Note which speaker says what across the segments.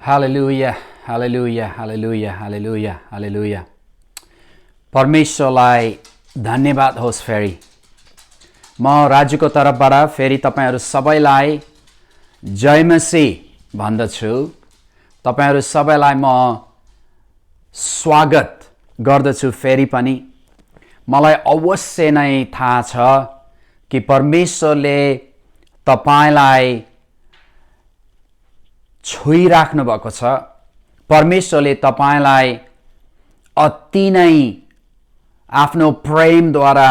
Speaker 1: हालेलुया हालेलुया हालेलुया हालेलुया हालेलुया परमेश्वरलाई धन्यवाद होस्। फेरि म राज्यको तर्फबाट फेरि तपाईहरू सबैलाई जय मसीह भन्दछु। तपाईहरू सबैलाई म स्वागत गर्दछु। फेरि पनि मलाई अवश्य नै थाहा छ कि परमेश्वरले तपाईलाई छोइराख्नु भएको छ। परमेश्वरले तपाईलाई अति नै आफ्नो प्रेमद्वारा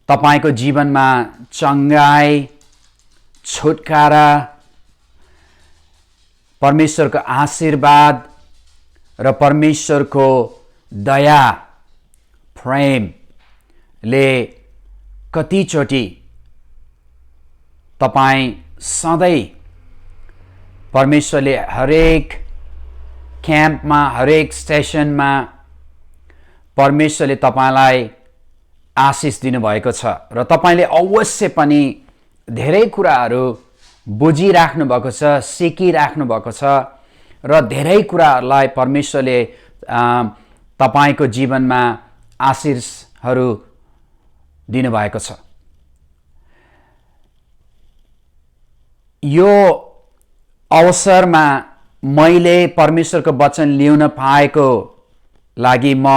Speaker 1: तपाईको जीवनमा चङ्गाई, छुटकारा, परमेश्वरको आशीर्वाद र परमेश्वरको दया प्रेमले कतिचोटि तपाईं सधैँ परमेश्वरले हरेक क्याम्पमा, हरेक स्टेसनमा परमेश्वरले तपाईलाई आशिष दिनुभएको छ र तपाईले अवश्य पनि धेरै कुराहरू बुझिराख्नु भएको छ, सिकिराख्नु भएको छ र धेरै कुराहरूलाई परमेश्वरले तपाईको जीवनमा आशिषहरू दिनुभएको छ। यो अवसरमा मैले परमेश्वरको वचन ल्याउन पाएको लागि म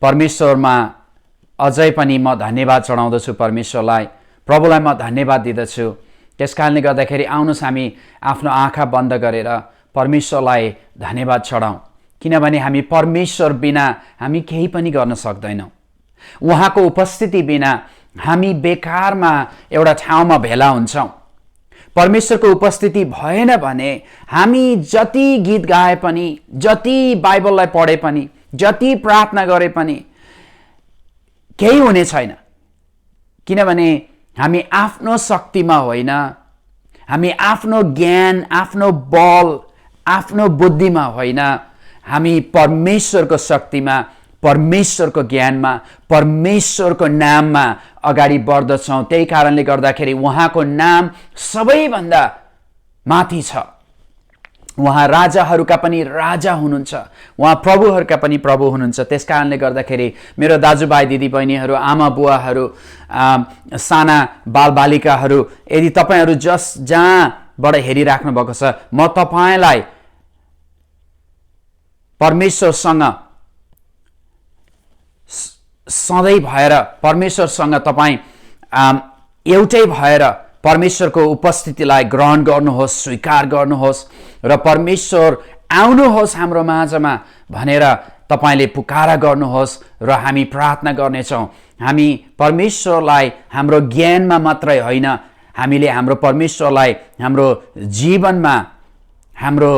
Speaker 1: परमेश्वरमा अझै पनि म धन्यवाद चढाउँदछु। परमेश्वरलाई, प्रभुलाई म धन्यवाद दिदछु। त्यसकारणले गर्दाखेरि आउनुहोस् हामी आफ्नो आँखा बन्द गरेर परमेश्वरलाई धन्यवाद चढाउँ। किनभने हामी परमेश्वर बिना हामी केही पनि गर्न सक्दैनौँ। उहाँको उपस्थिति बिना हामी बेकारमा एउटा ठाउँमा भेला हुन्छौँ। परमेश्वरको उपस्थिति भएन भने हामी जति गीत गाए पनि, जति बाइबललाई पढे पनि, जति प्रार्थना गरे पनि केही हुने छैन। किनभने हामी आफ्नो शक्तिमा होइन, हामी आफ्नो ज्ञान, आफ्नो बल, आफ्नो बुद्धिमा होइन, हामी परमेश्वरको शक्तिमा, परमेश्वरको ज्ञानमा, परमेश्वरको नाममा अगाडि बढ्दछौँ। त्यही कारणले गर्दाखेरि उहाँको नाम सबैभन्दा माथि छ। उहाँ राजाहरूका पनि राजा हुनुहुन्छ, उहाँ प्रभुहरूका पनि प्रभु हुनुहुन्छ। त्यस कारणले गर्दाखेरि मेरो दाजुभाइ दिदीबहिनीहरू, आमा बुवाहरू, साना बालबालिकाहरू, यदि तपाईँहरू जहाँबाट हेरिराख्नु भएको छ, म तपाईँलाई परमेश्वरसँग सधैँ भएर, परमेश्वरसँग तपाईँ एउटै भएर परमेश्वरको उपस्थितिलाई ग्रहण गर्नुहोस्, स्वीकार गर्नुहोस् र परमेश्वर आउनुहोस् हाम्रो माझमा भनेर तपाईँले पुकारा गर्नुहोस् र हामी प्रार्थना गर्नेछौँ। हामी परमेश्वरलाई हाम्रो ज्ञानमा मात्रै होइन, हामीले हाम्रो परमेश्वरलाई हाम्रो जीवनमा, हाम्रो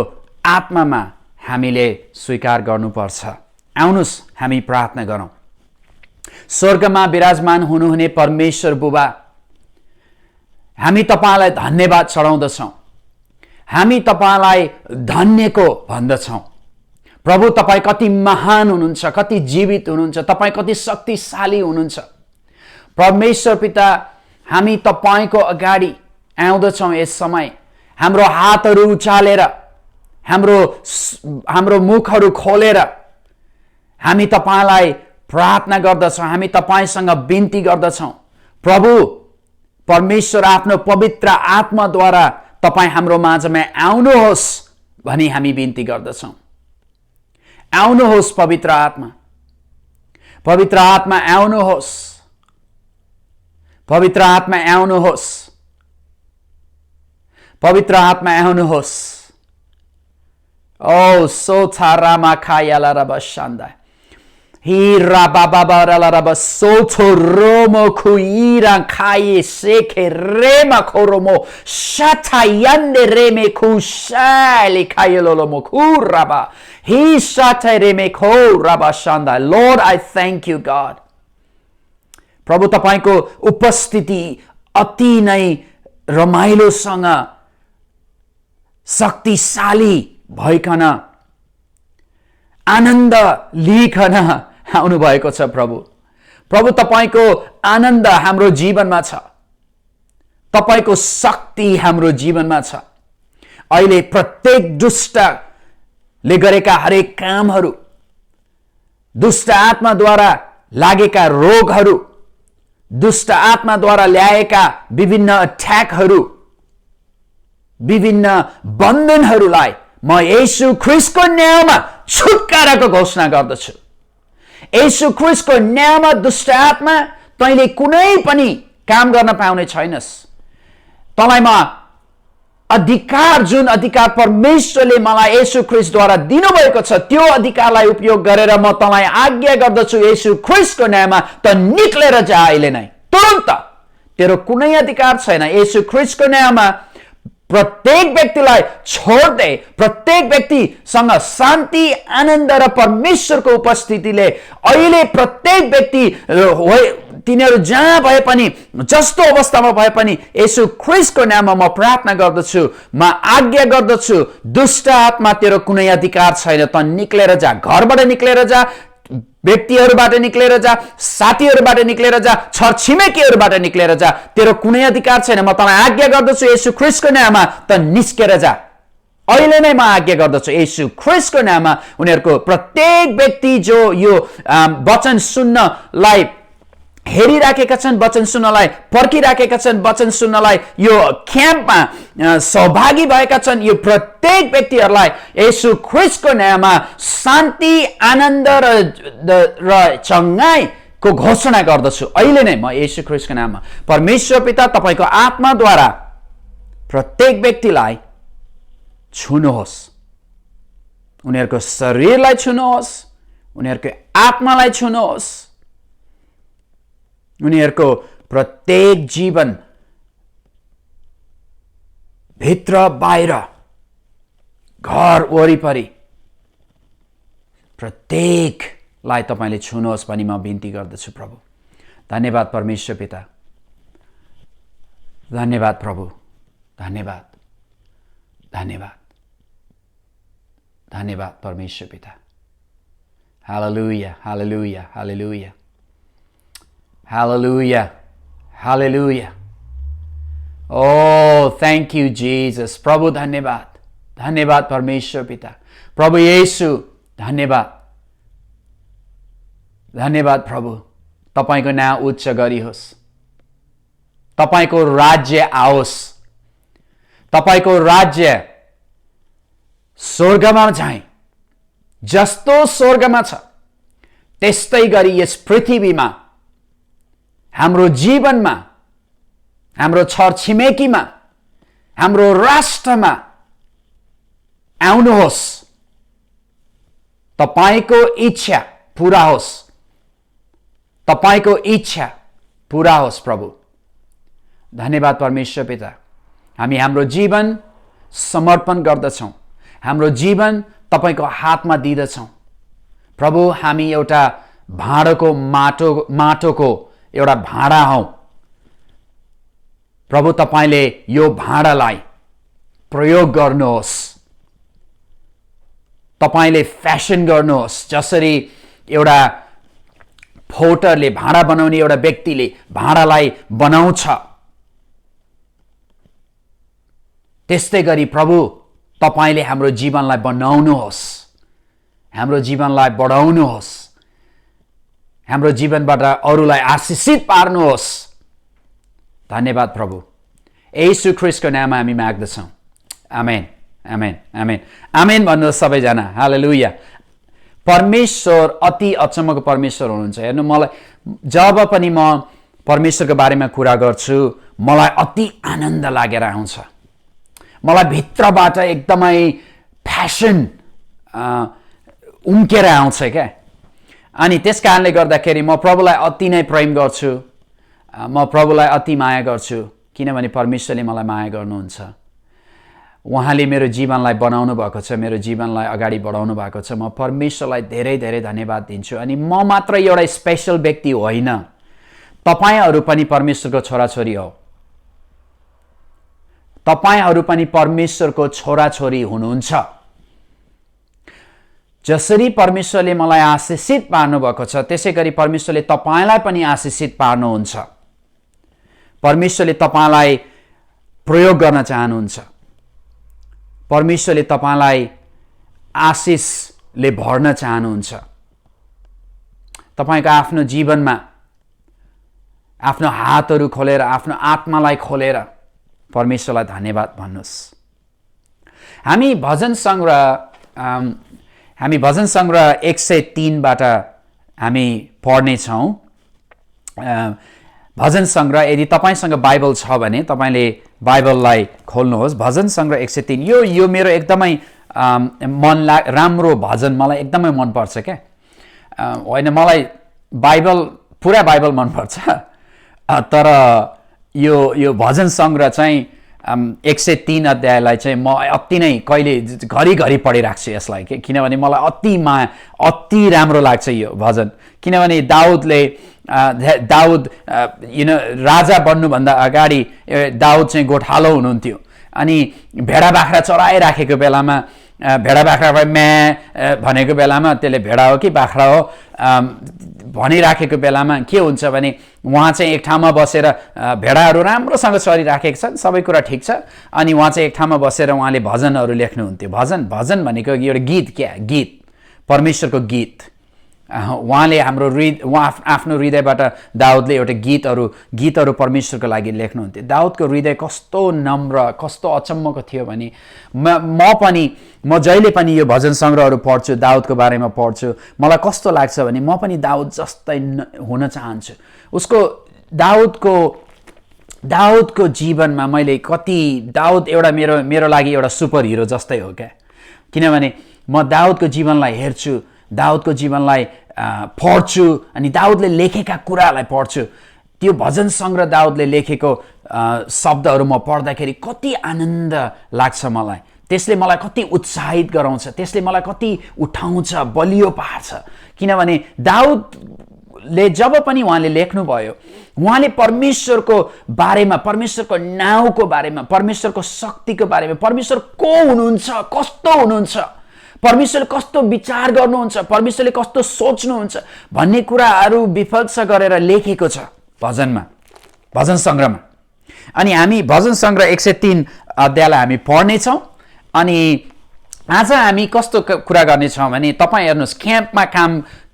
Speaker 1: आत्मामा हामीले स्वीकार गर्नुपर्छ। आउनुहोस् हामी प्रार्थना गरौँ। स्वर्गमा विराजमान हुनुहुने परमेश्वर बुबा, हामी तपाईलाई धन्यवाद चढाउँदछौँ। हामी तपाईलाई धन्यको भन्दछौँ। प्रभु, तपाईँ कति महान हुनुहुन्छ, कति जीवित हुनुहुन्छ, तपाईँ कति शक्तिशाली हुनुहुन्छ। परमेश्वर पिता, हामी तपाईँको अगाडि आउँदछौँ। यस समय हाम्रो हातहरू उचालेर, हाम्रो मुखहरू खोलेर हामी तपाईँलाई प्रार्थना गर्दछौँ। हामी तपाईँसँग बिन्ती गर्दछौँ। प्रभु परमेश्वर, आफ्नो पवित्र आत्माद्वारा तपाईँ हाम्रो माझमा आउनुहोस् भनी हामी बिन्ती गर्दछौँ। आउनुहोस् पवित्र आत्मा, पवित्र आत्मा आउनुहोस्, पवित्र आत्मा आउनुहोस्, पवित्र आत्मा आउनुहोस्। ओ सोथा रामा खायाला रब शान्दा हिरा बाबा रब सोथो रोमो खुइरा खाए सेखे रेमा खोरोमो शाथा यन्डे रेमे खुशाले खायलोलोमो खुराबा ही शाथा रेमे खोराबा शान्दा। Lord, I thank you God. प्रभु, तपाईको उपस्थिति अति नै रमाइलोसँग, शक्तिशाली भइकन, आनन्द लिइकन आउनु भएको छ। प्रभु, तपाईको आनन्द हाम्रो जीवनमा छ, तपाईको शक्ति हाम्रो जीवनमा छ। अहिले प्रत्येक दुष्ट ले गरेका हरेक कामहरू, दुष्ट आत्माद्वारा लागेका रोगहरू, दुष्ट आत्माद्वारा ल्याएका विभिन्न अट्याकहरू, विभिन्न बन्धनहरूलाई म येशू ख्रीष्टको नाममा छुटकाराको घोषणा गर्दछु। येशू ख्रीष्टको नाममा दुष्ट आत्मा तैँले कुनै पनि काम गर्न पाउने छैनस्। तँलाई म अधिकार, जुन अधिकार परमेश्वरले मलाई येशू ख्रीष्टद्वारा दिनुभएको छ, त्यो अधिकारलाई उपयोग गरेर म तँलाई आज्ञा गर्दछु, येशू ख्रीष्टको नाममा त निक्लेर जा अहिले नै, तुरन्त। तेरो कुनै अधिकार छैन। येशू ख्रीष्टको नाममा प्रत्येक व्यक्तिलाई छोड्दे, प्रत्येक व्यक्तिसँग शान्ति, आनन्द र परमेश्वरको उपस्थितिले अहिले प्रत्येक व्यक्ति तिनीहरू जहाँ भए पनि, जस्तो अवस्थामा भए पनि, येशू ख्रीष्टको नाममा म प्रार्थना गर्दछु, म आज्ञा गर्दछु, दुष्ट आत्मा तेरो कुनै अधिकार छैन। त निक्लेर जा, घरबाट निक्लेर जा, व्यक्तिहरूबाट निक्लेर जा, साथीहरूबाट निक्लेर जा, छरछिमेकीहरूबाट निक्लेर जा। तेरो कुनै अधिकार छैन। म तँलाई आज्ञा गर्दछु येशू ख्रीष्टको नाममा त निस्केर जा। अहिले नै म आज्ञा गर्दछु येशू ख्रीष्टको नाममा उनीहरूको प्रत्येक व्यक्ति जो यो वचन सुन्नलाई हेरिराखेका छन्, वचन सुन्नलाई पर्खिराखेका छन्, वचन सुन्नलाई यो क्याम्पमा सहभागी भएका छन्, यो प्रत्येक व्यक्तिहरूलाई येशू ख्रीष्टको नाममा शान्ति, आनन्द र चङ्गाईको घोषणा गर्दछु। अहिले नै म येशू ख्रीष्टको नाममा परमेश्वर पिता तपाईँको आत्माद्वारा प्रत्येक व्यक्तिलाई छुनुहोस्, उनीहरूको शरीरलाई छुनुहोस्, उनीहरूको आत्मालाई छुनुहोस्, उनीहरूको प्रत्येक जीवन भित्र बाहिर, घर वरिपरि प्रत्येकलाई तपाईँले छुनुहोस् भनी म बिन्ती गर्दछु प्रभु। धन्यवाद परमेश्वर पिता, धन्यवाद प्रभु, धन्यवाद, धन्यवाद, धन्यवाद परमेश्वर पिता। हालेलुया, हालेलुया, हालेलुया, हालेलुया, हालेलुया। Oh, thank you, Jesus. प्रभु धन्यवाद, धन्यवाद परमेश्वर पिता। प्रभु येशू धन्यवाद, धन्यवाद प्रभु। तपाईँको नाम उच्च गरियोस्, तपाईँको राज्य आओस्, तपाईँको राज्य स्वर्गमा चाहिँ जस्तो स्वर्गमा छ त्यस्तै गरी यस पृथ्वीमा, हाम्रो जीवनमा, हाम्रो छरछिमेकीमा, हाम्रो राष्ट्रमा आउनुहोस्। तपाईको इच्छा पूरा होस्, तपाईको इच्छा पूरा होस् प्रभु। धन्यवाद परमेश्वर पिता। हामी हाम्रो जीवन समर्पण गर्दछौँ, हाम्रो जीवन तपाईको हातमा दिदछौँ प्रभु। हामी एउटा भाँडोको माटोको एउटा भाँडा हौ प्रभु। तपाईले यो भाँडालाई प्रयोग गर्नुहोस्, तपाईले फ्यासन गर्नुहोस्। जसरी एउटा फोटरले, भाँडा बनाउने एउटा व्यक्तिले भाँडालाई बनाउँछ, त्यस्तै गरी प्रभु तपाईले हाम्रो जीवनलाई बनाउनुहोस्, हाम्रो जीवनलाई बढाउनुहोस्, हाम्रो जीवनबाट अरूलाई आशीषित पार्नुहोस्। धन्यवाद प्रभु। येशू ख्रीष्टको नाममा हामी माग्दछौँ। आमेन, आमेन, आमेन, आमेन भन्नुहोस् सबैजना। हालेलुया। परमेश्वर अति अचम्मको परमेश्वर हुनुहुन्छ। हेर्नु, मलाई जब पनि म परमेश्वरको बारेमा कुरा गर्छु, मलाई अति आनन्द लागेर आउँछ। मलाई भित्रबाट एकदमै प्यासन उम्केर आउँछ क्या। अनि त्यस कारणले गर्दाखेरि म प्रभुलाई अति नै प्रेम गर्छु, म प्रभुलाई अति माया गर्छु, किनभने परमेश्वरले मलाई माया गर्नुहुन्छ। उहाँले मेरो जीवनलाई बनाउनु भएको छ, मेरो जीवनलाई अगाडि बढाउनु भएको छ। म परमेश्वरलाई धेरै धेरै धन्यवाद दिन्छु। अनि म मात्र एउटा स्पेशल व्यक्ति होइन, तपाईँहरू पनि परमेश्वरको छोराछोरी हो, तपाईँहरू पनि परमेश्वरको छोराछोरी हुनुहुन्छ। जसरी परमेश्वरले मलाई आशीषित पार्नु भएको छ, त्यसै गरी परमेश्वरले तपाईँलाई पनि आशीषित पार्नुहुन्छ। परमेश्वरले तपाईँलाई प्रयोग गर्न चाहनुहुन्छ। परमेश्वरले तपाईँलाई आशिषले भर्न चाहनुहुन्छ। तपाईँको आफ्नो जीवनमा आफ्नो हातहरू खोलेर आफ्नो आत्मालाई खोलेर परमेश्वरलाई धन्यवाद भन्नुहोस्। हामी भजन सङ्ग्रह 103बाट हामी पढ्नेछौँ। भजन सङ्ग्रह, यदि तपाईँसँग बाइबल छ भने तपाईँले बाइबललाई खोल्नुहोस्। भजन सङ्ग्रह 103 यो मेरो एकदमै राम्रो भजन, मलाई एकदमै मनपर्छ क्या। होइन, मलाई पुरा बाइबल मनपर्छ, तर यो भजन सङ्ग्रह चाहिँ 103 अध्यायलाई चाहिँ म अति नै कहिले घरिघरि पढिरहेको छु यसलाई, किनभने मलाई अति राम्रो लाग्छ यो भजन। किनभने दाउद राजा बन्नुभन्दा अगाडि दाउद चाहिँ गोठालो हुनुहुन्थ्यो, अनि भेडा बाख्रा चराइराखेको बेलामा भेडा बाख्रा भनेको बेलामा त्यसले भेडा हो कि बाख्रा हो भनिराखेको बेलामा के हुन्छ भने उहाँ चाहिँ एक ठाउँमा बसेर भेडाहरू राम्रोसँग चरिराखेको छन्, सबै कुरा ठिक छ, अनि उहाँ चाहिँ एक ठाउँमा बसेर उहाँले भजनहरू लेख्नुहुन्थ्यो। भजन भनेको एउटा गीत, परमेश्वरको गीत। उहाँले आफ्नो हृदयबाट दाउदले एउटा गीतहरू परमेश्वरको लागि लेख्नुहुन्थ्यो। दाउदको हृदय कस्तो नम्र, कस्तो अचम्मको थियो भने म जहिले पनि यो भजन सङ्ग्रहहरू पढ्छु, दाउदको बारेमा पढ्छु, मलाई कस्तो लाग्छ भने म पनि दाउद जस्तै हुन चाहन्छु। उसको दाउदको जीवनमा मैले दाउद एउटा मेरो लागि एउटा सुपर हिरो जस्तै हो क्या। किनभने म दाउदको जीवनलाई हेर्छु, दाउदको जीवनलाई पढ्छु, अनि दाउदले लेखेका कुरालाई पढ्छु। त्यो भजन सङ्ग्रह दाउदले लेखेको शब्दहरू म पढ्दाखेरि कति आनन्द लाग्छ मलाई। त्यसले मलाई कति उत्साहित गराउँछ, त्यसले मलाई कति उठाउँछ, बलियो पार्छ। किनभने दाउदले जब पनि उहाँले लेख्नुभयो, उहाँले परमेश्वरको बारेमा, परमेश्वरको नाउँको बारेमा, परमेश्वरको शक्तिको बारेमा, परमेश्वर को हुनुहुन्छ, कस्तो हुनुहुन्छ, परमेश्वरले कस्तो विचार गर्नुहुन्छ, परमेश्वरले कस्तो सोच्नुहुन्छ भन्ने कुराहरू विफल्स गरेर लेखेको छ भजन सङ्ग्रहमा। अनि हामी भजन सङ्ग्रह 103 अध्यायलाई हामी पढ्नेछौँ। अनि आज हामी कस्तो कुरा गर्नेछौँ भने, तपाईँ हेर्नुहोस्,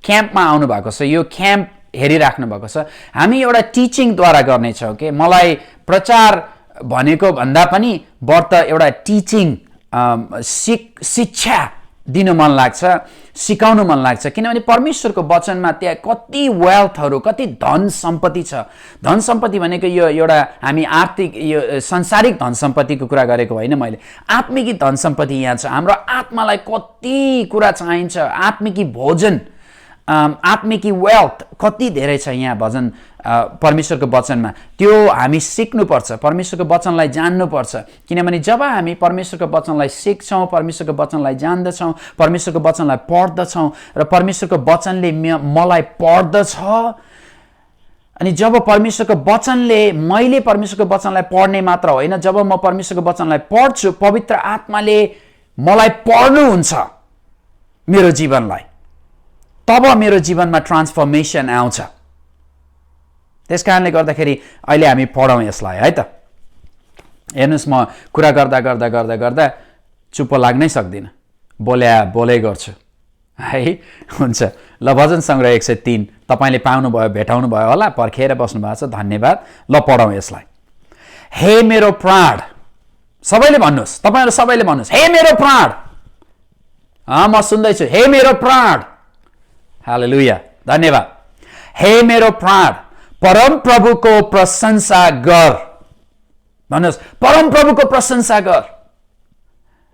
Speaker 1: क्याम्पमा आउनु भएको छ, यो क्याम्प हेरिराख्नु भएको छ। हामी एउटा टिचिङद्वारा गर्नेछौँ कि मलाई प्रचार भनेको भन्दा पनि बढ्ता एउटा टिचिङ, शिक्षा दिनु मन लाग्छ, सिकाउनु मन लाग्छ। किनभने परमेश्वरको वचनमा त्यहाँ कति वेल्थहरू, कति धन सम्पत्ति छ। धन सम्पत्ति भनेको यो एउटा हामी आर्थिक, यो संसारिक धन सम्पत्तिको कुरा गरेको होइन मैले, आत्मिकी धन सम्पत्ति यहाँ छ। हाम्रो आत्मालाई कति कुरा चाहिन्छ, आत्मिकी भोजन, आत्मिकी वेल्थ कति धेरै छ यहाँ परमेश्वरको वचनमा। त्यो हामी सिक्नुपर्छ, परमेश्वरको वचनलाई जान्नुपर्छ। किनभने जब हामी परमेश्वरको वचनलाई सिक्छौँ, परमेश्वरको वचनलाई जान्दछौँ, परमेश्वरको वचनलाई पढ्दछौँ र परमेश्वरको वचनले मलाई पढ्दछ, अनि जब परमेश्वरको वचनले, मैले परमेश्वरको वचनलाई पढ्ने मात्र होइन, जब म परमेश्वरको वचनलाई पढ्छु, पवित्र आत्माले मलाई पढ्नुहुन्छ मेरो जीवनलाई, तब मेरो जीवनमा ट्रान्सफर्मेसन आउँछ। त्यस कारणले गर्दाखेरि अहिले हामी पढौँ यसलाई है त। हेर्नुहोस्, म कुरा गर्दा चुप्प लाग्नै सक्दिनँ, बोलै गर्छु है। हुन्छ, ल भजन सङ्ग्रह 103 तपाईँले पाउनुभयो, भेटाउनु भयो होला, पर्खेर बस्नु भएको छ, धन्यवाद। ल पढौँ यसलाई। हे मेरो प्राण, सबैले भन्नुहोस्, तपाईँहरू सबैले भन्नुहोस्, हे मेरो प्राण। म सुन्दैछु, हे मेरो प्राण। हालेलुया, धन्यवाद। हे मेरो प्राण, परम प्रभुको प्रशंसा गर। भन्नुहोस्, परम प्रभुको प्रशंसा गर।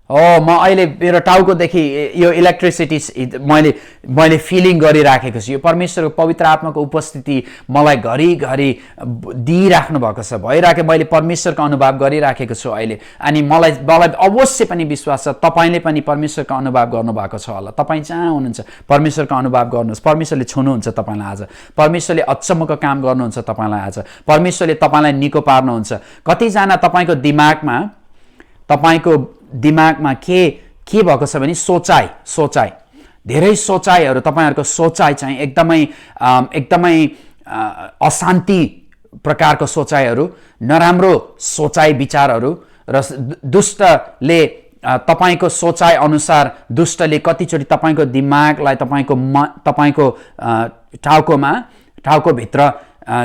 Speaker 1: म अहिले मेरो टाउकोदेखि यो इलेक्ट्रिसिटी मैले फिलिङ गरिराखेको छु। यो परमेश्वरको पवित्र आत्माको उपस्थिति मलाई घरिघरि दिइराख्नु भएको छ, मैले परमेश्वरको अनुभव गरिराखेको छु अहिले। अनि मलाई अवश्य पनि विश्वास छ तपाईँले पनि परमेश्वरको अनुभव गर्नुभएको छ होला। तपाईँ जहाँ हुनुहुन्छ परमेश्वरको अनुभव गर्नुहोस्। परमेश्वरले छुनुहुन्छ तपाईँलाई आज, परमेश्वरले अचम्मको काम गर्नुहुन्छ तपाईँलाई आज, परमेश्वरले तपाईँलाई निको पार्नुहुन्छ। कतिजना तपाईँको दिमागमा के भएको छ भने सोचाइ, धेरै सोचाइहरू, तपाईँहरूको सोचाइ चाहिँ एकदमै अशान्ति प्रकारको सोचाइहरू, नराम्रो सोचाइ विचारहरू, र दुष्टले तपाईको सोचाइ अनुसार दुष्टले कतिचोटि तपाईको दिमागलाई तपाईको टाउकोभित्र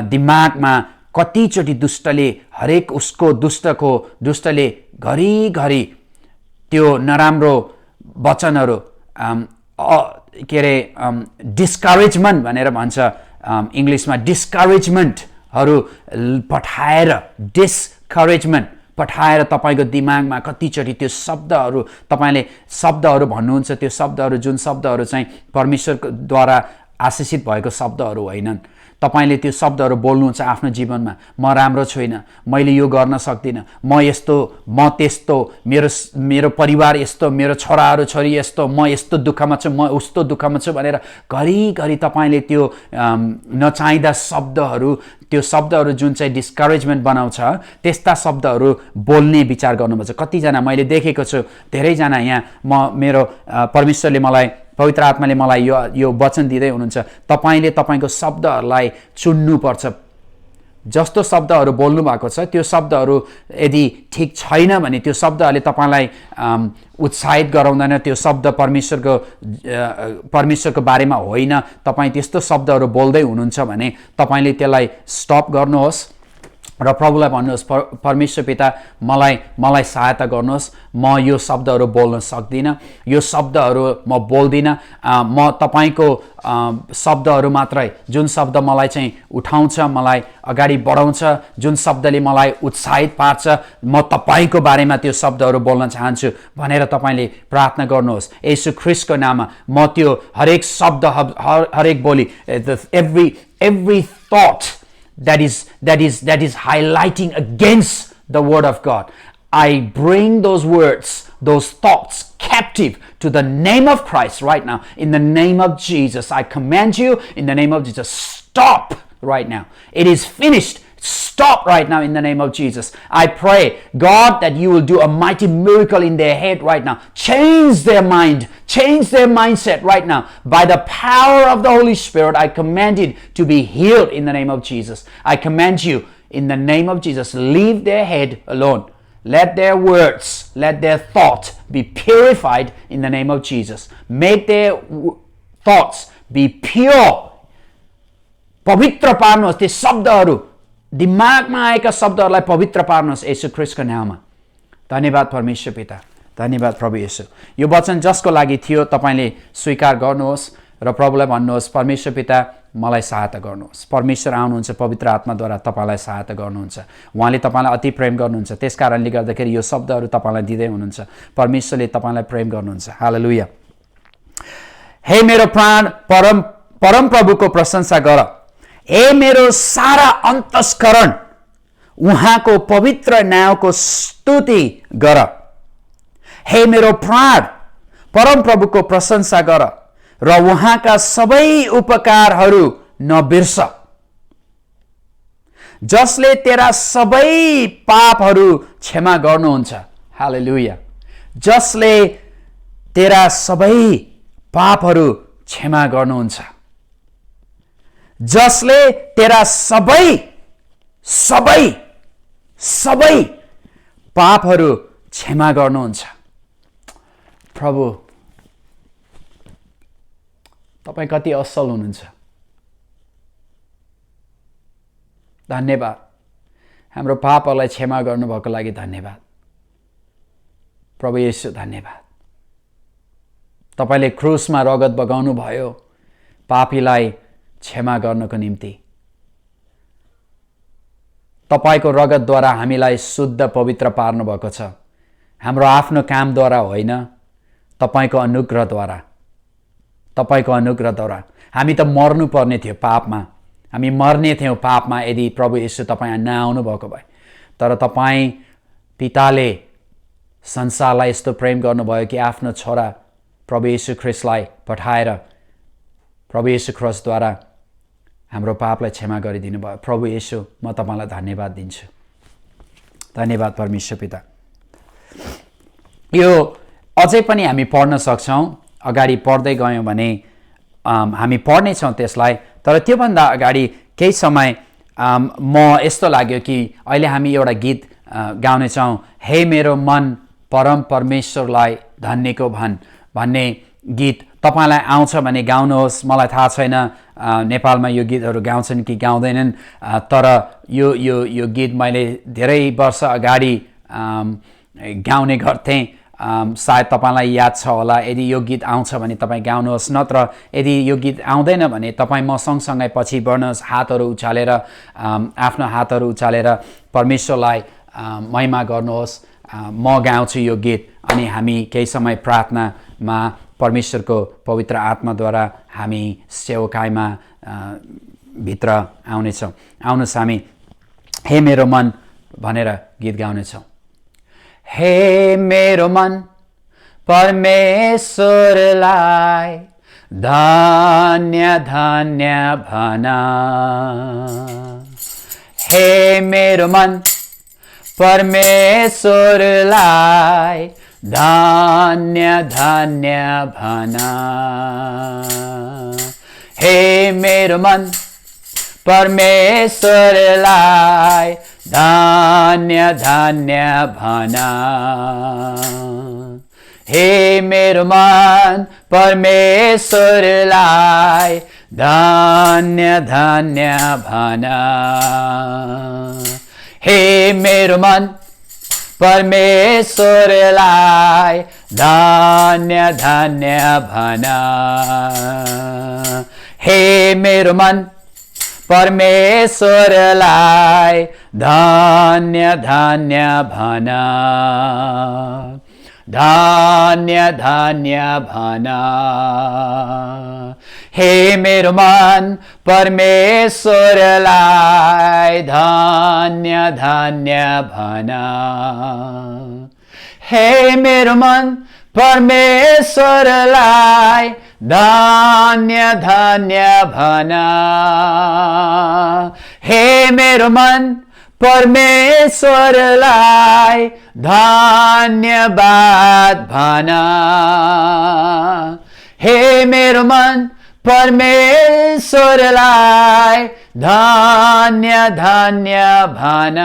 Speaker 1: दिमागमा कतिचोटि दुष्टले हरेक उसको दुष्टले घरिघरि त्यो नराम्रो वचनहरू के अरे डिस्करेजमेन्ट भनेर भन्छ इङ्ग्लिसमा, डिस्करेजमेन्टहरू पठाएर तपाईँको दिमागमा कतिचोटि त्यो शब्दहरू तपाईँले शब्दहरू भन्नुहुन्छ, त्यो शब्दहरू जुन शब्दहरू चाहिँ परमेश्वरद्वारा आशिषित भएको शब्दहरू होइनन्। तपाईँले त्यो शब्दहरू बोल्नुहुन्छ आफ्नो जीवनमा, म राम्रो छुइनँ, मैले यो गर्न सक्दिनँ, म यस्तो, म त्यस्तो, मेरो परिवार यस्तो, मेरो छोराहरू छोरी यस्तो, म यस्तो दुःखमा छु, म उस्तो दुःखमा छु भनेर घरिघरि तपाईँले त्यो नचाहिँदा शब्दहरू, त्यो शब्दहरू जुन चाहिँ डिस्करेजमेन्ट बनाउँछ त्यस्ता शब्दहरू बोल्ने विचार गर्नुपर्छ। कतिजना मैले देखेको छु, धेरैजना यहाँ मेरो परमेश्वरले मलाई, पवित्र आत्माले मलाई यो वचन दिँदै हुनुहुन्छ, तपाईँले तपाईँको शब्दहरूलाई चुन्नुपर्छ। जस्तो शब्दहरू बोल्नु भएको छ त्यो शब्दहरू यदि ठिक छैन भने त्यो शब्दहरूले तपाईँलाई उत्साहित गराउँदैन, त्यो शब्द परमेश्वरको बारेमा होइन, तपाईँ त्यस्तो शब्दहरू बोल्दै हुनुहुन्छ भने तपाईँले त्यसलाई स्टप गर्नुहोस् र प्रभुलाई भन्नुहोस्, परमेश्वर पिता मलाई सहायता गर्नुहोस्, म यो शब्दहरू बोल्न सक्दिनँ, यो शब्दहरू म बोल्दिनँ, म तपाईँको शब्दहरू मात्रै, जुन शब्द मलाई चाहिँ उठाउँछ, मलाई अगाडि बढाउँछ, जुन शब्दले मलाई उत्साहित पार्छ, म तपाईँको बारेमा त्यो शब्दहरू बोल्न चाहन्छु भनेर तपाईँले प्रार्थना गर्नुहोस्। येशू ख्रीष्टको नाममा म त्यो हरेक शब्द, हरेक बोली, every thought that is highlighting against the word of God, I bring those words, those thoughts captive to the name of Christ right now. In the name of Jesus, I command you, in the name of Jesus, stop right now. It is finished. Stop right now in the name of Jesus. I pray, God, that you will do a mighty miracle in their head right now. Change their mind, change their mindset right now. By the power of the Holy Spirit, I command it to be healed in the name of Jesus. I command you, in the name of Jesus, leave their head alone. Let their words, let their thoughts be purified in the name of Jesus. Make their thoughts be pure. पवित्र पार्नुहोस् ती शब्दहरू, दिमागमा आएका शब्दहरूलाई पवित्र पार्नुहोस् येशू ख्रीष्टको नाममा। धन्यवाद परमेश्वर पिता, धन्यवाद प्रभु येशू। यो वचन जसको लागि थियो तपाईँले स्वीकार गर्नुहोस् र प्रभुलाई भन्नुहोस्, परमेश्वर पिता मलाई सहायता गर्नुहोस्। परमेश्वर आउनुहुन्छ, पवित्र आत्माद्वारा तपाईँलाई सहायता गर्नुहुन्छ। उहाँले तपाईँलाई अति प्रेम गर्नुहुन्छ, त्यस कारणले गर्दाखेरि यो शब्दहरू तपाईँलाई दिँदै हुनुहुन्छ। परमेश्वरले तपाईँलाई प्रेम गर्नुहुन्छ। हालेलुया। हे मेरो प्राण परम प्रभुको प्रशंसा गर, हे मेरो सारा अन्तस्करण उहाँको पवित्र नामको स्तुति गर। हे मेरो प्राण परम प्रभुको प्रशंसा गर र उहाँका सबै उपकारहरू नबिर्स, जसले तेरा सबै पापहरू क्षमा गर्नुहुन्छ। हालेलुया। जसले तेरा सबै पापहरू क्षमा गर्नुहुन्छ, जसले तेरा सबै पापहरू क्षमा गर्नुहुन्छ। प्रभु तपाईं कति असल हुनुहुन्छ। धन्यवाद, हाम्रो पापहरूलाई क्षमा गर्नुभएको लागि धन्यवाद प्रभु येशू। धन्यवाद, तपाईले क्रुसमा रगत बगाउनु भयो पापीलाई क्षमा गर्नको निम्ति। तपाईको रगतद्वारा हामीलाई शुद्ध पवित्र पार्नु भएको छ, हाम्रो आफ्नो कामद्वारा होइन, तपाईको अनुग्रहद्वारा। तपाईको अनुग्रहद्वारा हामी त मर्नु पर्ने थियो पापमा, हामी मर्ने थियौँ पापमा यदि प्रभु येशू तपाईँ नआउनु भएको भए। तर तपाईँ पिताले संसारलाई यस्तो प्रेम गर्नुभयो कि आफ्नो छोरा प्रभु येशू ख्रीष्टलाई पठाएर प्रभु येशू ख्रीष्टद्वारा हाम्रो पापलाई क्षमा गरिदिनु भयो। प्रभु येशू, म तपाईलाई धन्यवाद दिन्छु। धन्यवाद परमेश्वर पिता। यो अझै पनि हामी पढ्न सक्छौँ, अगाडि पढ्दै गयौँ भने हामी पढ्नेछौँ त्यसलाई। तर त्योभन्दा अगाडि केही समय म यस्तो लाग्यो कि अहिले हामी एउटा गीत गाउनेछौँ, हे मेरो मन परम परमेश्वरलाई धन्यको भन्ने गीत तपाईलाई आउँछ भने गाउनुहोस्। मलाई थाहा छैन नेपालमा यो गीतहरू गाउँछन् कि गाउँदैनन्, तर यो गीत मैले धेरै वर्ष अगाडि गाउने गर्थेँ। सायद तपाईँलाई याद छ होला। यदि यो गीत आउँछ भने तपाईँ गाउनुहोस्, नत्र यदि यो गीत आउँदैन भने तपाईँ म सँगसँगै पछि बढ्नुहोस्। हातहरू उचालेर आफ्नो हातहरू उचालेर परमेश्वरलाई महिमा गर्नुहोस्। म गाउँछु यो गीत अनि हामी केही समय प्रार्थनामा परमेश्वरको पवित्र आत्माद्वारा हामी सेवकाईमा भित्र आउनेछौँ। आउनुहोस् हामी हे मेरो मन भनेर गीत गाउनेछौँ। हे मेरो मन परमेश्वरलाई धन्य धन्य भन। हे मेरो मन परमेश्वरलाई धन्य धन्य भन। हे मेरो मन परमेश्वरलाई धन्य धन्य भन। हे मेरो मन परमेश्वरलाई धन्य धन्य भन। हे मेरो मन परमेश्वरलाई धन्य धन्य भन। हे मेरो मन परमेश्वरलाई धन्य धन्य भन। धन्य धन्य भन। हे मेरो मन परमेश्वरलाई धन्य धन्य भन। हे मेरो मन परमेश्वरलाई धन्य धन्य भन। हे मेरो मन परमेश्वरलाई धन्यवाद भन। हे मेरो मन परमेश्वरलाई धन्य धन्य भन।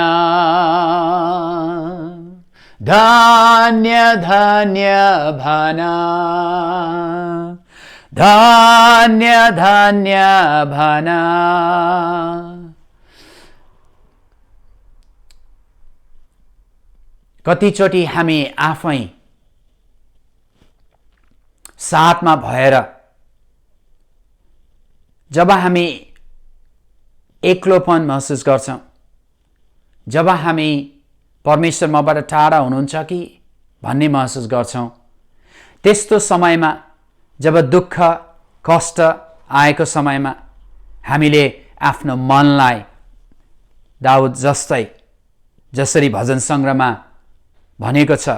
Speaker 1: धन्य धन्य भन। धन्य धन्य भन। कतिचोटि हामी आफै साथमा भएर जब हामी एक्लोपन महसुस गर्छौँ, जब हामी परमेश्वर मबाट टाढा हुनुहुन्छ कि भन्ने महसुस गर्छौँ, त्यस्तो समयमा जब दुःख कष्ट आएको समयमा हामीले आफ्नो मनलाई दाउद जसरी भजन सङ्ग्रहमा भनेको छ,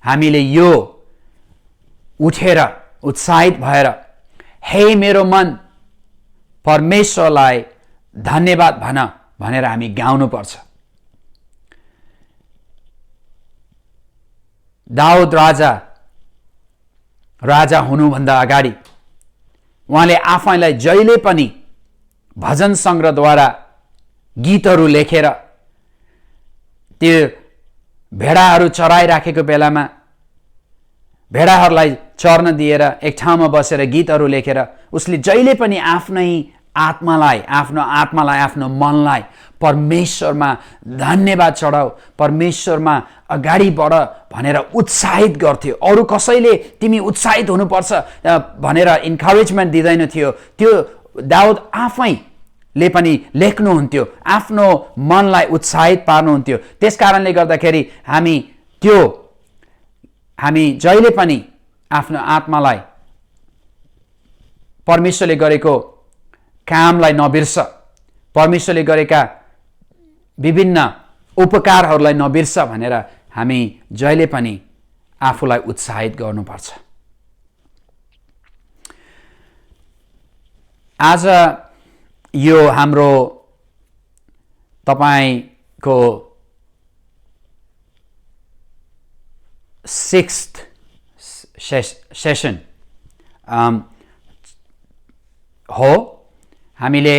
Speaker 1: हामीले यो उठेर उत्साहित भएर हे मेरो मन परमेश्वरलाई धन्यवाद भन भनेर हामी गाउनुपर्छ। दाउद राजा हुनुभन्दा अगाडि उहाँले आफैलाई जहिले पनि भजन सङ्ग्रहद्वारा गीतहरू लेखेर त्यो भेडाहरू चराइराखेको बेलामा भेडाहरूलाई चर्न दिएर एक ठाउँमा बसेर गीतहरू लेखेर उसले जहिले पनि आफ्नो आत्मालाई आफ्नो मनलाई परमेश्वरमा धन्यवाद चढाऊ, परमेश्वरमा अगाडि बढ भनेर उत्साहित गर्थ्यो। अरू कसैले तिमी उत्साहित हुनुपर्छ भनेर इन्करेजमेन्ट दिँदैन थियो। त्यो दाउद आफैले पनि लेख्नुहुन्थ्यो, आफ्नो मनलाई उत्साहित पार्नुहुन्थ्यो। त्यसकारणले गर्दाखेरि हामी जहिले पनि आफ्नो आत्मालाई परमेश्वरले गरेको कामलाई नबिर्स, परमेश्वरले गरेका विभिन्न उपकारहरूलाई नबिर्स भनेर हामी जहिले पनि आफूलाई उत्साहित गर्नुपर्छ। आज यो हाम्रो तपाईको 6th सेसन हो। हामीले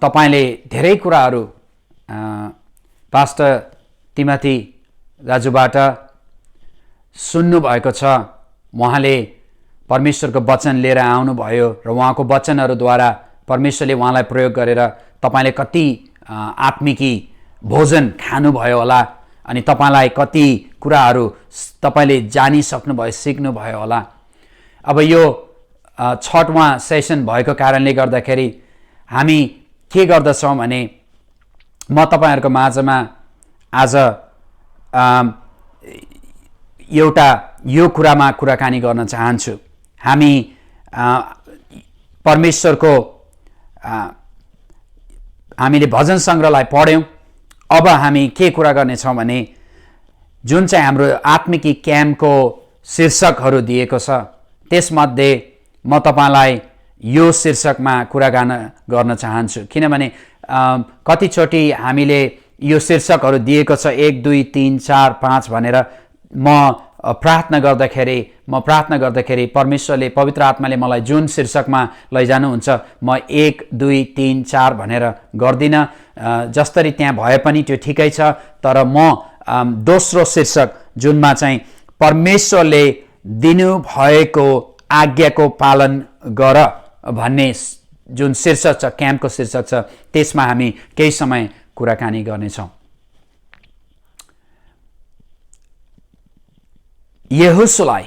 Speaker 1: तपाईले धेरै कुराहरू पास्टर तिमोथी दाजुबाट सुन्नुभएको छ, उहाँले परमेश्वरको वचन लिएर आउनुभयो र उहाँको वचनहरूद्वारा परमेश्वरले उहाँलाई प्रयोग गरेर तपाईँले कति आत्मिकी भोजन खानुभयो होला अनि तपाईँलाई कति कुराहरू तपाईँले जानिसक्नुभयो, सिक्नुभयो होला। अब यो 6वां सेसन भएको कारणले गर्दाखेरि हामी के गर्दछौँ भने म तपाईँहरूको माझमा आज एउटा यो कुरामा कुराकानी गर्न चाहन्छु। हामी परमेश्वरको हामीले भजन सङ्ग्रहलाई पढ्यौँ। अब हामी के कुरा गर्नेछौँ भने जुन चाहिँ हाम्रो आत्मिकी क्याम्पको शीर्षकहरू दिएको छ त्यसमध्ये म तपाईँलाई यो शीर्षकमा कुराकानी गर्न चाहन्छु। किनभने कतिचोटि हामीले यो शीर्षकहरू दिएको छ 1 2 3 4 5 भनेर म प्रार्थना गर्दाखेरि परमेश्वरले पवित्र आत्माले मलाई जुन शीर्षकमा लैजानुहुन्छ म 1 2 3 4 भनेर गर्दिनँ। जसरी त्यहाँ भए पनि त्यो ठिकै छ, तर म दोस्रो शीर्षक जुनमा चाहिँ परमेश्वरले दिनुभएको आज्ञाको पालन गर भन्ने जुन शीर्षक छ, क्याम्पको शीर्षक छ, त्यसमा हामी केही समय कुराकानी गर्नेछौँ। यहोशुलाई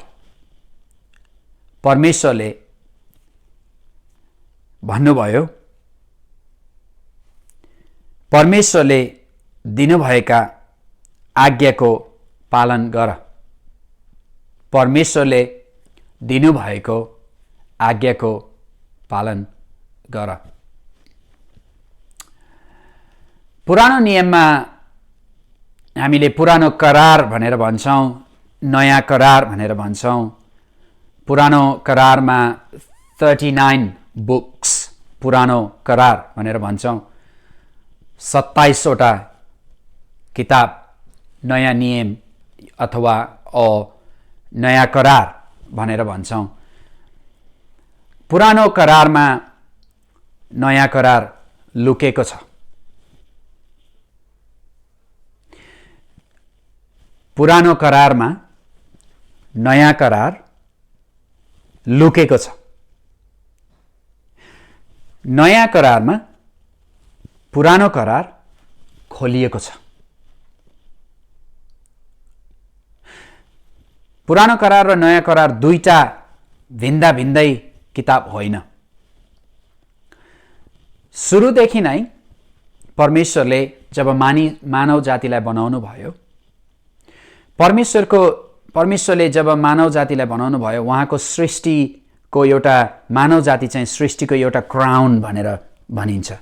Speaker 1: परमेश्वरले भन्नुभयो, परमेश्वरले दिनुभएका आज्ञाको पालन गर। परमेश्वरले दिनुभएको आज्ञाको पालन गर। पुरानो नियममा हामीले पुरानो करार भनेर भन्छौँ, नयाँ करार भनेर भन्छौँ। पुरानो करारमा 39 बुक्स पुरानो करार भनेर भन्छौँ। 27वटा किताब नयाँ नियम अथवा नयाँ करार भनेर भन्छौँ। पुरानो करारमा नयाँ करार लुकेको छ। पुरानो करारमा नयाँ करार लुकेको छ। नयाँ करारमा पुरानो करार खोलिएको छ। पुरानो करार र नयाँ करार दुईटा भिन्दा भिन्दै किताब होइन। सुरुदेखि नै परमेश्वरले जब मानव जातिलाई बनाउनु भयो, परमेश्वरले जब मानव जातिलाई बनाउनु भयो, उहाँको सृष्टिको एउटा मानव जाति चाहिँ सृष्टिको एउटा क्राउन भनेर भनिन्छ।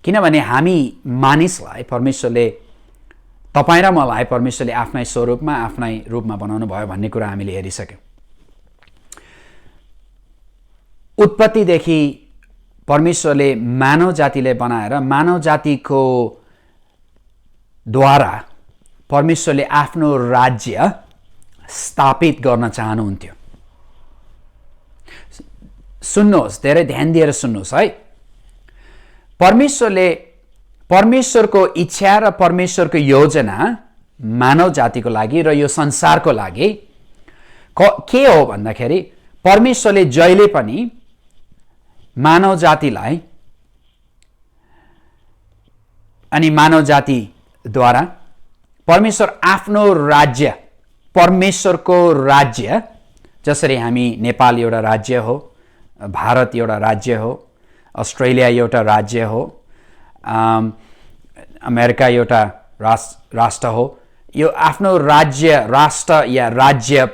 Speaker 1: किनभने हामी मानिसलाई परमेश्वरले, तपाईँ र मलाई परमेश्वरले आफ्नै स्वरूपमा आफ्नै रूपमा बनाउनु भयो भन्ने कुरा हामीले हेरिसक्यौँ। उत्पत्तिदेखि परमेश्वरले मानव जातिले बनाएर मानव जातिको द्वारा परमेश्वरले आफ्नो राज्य स्थापित गर्न चाहनुहुन्थ्यो। सुन्नुहोस्, धेरै ध्यान दिएर सुन्नुहोस् है। परमेश्वरको इच्छा र परमेश्वरको योजना मानव जातिको लागि र यो संसारको लागि के हो भन्दाखेरि परमेश्वरले जहिले पनि मानव जातिलाई अनि मानव जातिद्वारा परमेश्वर आफ्नो राज्य, परमेश्वरको राज्य, जसरी हामी नेपाल एउटा राज्य हो, भारत एउटा राज्य हो, अस्ट्रेलिया एउटा राज्य हो, अमेरिका एउटा राष्ट्र हो, यो आफ्नो राष्ट्र या राज्य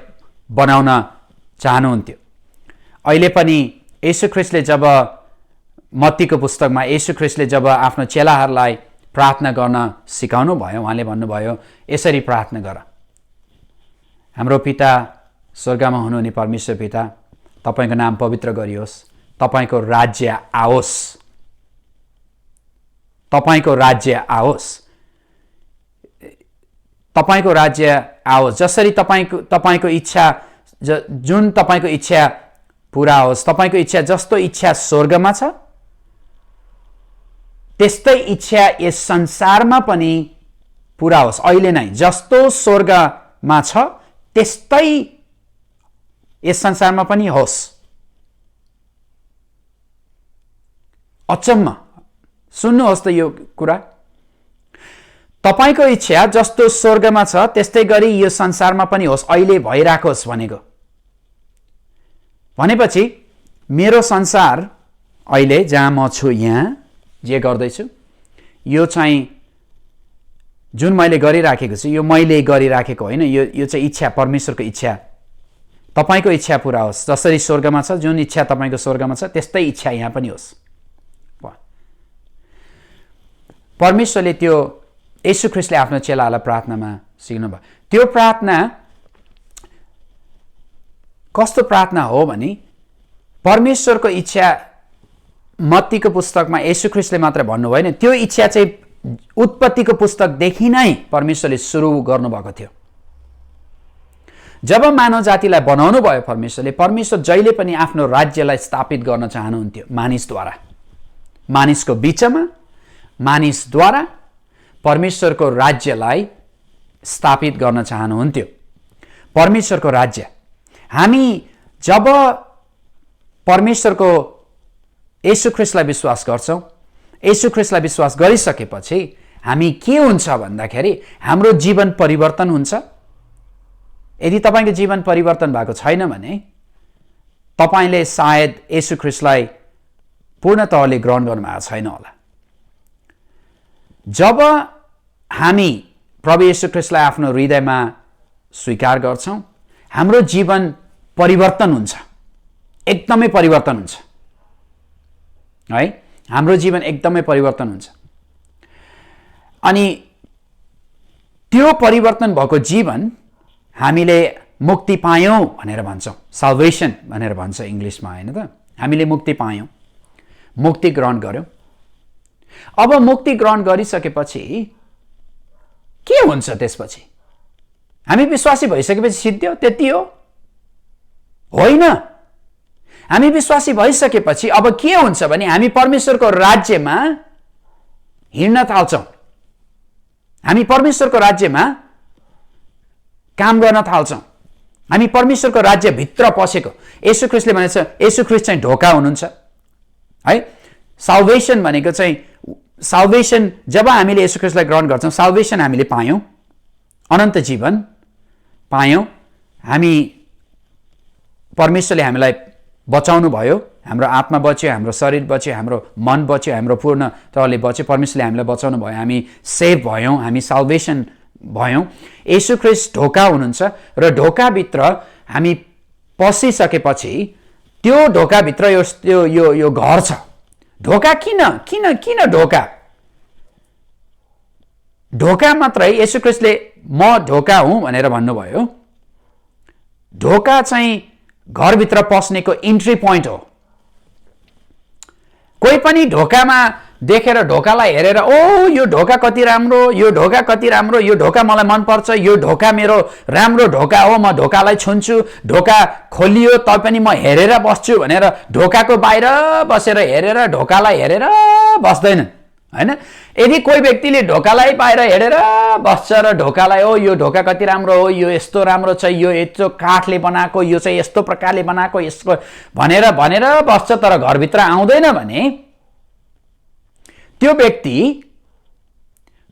Speaker 1: बनाउन चाहनुहुन्थ्यो। अहिले पनि येशू ख्रीष्टले जब मत्तीको पुस्तकमा येशू ख्रीष्टले जब आफ्नो चेलाहरूलाई प्रार्थना गर्न सिकाउनु भयो, उहाँले भन्नुभयो, यसरी प्रार्थना गर, हाम्रो पिता स्वर्गमा हुनुहुने परमेश्वर पिता, तपाईँको नाम पवित्र गरियोस्, तपाईँको राज्य आओस्, तपाईँको राज्य आओस्, तपाईँको राज्य आओस्, जसरी तपाईँको इच्छा, जुन तपाईँको इच्छा पुरा होस्, तपाईँको इच्छा जस्तो इच्छा स्वर्गमा छ त्यस्तै इच्छा यस संसारमा पनि पुरा होस्। अहिले नै जस्तो स्वर्गमा छ त्यस्तै यस संसारमा पनि होस्। अचम्म, सुन्नुहोस् त यो कुरा। तपाईको इच्छा जस्तो स्वर्गमा छ त्यस्तै गरी यो संसारमा पनि होस्, अहिले भइराखोस् भनेको। भनेपछि मेरो संसार अहिले जहाँ म छु, यहाँ जे गर्दैछु, यो चाहिँ जुन मैले गरिराखेको छु, यो मैले गरिराखेको होइन, यो चाहिँ इच्छा, परमेश्वरको इच्छा। तपाईको इच्छा पूरा होस्, जसरी स्वर्गमा छ, जुन इच्छा तपाईको स्वर्गमा छ त्यस्तै इच्छा यहाँ पनि होस्। परमेश्वरले त्यो येशू ख्रीष्टले आफ्नो चेलाहरूलाई प्रार्थनामा सिक्नुभयो। त्यो प्रार्थना कस्तो प्रार्थना हो भने, परमेश्वरको इच्छा मत्तीको पुस्तकमा येशू ख्रीष्टले मात्र भन्नु भएन, त्यो इच्छा चाहिँ उत्पत्तिको पुस्तकदेखि नै परमेश्वरले सुरु गर्नुभएको थियो। जब मानव जातिलाई बनाउनु भयो परमेश्वरले, परमेश्वर जहिले पनि आफ्नो राज्यलाई स्थापित गर्न चाहनुहुन्थ्यो मानिसद्वारा। मानिसको बिचमा, मानिसद्वारा परमेश्वरको राज्यलाई स्थापित गर्न चाहनुहुन्थ्यो। परमेश्वरको राज्य, हामी जब परमेश्वरको येशू ख्रीष्टलाई विश्वास गर्छौँ, येशू ख्रीष्टलाई विश्वास गरिसकेपछि हामी के हुन्छ भन्दाखेरि हाम्रो जीवन परिवर्तन हुन्छ। यदि तपाईँको जीवन परिवर्तन भएको छैन भने तपाईँले सायद येशू ख्रीष्टलाई पूर्ण तहले ग्रहण गर्नुभएको छैन होला। जब हामी प्रभु येशू ख्रीष्टलाई आफ्नो हृदयमा स्वीकार गर्छौँ, हाम्रो जीवन परिवर्तन हुन्छ, एकदमै परिवर्तन हुन्छ है। हाम्रो जीवन एकदमै परिवर्तन हुन्छ। अनि त्यो परिवर्तन भएको जीवन हामीले मुक्ति पायौँ भनेर भन्छौँ, साल्भेसन भनेर भन्छ इङ्ग्लिसमा, होइन त? हामीले मुक्ति पायौँ, मुक्ति ग्रहण गर्यौँ। अब मुक्ति ग्रहण गरिसकेपछि के हुन्छ त्यसपछि? हामी विश्वासी भइसकेपछि सिद्धियो, त्यति हो? होइन। हामी विश्वासी भइसकेपछि अब के हुन्छ भने हामी परमेश्वरको राज्यमा हिँड्न थाल्छौँ। हामी परमेश्वरको राज्यमा काम गर्न थाल्छौँ। हामी परमेश्वरको राज्यभित्र पसेको, येशू ख्रीष्टले भनेको छ, येशू ख्रीष्ट चाहिँ ढोका हुनुहुन्छ है। साल्भेसन भनेको चाहिँ, साल्भेसन जब हामीले येशू ख्रीष्टलाई ग्रहण गर्छौँ, साल्भेसन हामीले पायौँ, अनन्त जीवन पायौँ। हामी परमेश्वरले हामीलाई बचाउनु भयो, हाम्रो आत्मा बच्यो, हाम्रो शरीर बच्यो, हाम्रो मन बच्यो, हाम्रो पूर्ण तहले बच्यो। परमेश्वरले हामीलाई बचाउनु भयो, हामी सेभ भयौँ, हामी साल्भेसन भयौँ। येशू ख्रीष्ट ढोका हुनुहुन्छ र ढोकाभित्र हामी पसिसकेपछि त्यो ढोकाभित्र यो घर छ। ढोका किन किन किन ढोका? ढोका मात्रै येशू ख्रीष्टले म ढोका हुँ भनेर भन्नुभयो। ढोका चाहिँ घरभित्र पस्नेको इन्ट्री पोइन्ट हो। कोही पनि ढोकामा देखेर ढोकालाई हेरेर ओ यो ढोका कति राम्रो, यो ढोका कति राम्रो, यो ढोका मलाई मनपर्छ, यो ढोका मेरो राम्रो ढोका हो, म ढोकालाई छुन्छु, ढोका खोलियो तैपनि म हेरेर बस्छु भनेर ढोकाको बाहिर बसेर हेरेर ढोकालाई हेरेर बस्दैनन्, होइन? यदि कोही व्यक्तिले ढोकालाई बाहिर हेरेर बस्छ र ढोकालाई ओ यो ढोका कति राम्रो हो, यो यस्तो राम्रो छ, यो यस्तो काठले बनाएको, यो चाहिँ यस्तो प्रकारले बनाएको, यसको भनेर बस्छ, तर घरभित्र आउँदैन भने त्यो व्यक्ति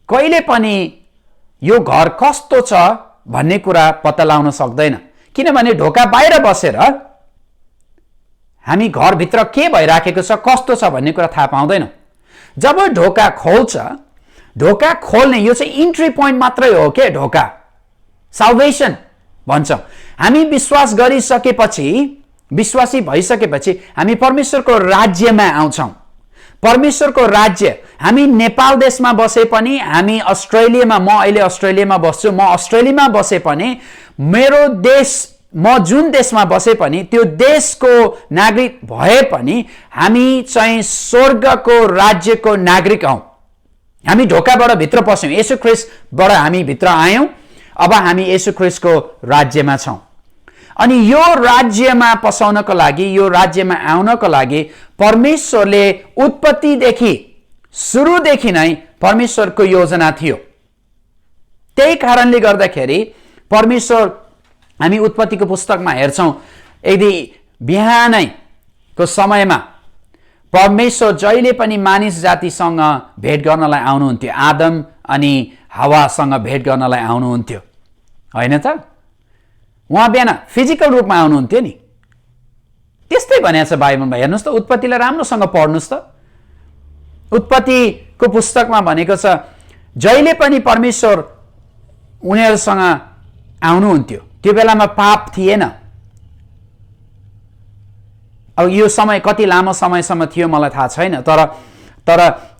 Speaker 1: कहिले पनि यो घर कस्तो छ भन्ने कुरा पत्ता लगाउन सक्दैन। किनभने ढोका बाहिर बसेर हामी घरभित्र के भइराखेको छ, कस्तो छ भन्ने कुरा थाहा पाउँदैनौँ। जब ढोका खोल्छ, ढोका खोल्ने यो चाहिँ इन्ट्री पोइन्ट मात्रै हो के ढोका, साल्भेसन भन्छौँ। हामी विश्वास गरिसकेपछि, विश्वासी भइसकेपछि हामी परमेश्वरको राज्यमा आउँछौँ। परमेश्वरको राज्य, हामी नेपाल देशमा बसे पनि, हामी अस्ट्रेलियामा, म अहिले अस्ट्रेलियामा बस्छु, म अस्ट्रेलियामा बसे पनि, मेरो देश, म जुन देशमा बसे पनि त्यो देशको नागरिक भए पनि हामी चाहिँ स्वर्गको राज्यको नागरिक हौँ। हामी ढोकाबाट भित्र पस्यौँ, येशू ख्रीष्टबाट हामी भित्र आयौँ, अब हामी येशू ख्रीष्टको राज्यमा छौँ। अनि यो राज्यमा पसाउनको लागि, यो राज्यमा आउनको लागि परमेश्वरले उत्पत्तिदेखि, सुरुदेखि नै परमेश्वरको योजना थियो। त्यही कारणले गर्दाखेरि परमेश्वर हामी उत्पत्तिको पुस्तकमा हेर्छौँ, यदि बिहानैको समयमा परमेश्वर जहिले पनि मानिस जातिसँग भेट गर्नलाई आउनुहुन्थ्यो, आदम अनि हवासँग भेट गर्नलाई आउनुहुन्थ्यो, होइन त? उहाँ बिहान फिजिकल रूपमा आउनुहुन्थ्यो नि। त्यस्तै भनेको छ बाइबलमा। हेर्नुहोस् त, उत्पत्तिलाई राम्रोसँग पढ्नुहोस् त। उत्पत्तिको पुस्तकमा भनेको छ जहिले पनि परमेश्वर उनीहरूसँग आउनुहुन्थ्यो। त्यो बेलामा पाप थिएन। अब यो समय कति लामो समयसम्म थियो मलाई थाहा छैन, तर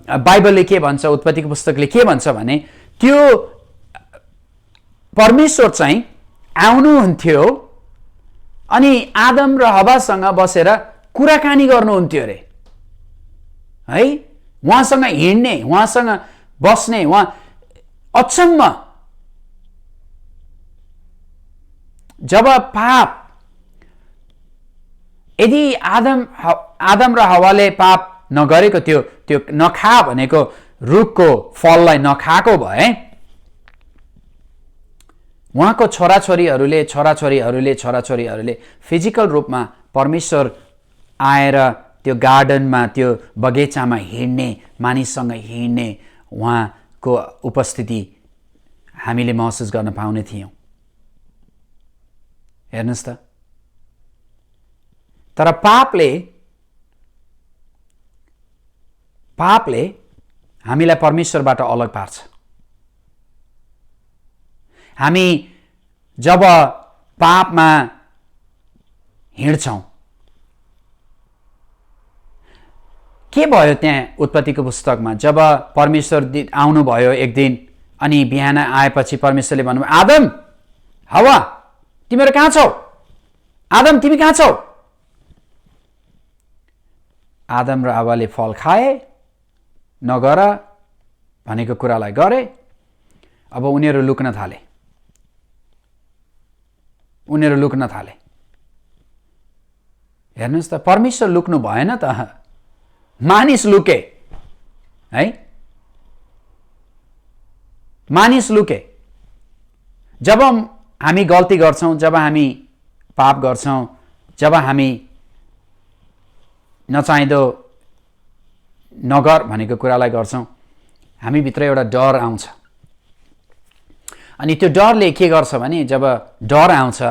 Speaker 1: बाइबलले के भन्छ, उत्पत्तिको पुस्तकले के भन्छ भने त्यो परमेश्वर चाहिँ आउनुहुन्थ्यो अनि आदम र हवासँग बसेर कुराकानी गर्नुहुन्थ्यो अरे, है? उहाँसँग हिँड्ने, उहाँसँग बस्ने, उहाँ अचम्म। जब पाप, यदि आदम र हवाले पाप नगरेको त्यो नखा भनेको रुखको फललाई नखाएको भए उहाँको छोराछोरीहरूले फिजिकल रूपमा परमेश्वर आएर त्यो गार्डनमा, त्यो बगैँचामा हिँड्ने, मानिससँग हिँड्ने उहाँको उपस्थिति हामीले महसुस गर्न पाउने थियौँ। हेर्नुहोस् त। तर पापले हामीलाई परमेश्वरबाट अलग पार्छ। हामी जब पापमा हिँड्छौँ, के भयो त्यहाँ उत्पत्तिको पुस्तकमा? जब परमेश्वर आउनुभयो एक दिन अनि बिहान आएपछि परमेश्वरले भन्नुभयो, आदम, हवा, तिमीहरू कहाँ छौ? आदम, तिमी कहाँ छौ? आदम र हवाले फल खाए, नगर भनेको कुरालाई गरे। अब उनीहरू लुक्न थाले। हेर्नुहोस् त, परमेश्वर लुक्नु भएन त, मानिस लुके, है? मानिस लुके। जब हामी गल्ती गर्छौँ, जब हामी पाप गर्छौँ, जब हामी नचाहिँदो नगर भनेको कुरालाई गर्छौँ, हामीभित्र एउटा डर आउँछ। अनि त्यो डरले के गर्छ भने, जब डर आउँछ,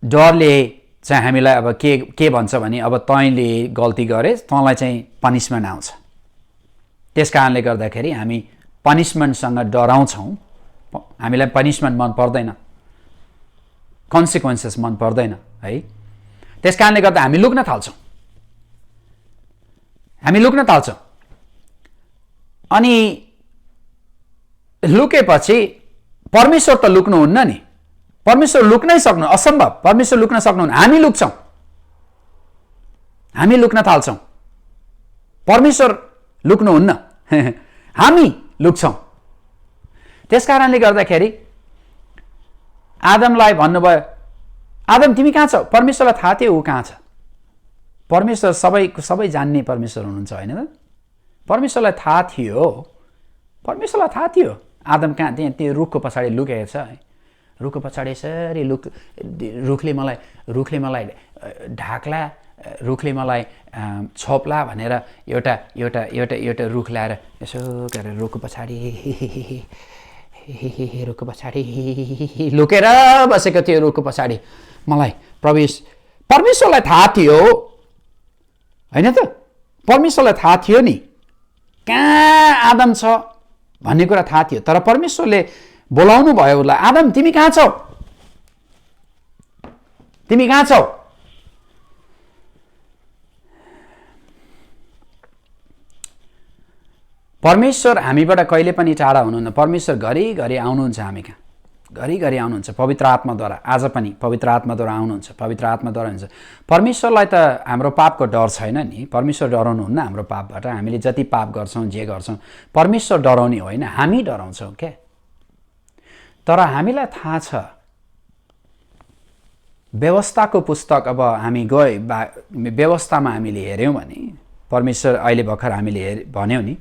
Speaker 1: डरले चाहिँ हामीलाई अब के भन्छ भने, अब तैँले गल्ती गरेस्, तँलाई चाहिँ पनिसमेन्ट आउँछ। त्यस कारणले गर्दाखेरि हामी पनिसमेन्टसँग डराउँछौँ। हामीलाई पनिसमेन्ट मन पर्दैन, कन्सिक्वेन्सेस मन पर्दैन, है? त्यस कारणले गर्दा हामी लुक्न थाल्छौँ। अनि लुकेपछि परमेश्वर त लुक्नुहुन्न नि। परमेश्वर लुक्नै सक्नु असम्भव। परमेश्वर लुक्न सक्नुहुन्न। हामी लुक्छौँ, हामी लुक्न थाल्छौँ। परमेश्वर लुक्नुहुन्न, हामी लुक्छौँ। त्यस कारणले गर्दाखेरि आदमलाई भन्नुभयो, आदम, तिमी कहाँ छौ? परमेश्वरलाई थाहा थियो ऊ कहाँ छ। परमेश्वर सबै जान्ने परमेश्वर हुनुहुन्छ, होइन त? परमेश्वरलाई थाहा थियो आदम कहाँ, त्यहाँ त्यो रुखको पछाडि लुकेको छ। रुखको पछाडि यसरी रुखले मलाई ढाक्ला, रुखले मलाई छोप्ला भनेर एउटा रुख ल्याएर यसो गरेर रुखको पछाडि लुकेर बसेको थियो। रुखको पछाडि मलाई परमेश्वरलाई थाहा थियो, होइन त? परमेश्वरलाई थाहा थियो नि कहाँ आदम छ भन्ने कुरा थाहा थियो। तर परमेश्वरले बोलाउनु भयो उसलाई, आदम, तिमी कहाँ छौ? परमेश्वर हामीबाट कहिले पनि टाढा हुनुहुन्न। परमेश्वर घरिघरि आउनुहुन्छ हामी कहाँ, घरिघरि आउनुहुन्छ पवित्र आत्माद्वारा। आज पनि पवित्र आत्माद्वारा आउनुहुन्छ, पवित्र आत्माद्वारा हुन्छ। परमेश्वरलाई त हाम्रो पापको डर छैन नि। परमेश्वर डराउनुहुन्न हाम्रो पापबाट। हामीले जति पाप गर्छौँ, जे गर्छौँ, परमेश्वर डराउने होइन, हामी डराउँछौँ क्या। तर हामीलाई थाहा छ, व्यवस्थाको पुस्तक अब हामी व्यवस्थामा हामीले हेऱ्यौँ भने, परमेश्वर अहिले भर्खर हामीले भन्यौँ नि,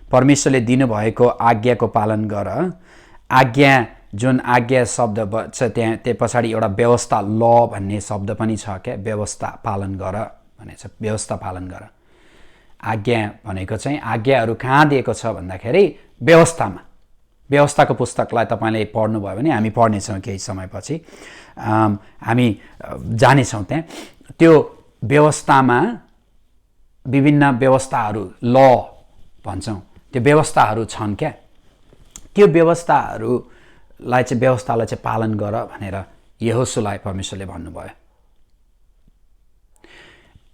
Speaker 1: परमेश्वरले दिनुभएको आज्ञाको पालन गर, आज्ञा जुन आज्ञा शब्द छ त्यहाँ त्यो पछाडि एउटा व्यवस्था ल भन्ने शब्द पनि छ क्या, व्यवस्था पालन गर भनेको छ, व्यवस्था पालन गर। आज्ञा भनेको चाहिँ आज्ञाहरू कहाँ दिएको छ भन्दाखेरि व्यवस्थामा। व्यवस्थाको पुस्तकलाई तपाईँले पढ्नुभयो भने हामी पढ्नेछौँ केही समयपछि, हामी जानेछौँ त्यहाँ। त्यो व्यवस्थामा विभिन्न व्यवस्थाहरू ल भन्छौँ, त्यो व्यवस्थाहरू छन् क्या। त्यो व्यवस्थालाई चाहिँ पालन गर भनेर यहोशुलाई परमेश्वरले भन्नुभयो।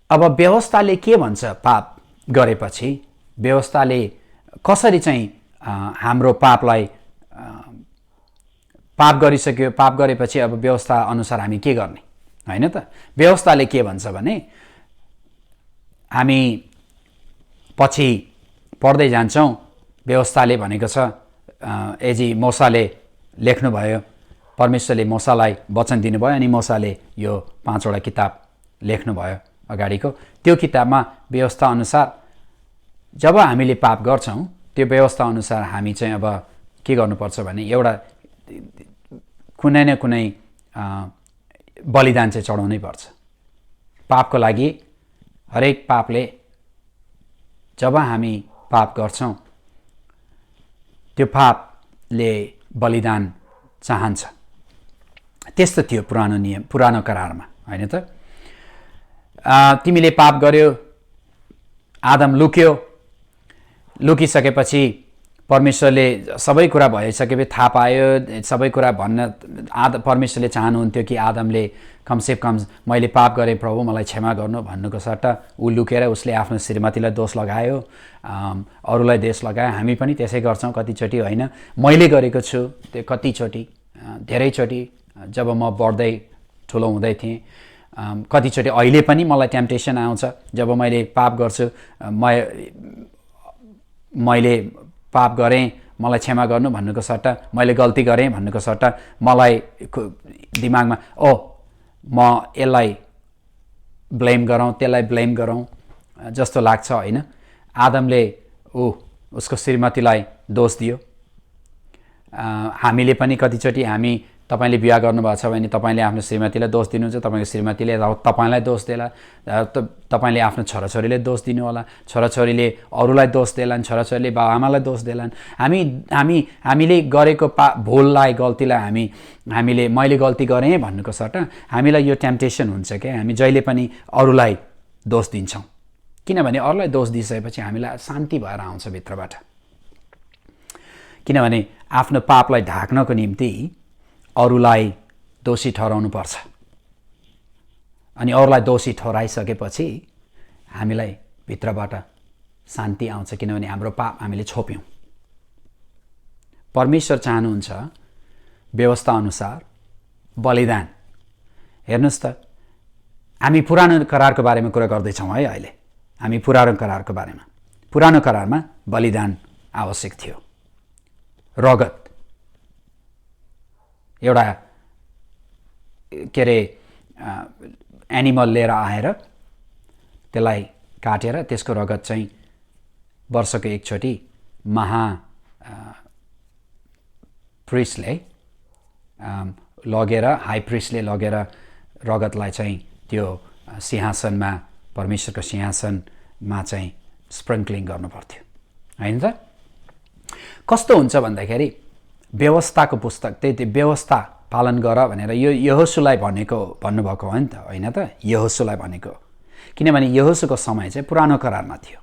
Speaker 1: अब व्यवस्थाले के भन्छ पाप गरेपछि, व्यवस्थाले कसरी चाहिँ हाम्रो पापलाई, पाप गरिसक्यो, पाप गरेपछि अब व्यवस्था अनुसार हामी के गर्ने, होइन त? व्यवस्थाले के भन्छ भने हामी पछि पढ्दै जान्छौँ। व्यवस्थाले भनेको छ एजी मोसाले लेख्नुभयो, परमेश्वरले मोसालाई वचन दिनुभयो अनि मोसाले यो 5वटा किताब लेख्नुभयो अगाडिको। त्यो किताबमा व्यवस्था अनुसार जब हामीले पाप गर्छौँ त्यो व्यवस्था अनुसार हामी चाहिँ अब के गर्नुपर्छ भने एउटा कुनै न कुनै बलिदान चाहिँ चढाउनै पर्छ पापको लागि। हरेक पापले जब हामी पाप गर्छौँ त्यो पापले बलिदान चाहन्छ। त्यस्तो थियो पुरानो नियम, पुरानो करारमा, होइन त? तिमीले पाप गर्यो, आदम लुक्यो, लुकिसकेपछि परमेश्वरले सबै कुरा भइसकेपछि थाहा पायो, सबै कुरा भन्न परमेश्वरले चाहनुहुन्थ्यो कि आदमले कमसे कम मैले पाप गरेँ प्रभु मलाई क्षमा गर्नु भन्नुको सट्टा ऊ लुकेर उसले आफ्नो श्रीमतीलाई दोष लगायो, अरूलाई दोष लगायो। हामी पनि त्यसै गर्छौँ कतिचोटि, होइन? मैले गरेको छु त्यो कतिचोटि, धेरैचोटि जब म बढ्दै ठुलो हुँदै थिएँ। कतिचोटि अहिले पनि मलाई टेम्पटेसन आउँछ जब मैले पाप गर्छु, मैले पाप गरेँ मलाई क्षमा गर्नु भन्नुको सट्टा मैले गल्ती गरेँ भन्नुको सट्टा मलाई दिमागमा म यसलाई ब्लेम गरौँ त्यसलाई ब्लेम गरौँ जस्तो लाग्छ, होइन? आदमले उसको श्रीमतीलाई दोष दियो। हामीले पनि कतिचोटि तपाईँले बिहा गर्नुभएको छ भने तपाईँले आफ्नो श्रीमतीलाई दोष दिनुहुन्छ, तपाईँको श्रीमतीले तपाईँलाई दोष देला, तपाईँले आफ्नो छोराछोरीले दोष दिनु होला, छोराछोरीले अरूलाई दोष देलान्, छोराछोरीले बाबुआमालाई दोष देलान्। हामीले गरेको भुललाई, गल्तीलाई हामीले मैले गल्ती गरेँ भन्नुको सट्टा हामीलाई यो टेम्पटेसन हुन्छ क्या, हामी जहिले पनि अरूलाई दोष दिन्छौँ। किनभने अरूलाई दोष दिइसकेपछि हामीलाई शान्ति भएर आउँछ भित्रबाट। किनभने आफ्नो पापलाई ढाक्नको निम्ति अरूलाई दोषी ठहराउनु पर्छ अनि अरूलाई दोषी ठहराइसकेपछि हामीलाई भित्रबाट शान्ति आउँछ, किनभने हाम्रो पाप हामीले छोप्यौँ। परमेश्वर चाहनुहुन्छ व्यवस्था अनुसार बलिदान। हेर्नुहोस् त, हामी पुरानो करारको बारेमा कुरा गर्दैछौँ है अहिले। हामी पुरानो करारको बारेमा, पुरानो करारमा बलिदान आवश्यक थियो। रगत एउटा के अरे एनिमल लिएर आएर त्यसलाई काटेर त्यसको रगत चाहिँ वर्षको एकचोटि प्रिस्टले लगेर, हाई प्रिस्टले लगेर रगतलाई चाहिँ त्यो सिंहासनमा, परमेश्वरको सिंहासनमा चाहिँ स्प्रिङ्कलिङ गर्नुपर्थ्यो, होइन त? कस्तो हुन्छ भन्दाखेरि व्यवस्थाको पुस्तक, त्यही व्यवस्था पालन गर भनेर यो यहोशुलाई भन्नुभएको हो नि त, होइन त? यहोशुलाई भनेको, किनभने यहोशुको समय चाहिँ पुरानो करारमा थियो।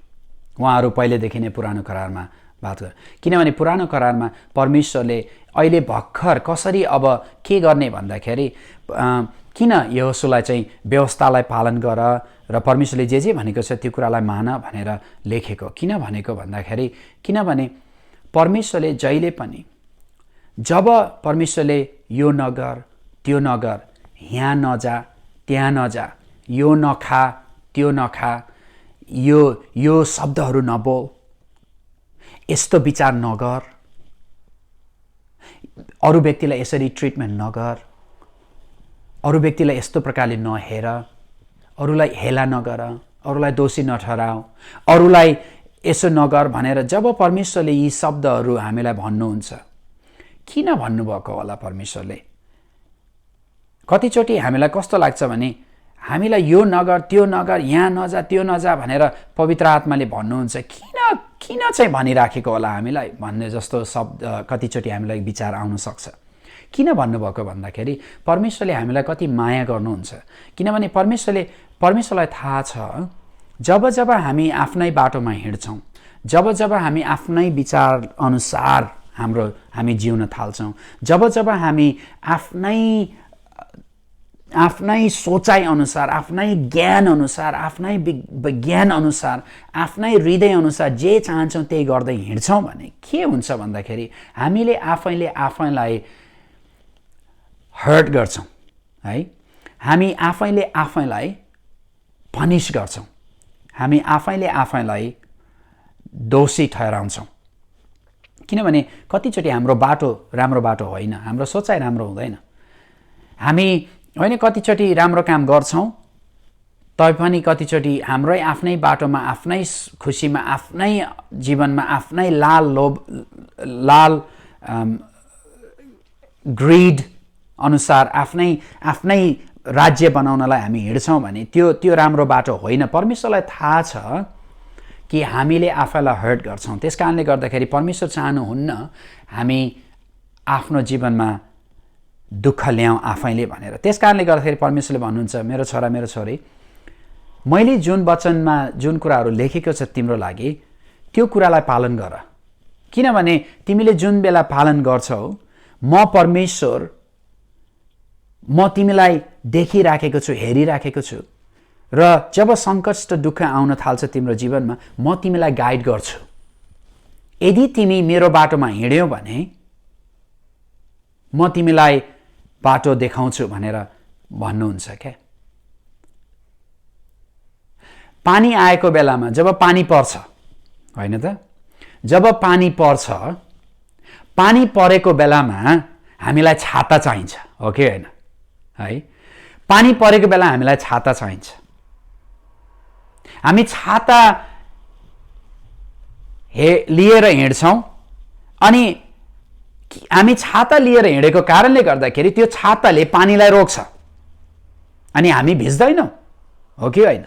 Speaker 1: उहाँहरू पहिलेदेखि नै पुरानो करारमा बात गर, किनभने पुरानो करारमा परमेश्वरले अहिले भर्खर कसरी अब के गर्ने भन्दाखेरि किन यहोशुलाई चाहिँ व्यवस्थालाई पालन गर र परमेश्वरले जे भनेको छ त्यो कुरालाई मान भनेर लेखेको किन भनेको भन्दाखेरि, किनभने परमेश्वरले जहिले पनि जब परमेश्वरले यो नगर त्यो नगर, यहाँ नजा त्यहाँ नजा, यो नखा त्यो नखा, यो शब्दहरू नबोल, यस्तो विचार नगर, अरू व्यक्तिलाई यसरी ट्रिटमेन्ट नगर, अरू व्यक्तिलाई यस्तो प्रकारले नहेर, अरूलाई हेला नगर, अरूलाई दोषी नठहराऊ, अरूलाई यसो नगर भनेर जब परमेश्वरले यी शब्दहरू हामीलाई भन्नुहुन्छ, किन भन्नुभएको होला परमेश्वरले? कतिचोटि हामीलाई कस्तो लाग्छ भने हामीलाई यो नगर त्यो नगर, यहाँ नजा त्यो नजा भनेर पवित्र आत्माले भन्नुहुन्छ, किन चाहिँ भनिराखेको होला हामीलाई भन्ने जस्तो शब्द कतिचोटि हामीलाई विचार आउन सक्छ। किन भन्नुभएको भन्दाखेरि परमेश्वरले हामीलाई कति माया गर्नुहुन्छ। किनभने परमेश्वरलाई थाहा छ जब हामी आफ्नै बाटोमा हिँड्छौँ, जब हामी आफ्नै विचार अनुसार हामी जिउन थाल्छौँ, जब हामी आफ्नै सोचाइ अनुसार, आफ्नै ज्ञान अनुसार, आफ्नै विज्ञान अनुसार, आफ्नै हृदय अनुसार जे चाहन्छौँ त्यही गर्दै हिँड्छौँ भने के हुन्छ भन्दाखेरि हामीले आफैलाई हर्ट गर्छौँ है। हामी आफैले आफैलाई पनिश गर्छौँ, हामी आफैले आफैलाई दोषी ठहराउँछौँ। किनभने कतिचोटि हाम्रो बाटो राम्रो बाटो होइन, हाम्रो सोचाइ राम्रो हुँदैन। हामी होइन कतिचोटि राम्रो काम गर्छौँ तैपनि कतिचोटि हाम्रै आफ्नै बाटोमा, आफ्नै खुसीमा, आफ्नै जीवनमा, आफ्नै लाल ग्रिड अनुसार आफ्नै राज्य बनाउनलाई हामी हिँड्छौँ भने त्यो राम्रो बाटो होइन। परमेश्वरलाई थाहा छ कि हामीले आफैलाई हर्ट गर्छौँ। त्यस कारणले गर्दाखेरि परमेश्वर चाहनुहुन्न हामी आफ्नो जीवनमा दुःख ल्याउँ आफैले भनेर। त्यस कारणले गर्दाखेरि परमेश्वरले भन्नुहुन्छ, मेरो छोरा मेरो छोरी, मैले जुन वचनमा जुन कुराहरू लेखेको छ तिम्रो लागि त्यो कुरालाई पालन गर। किनभने तिमीले जुन बेला पालन गर्छौ म परमेश्वर, म तिमीलाई देखिराखेको छु, हेरिराखेको छु र जब सङ्कट दुःख आउन थाल्छ तिम्रो जीवनमा म तिमीलाई गाइड गर्छु। यदि तिमी मेरो बाटोमा हिँड्यौ भने म तिमीलाई बाटो देखाउँछु भनेर भन्नुहुन्छ क्या। पानी आएको बेलामा जब पानी पर्छ, होइन त, जब पानी पर्छ, पानी परेको बेलामा हामीलाई छाता चाहिन्छ, हो कि होइन है? पानी परेको बेला हामीलाई छाता चाहिन्छ। हामी छाता लिएर हिँड्छौँ अनि हामी छाता लिएर हिँडेको कारणले गर्दाखेरि त्यो छाताले पानीलाई रोक्छ अनि हामी भिज्दैनौँ, हो कि होइन?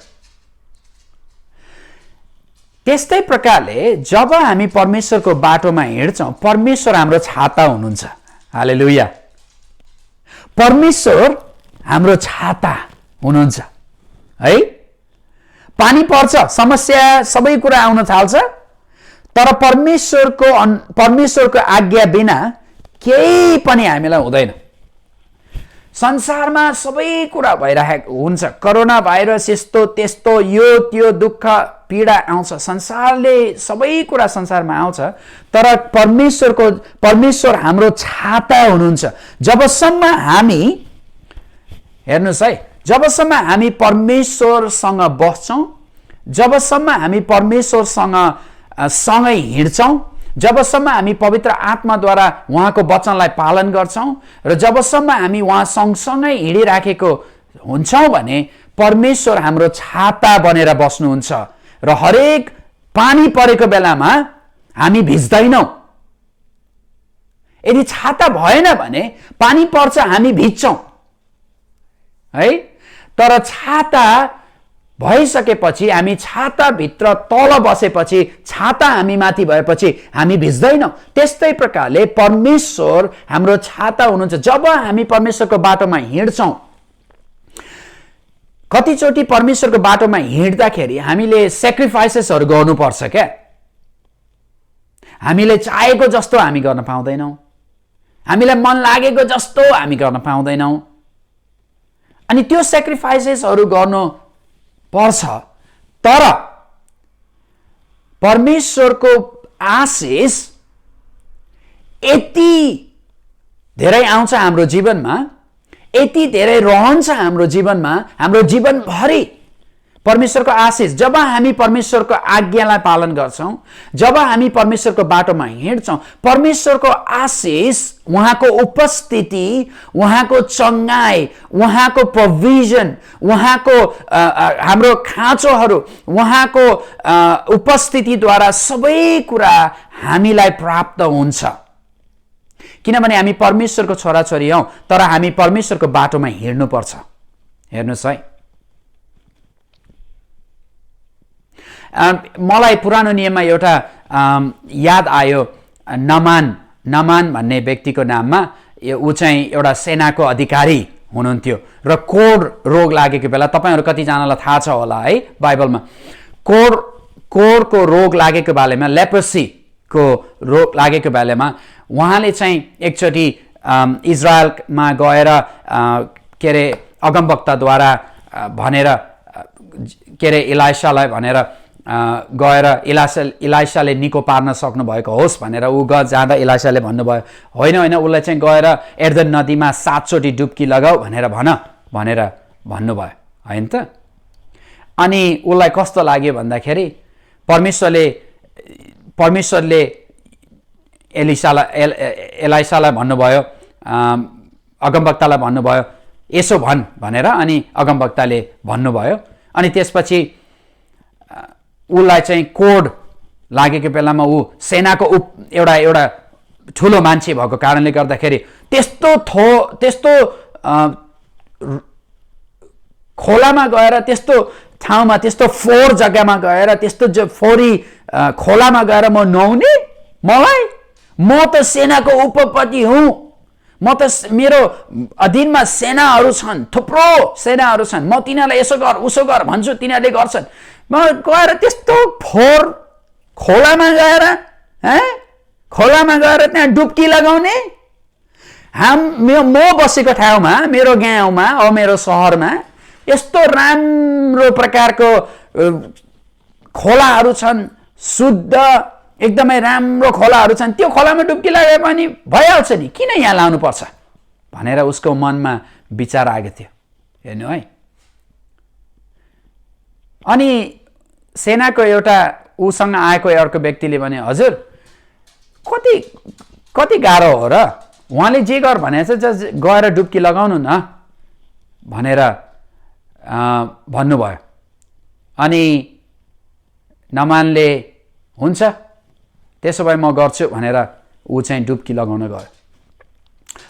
Speaker 1: त्यस्तै प्रकारले जब हामी परमेश्वरको बाटोमा हिँड्छौँ परमेश्वर हाम्रो छाता हुनुहुन्छ। हालेलुया। परमेश्वर हाम्रो छाता हुनुहुन्छ है। पानी पर्छ, समस्या सबै कुरा आउन थाल्छ, तर परमेश्वरको आज्ञा बिना केही पनि हामीलाई हुँदैन। संसारमा सबै कुरा भइरहेको हुन्छ, कोरोना भाइरस यस्तो त्यस्तो यो त्यो दुःख पीडा आउँछ, संसारले सबै कुरा संसारमा आउँछ, तर परमेश्वर हाम्रो छाता हुनुहुन्छ। जबसम्म हामी, हेर्नुहोस् है, जबसम्म हामी परमेश्वरसँग बस्छौँ, जबसम्म हामी परमेश्वरसँग सँगै हिँड्छौँ, जबसम्म हामी पवित्र आत्माद्वारा उहाँको वचनलाई पालन गर्छौँ र जबसम्म हामी उहाँ सँगसँगै हिँडिराखेको हुन्छौँ भने परमेश्वर हाम्रो छाता बनेर बस्नुहुन्छ र हरेक पानी परेको बेलामा हामी भिज्दैनौँ। यदि छाता भएन भने पानी पर्छ हामी भिज्छौँ है। तर छाता भइसकेपछि, हामी छाताभित्र तल बसेपछि, छाता हामी माथि भएपछि हामी भिज्दैनौँ। त्यस्तै प्रकारले परमेश्वर हाम्रो छाता हुनुहुन्छ। जब हामी परमेश्वरको बाटोमा हिँड्छौँ, कतिचोटि परमेश्वरको बाटोमा हिँड्दाखेरि हामीले सेक्रिफाइसेसहरू गर्नुपर्छ क्या। हामीले चाहेको जस्तो हामी गर्न पाउँदैनौँ, हामीलाई मन लागेको जस्तो हामी गर्न पाउँदैनौँ, अनि त्यो सेक्रिफाइसेसहरू गर्नु पर्छ। तर परमेश्वरको आशिष यति धेरै आउँछ हाम्रो जीवनमा, यति धेरै रहन्छ हाम्रो जीवनमा, हाम्रो जीवनभरि परमेश्वरको आशिष। जब हामी परमेश्वरको आज्ञालाई पालन गर्छौँ, जब हामी परमेश्वरको बाटोमा हिँड्छौँ, परमेश्वरको आशिष, उहाँको उपस्थिति, उहाँको चङ्गाई, उहाँको प्रोभिजन, उहाँको हाम्रो खाँचोहरू, उहाँको उपस्थितिद्वारा सबै कुरा हामीलाई प्राप्त हुन्छ। किनभने हामी परमेश्वरको छोराछोरी हौं, तर हामी परमेश्वरको बाटोमा हिँड्नुपर्छ। हेर्नुहोस् है, मलाई पुरानो नियममा एउटा याद आयो। नमान भन्ने व्यक्तिको नाममा ऊ चाहिँ एउटा सेनाको अधिकारी हुनुहुन्थ्यो र कोड रोग लागेको बेला, तपाईहरु कतिजनालाई थाहा छ होला है, बाइबलमा कोडको रोग लागेको बेलामा, लेप्रोसीको रोग लागेको बेलामा उहाँले चाहिँ एकचोटि इजरायलमा गएर के अरे अगमवक्ताद्वारा भनेर के अरे इलाइसालाई भनेर गएर इलाइसाले निको पार्न सक्नु भएको होस् भनेर ऊ जाँदा इलाइसाले भन्नुभयो, होइन उसलाई चाहिँ गएर एर्दन नदीमा 7 चोटि डुब्की लगाऊ भनेर भन्नुभयो, होइन त। अनि उसलाई कस्तो लाग्यो भन्दाखेरि परमेश्वरले एलाइसालाई भन्नुभयो, अगमवक्तालाई भन्नुभयो यसो भन् भनेर, अनि अगमवक्ताले भन्नुभयो। अनि त्यसपछि उसलाई चाहिँ कोड लागेको बेलामा ऊ सेनाको एउटा ठुलो मान्छे भएको कारणले गर्दाखेरि त्यस्तो खोलामा गएर, त्यस्तो ठाउँमा, त्यस्तो फोहोर जग्गामा गएर, त्यस्तो फोहोरी खोलामा गएर म नुहाउने, म त सेनाको उपपति हुँ, म त मेरो अधीनमा सेनाहरू छन्, थुप्रो सेनाहरू छन्, म तिनीहरूलाई यसो गर उसो गर भन्छु, तिनीहरूले गर्छन्। म गएर त्यस्तो फोहोर खोलामा गएर त्यहाँ डुब्की लगाउने, म बसेको ठाउँमा, मेरो गाउँमा, मेरो सहरमा यस्तो राम्रो प्रकारको खोलाहरू छन्, शुद्ध एकदमै राम्रो खोलाहरू छन्, त्यो खोलामा डुब्की लगाए पनि भइहाल्छ नि, किन यहाँ लाउनु पर्छ भनेर उसको मनमा विचार आएको थियो। हेर्नु है, अनि सेनाको एउटा उसँग आएको अर्को व्यक्तिले भने, हजुर कति गाह्रो हो र, उहाँले जे गर भनेको छ गएर डुब्की लगाउनु न भनेर भन्नुभयो। अनि नमानले हुन्छ त्यसो भए म गर्छु भनेर ऊ चाहिँ डुब्की लगाउन गयो।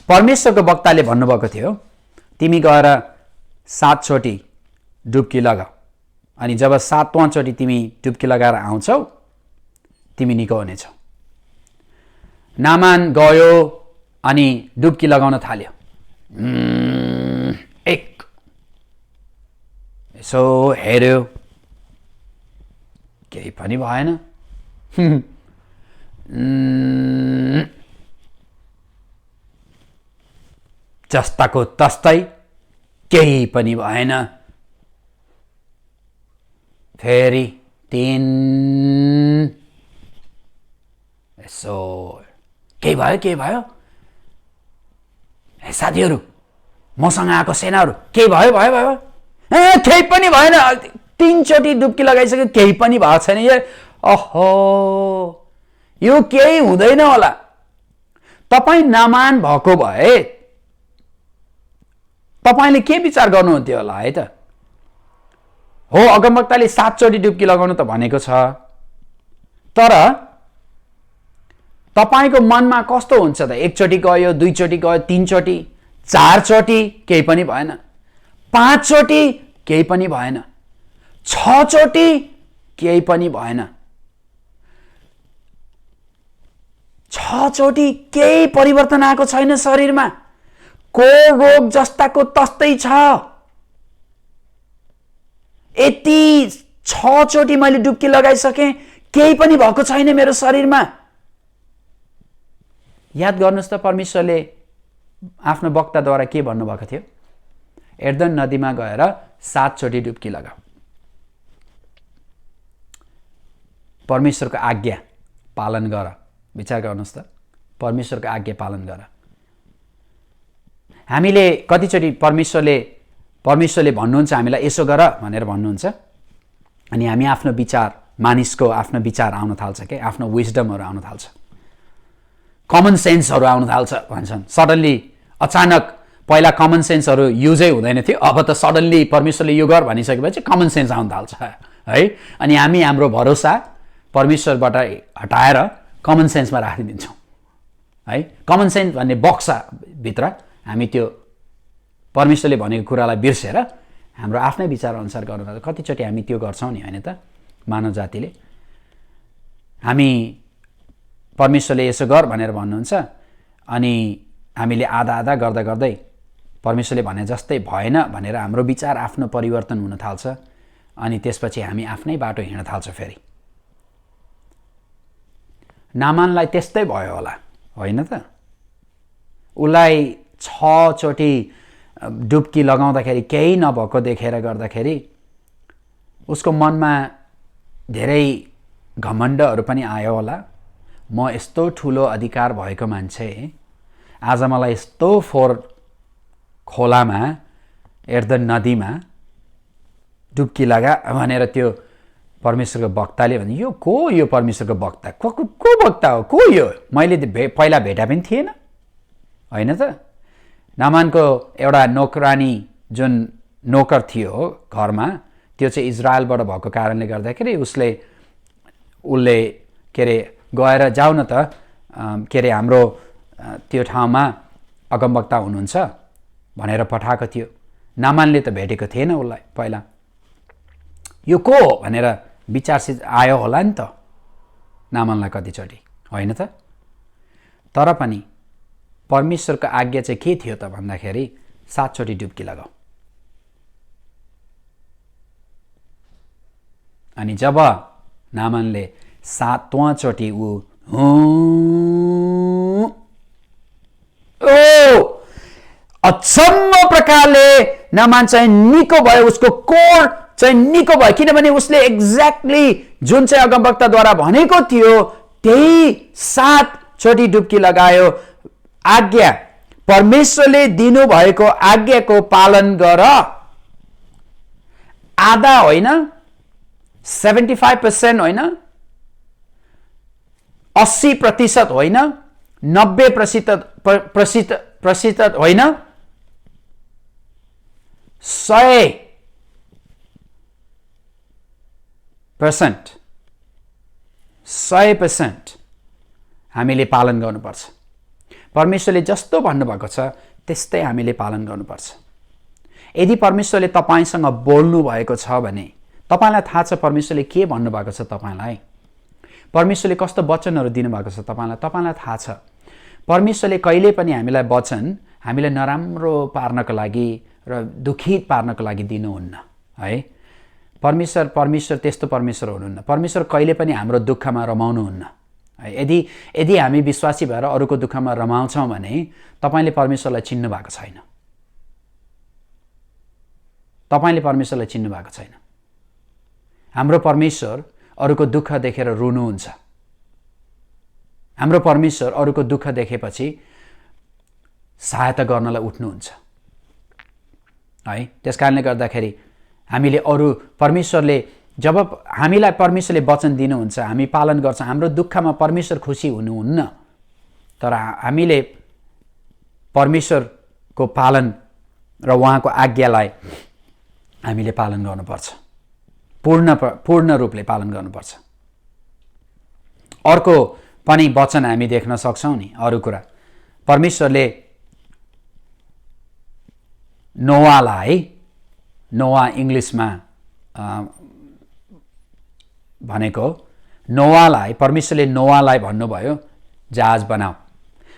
Speaker 1: परमेश्वरको वक्ताले भन्नुभएको थियो, तिमी गएर 7 चोटि डुब्की लगाऊ, अनि जब 7वां चोटि तिमी डुब्की लगाएर आउँछौ तिमी निको हुनेछौ। नामान गयो अनि डुब्की लगाउन थाल्यो। यसो हेर्यो, केही पनि भएन। जस्ताको तस्तै, केही पनि भएन। फेरि 3, यसो केही भयो? साथीहरू, मसँग आएको सेनाहरू, केही भयो? केही पनि भएन। 3 चोटि डुब्की लगाइसक्यो, केही पनि भएको छैन। ओहो, यो केही हुँदैन होला। तपाईँ नामान भएको भए तपाईले के विचार गर्नुहुन्थ्यो होला है त? हो, अगमवक्ताले 7 चोटि डुब्की लगाउनु त भनेको छ, तर तपाईको मनमा कस्तो हुन्छ त? 1 चोटि गयो, 2 चोटि गयो, 3 चोटि, 4 चोटि, केही पनि भएन। 5 चोटि, केही पनि भएन। 6 चोटि, केही पनि भएन। 6 चोटि केही परिवर्तन आएको छैन शरीरमा। को रोग जस्ताको तस्तै छ। यति 6 चोटि मैले डुब्की लगाइसकेँ, केही पनि भएको छैन मेरो शरीरमा। याद गर्नुहोस् त, परमेश्वरले आफ्नो वक्ताद्वारा के भन्नुभएको थियो? एर्दन नदीमा गएर 7 चोटि डुब्की लगाऊ। परमेश्वरको आज्ञा पालन गर। विचार गर्नुहोस् त, परमेश्वरको आज्ञा पालन गर। हामीले कतिचोटि परमेश्वरले भन्नुहुन्छ हामीलाई यसो गर भनेर भन्नुहुन्छ, अनि हामी आफ्नो विचार, मानिसको आफ्नो विचार आउन थाल्छ के, आफ्नो विजडमहरू आउन थाल्छ, कमन सेन्सहरू आउन थाल्छ भन्छन्। सडनली अचानक पहिला कमन सेन्सहरू युजै हुँदैन थियो, अब त सडनली परमेश्वरले यो गर भनिसकेपछि कमन सेन्स आउन थाल्छ है। अनि हामी हाम्रो भरोसा परमेश्वरबाट हटाएर कमन सेन्समा राखिदिन्छौँ है। कमन सेन्स भन्ने बक्साभित्र हामी त्यो परमेश्वरले भनेको कुरालाई बिर्सेर हाम्रो आफ्नै विचार अनुसार गर्न थाल्छ। कतिचोटि हामी त्यो गर्छौँ नि, होइन त? मानव जातिले हामी परमेश्वरले यसो गर भनेर भन्नुहुन्छ, अनि हामीले आधा आधा गर्दा गर्दै परमेश्वरले भने जस्तै भएन भनेर हाम्रो विचार आफ्नो परिवर्तन हुन थाल्छ, अनि त्यसपछि हामी आफ्नै बाटो हिँड्न थाल्छौँ फेरि। नामानलाई त्यस्तै भयो होला, होइन त? उसलाई 6 चोटि डुब्की लगाउँदाखेरि केही नभएको देखेर गर्दाखेरि उसको मनमा धेरै घमण्डहरू पनि आयो होला। म यस्तो ठुलो अधिकार भएको मान्छे, आज मलाई यस्तो फोहोर खोलामा नदीमा डुब्की लगा भनेर त्यो परमेश्वरको वक्ताले भने, यो को? यो परमेश्वरको वक्ता को वक्ता हो? को यो? मैले पहिला भेटा पनि थिएन, होइन त? नामानको एउटा नोकरानी जुन नोकर थियो घरमा, त्यो चाहिँ इजरायलबाट भएको कारणले गर्दाखेरि उसले के अरे गएर जाऊ न त के अरे हाम्रो त्यो ठाउँमा अगमवक्ता हुनुहुन्छ भनेर पठाएको थियो। नामानले त भेटेको थिएन उसलाई पहिला। यो को भनेर विचार आयो होला नि त नामानलाई कतिचोटि, होइन त? तर पनि परमेश्वरको आज्ञा चाहिँ के थियो त भन्दाखेरि 7 चोटि डुब्की लगाऊ। अनि जब नामानले 7वां चोटि अचम्म प्रकारले नामान चाहिँ निको भयो, उसको कोर चाहिँ निको भयो, किनभने उसले एक्ज्याक्टली जुन चाहिँ अगमवक्ताद्वारा भनेको थियो त्यही 7 चोटि डुब्की लगायो। आज्ञा, परमेश्वरले दिनुभएको आज्ञाको पालन गर। आधा होइन, 75% होइन, 80% होइन, 90% होइन, 100% हामीले पालन गर्नुपर्छ। परमेश्वरले जस्तो भन्नुभएको छ त्यस्तै हामीले पालन गर्नुपर्छ। यदि परमेश्वरले तपाईसँग बोल्नु भएको छ भने तपाईलाई थाहा छ परमेश्वरले के भन्नुभएको छ तपाईँलाई, परमेश्वरले कस्तो वचनहरू दिनुभएको छ तपाईँलाई थाहा छ। परमेश्वरले कहिले पनि हामीलाई वचन हामीलाई नराम्रो पार्नको लागि र दुखित पार्नको लागि दिनुहुन्न है। परमेश्वर त्यस्तो परमेश्वर हुनुहुन्न। परमेश्वर कहिले पनि हाम्रो दुःखमा रमाउनुहुन्न है। यदि हामी विश्वासी भएर अरूको दुःखमा रमाउँछौँ भने तपाईले परमेश्वरलाई चिन्नु भएको छैन। तपाईले परमेश्वरलाई चिन्नु भएको छैन। हाम्रो परमेश्वर अरूको दुःख देखेर रुनुहुन्छ। हाम्रो परमेश्वर अरूको दुःख देखेपछि सहायता गर्नलाई उठ्नुहुन्छ है। त्यसकारणले गर्दाखेरि हामीले अरू परमेश्वरले जब हामीलाई परमेश्वरले वचन दिनुहुन्छ हामी पालन गर्छौँ। हाम्रो दुःखमा परमेश्वर खुसी हुनुहुन्न, तर हामीले परमेश्वरको पालन र उहाँको आज्ञालाई हामीले पालन गर्नुपर्छ, पूर्ण रूपले पालन गर्नुपर्छ। अर्को पनि वचन हामी देख्न सक्छौँ नि। अरू कुरा परमेश्वरले नोआ इङ्ग्लिसमा भनेको नोआलाई परमेश्वरले नोआलाई भन्नुभयो जहाज बनाऊ।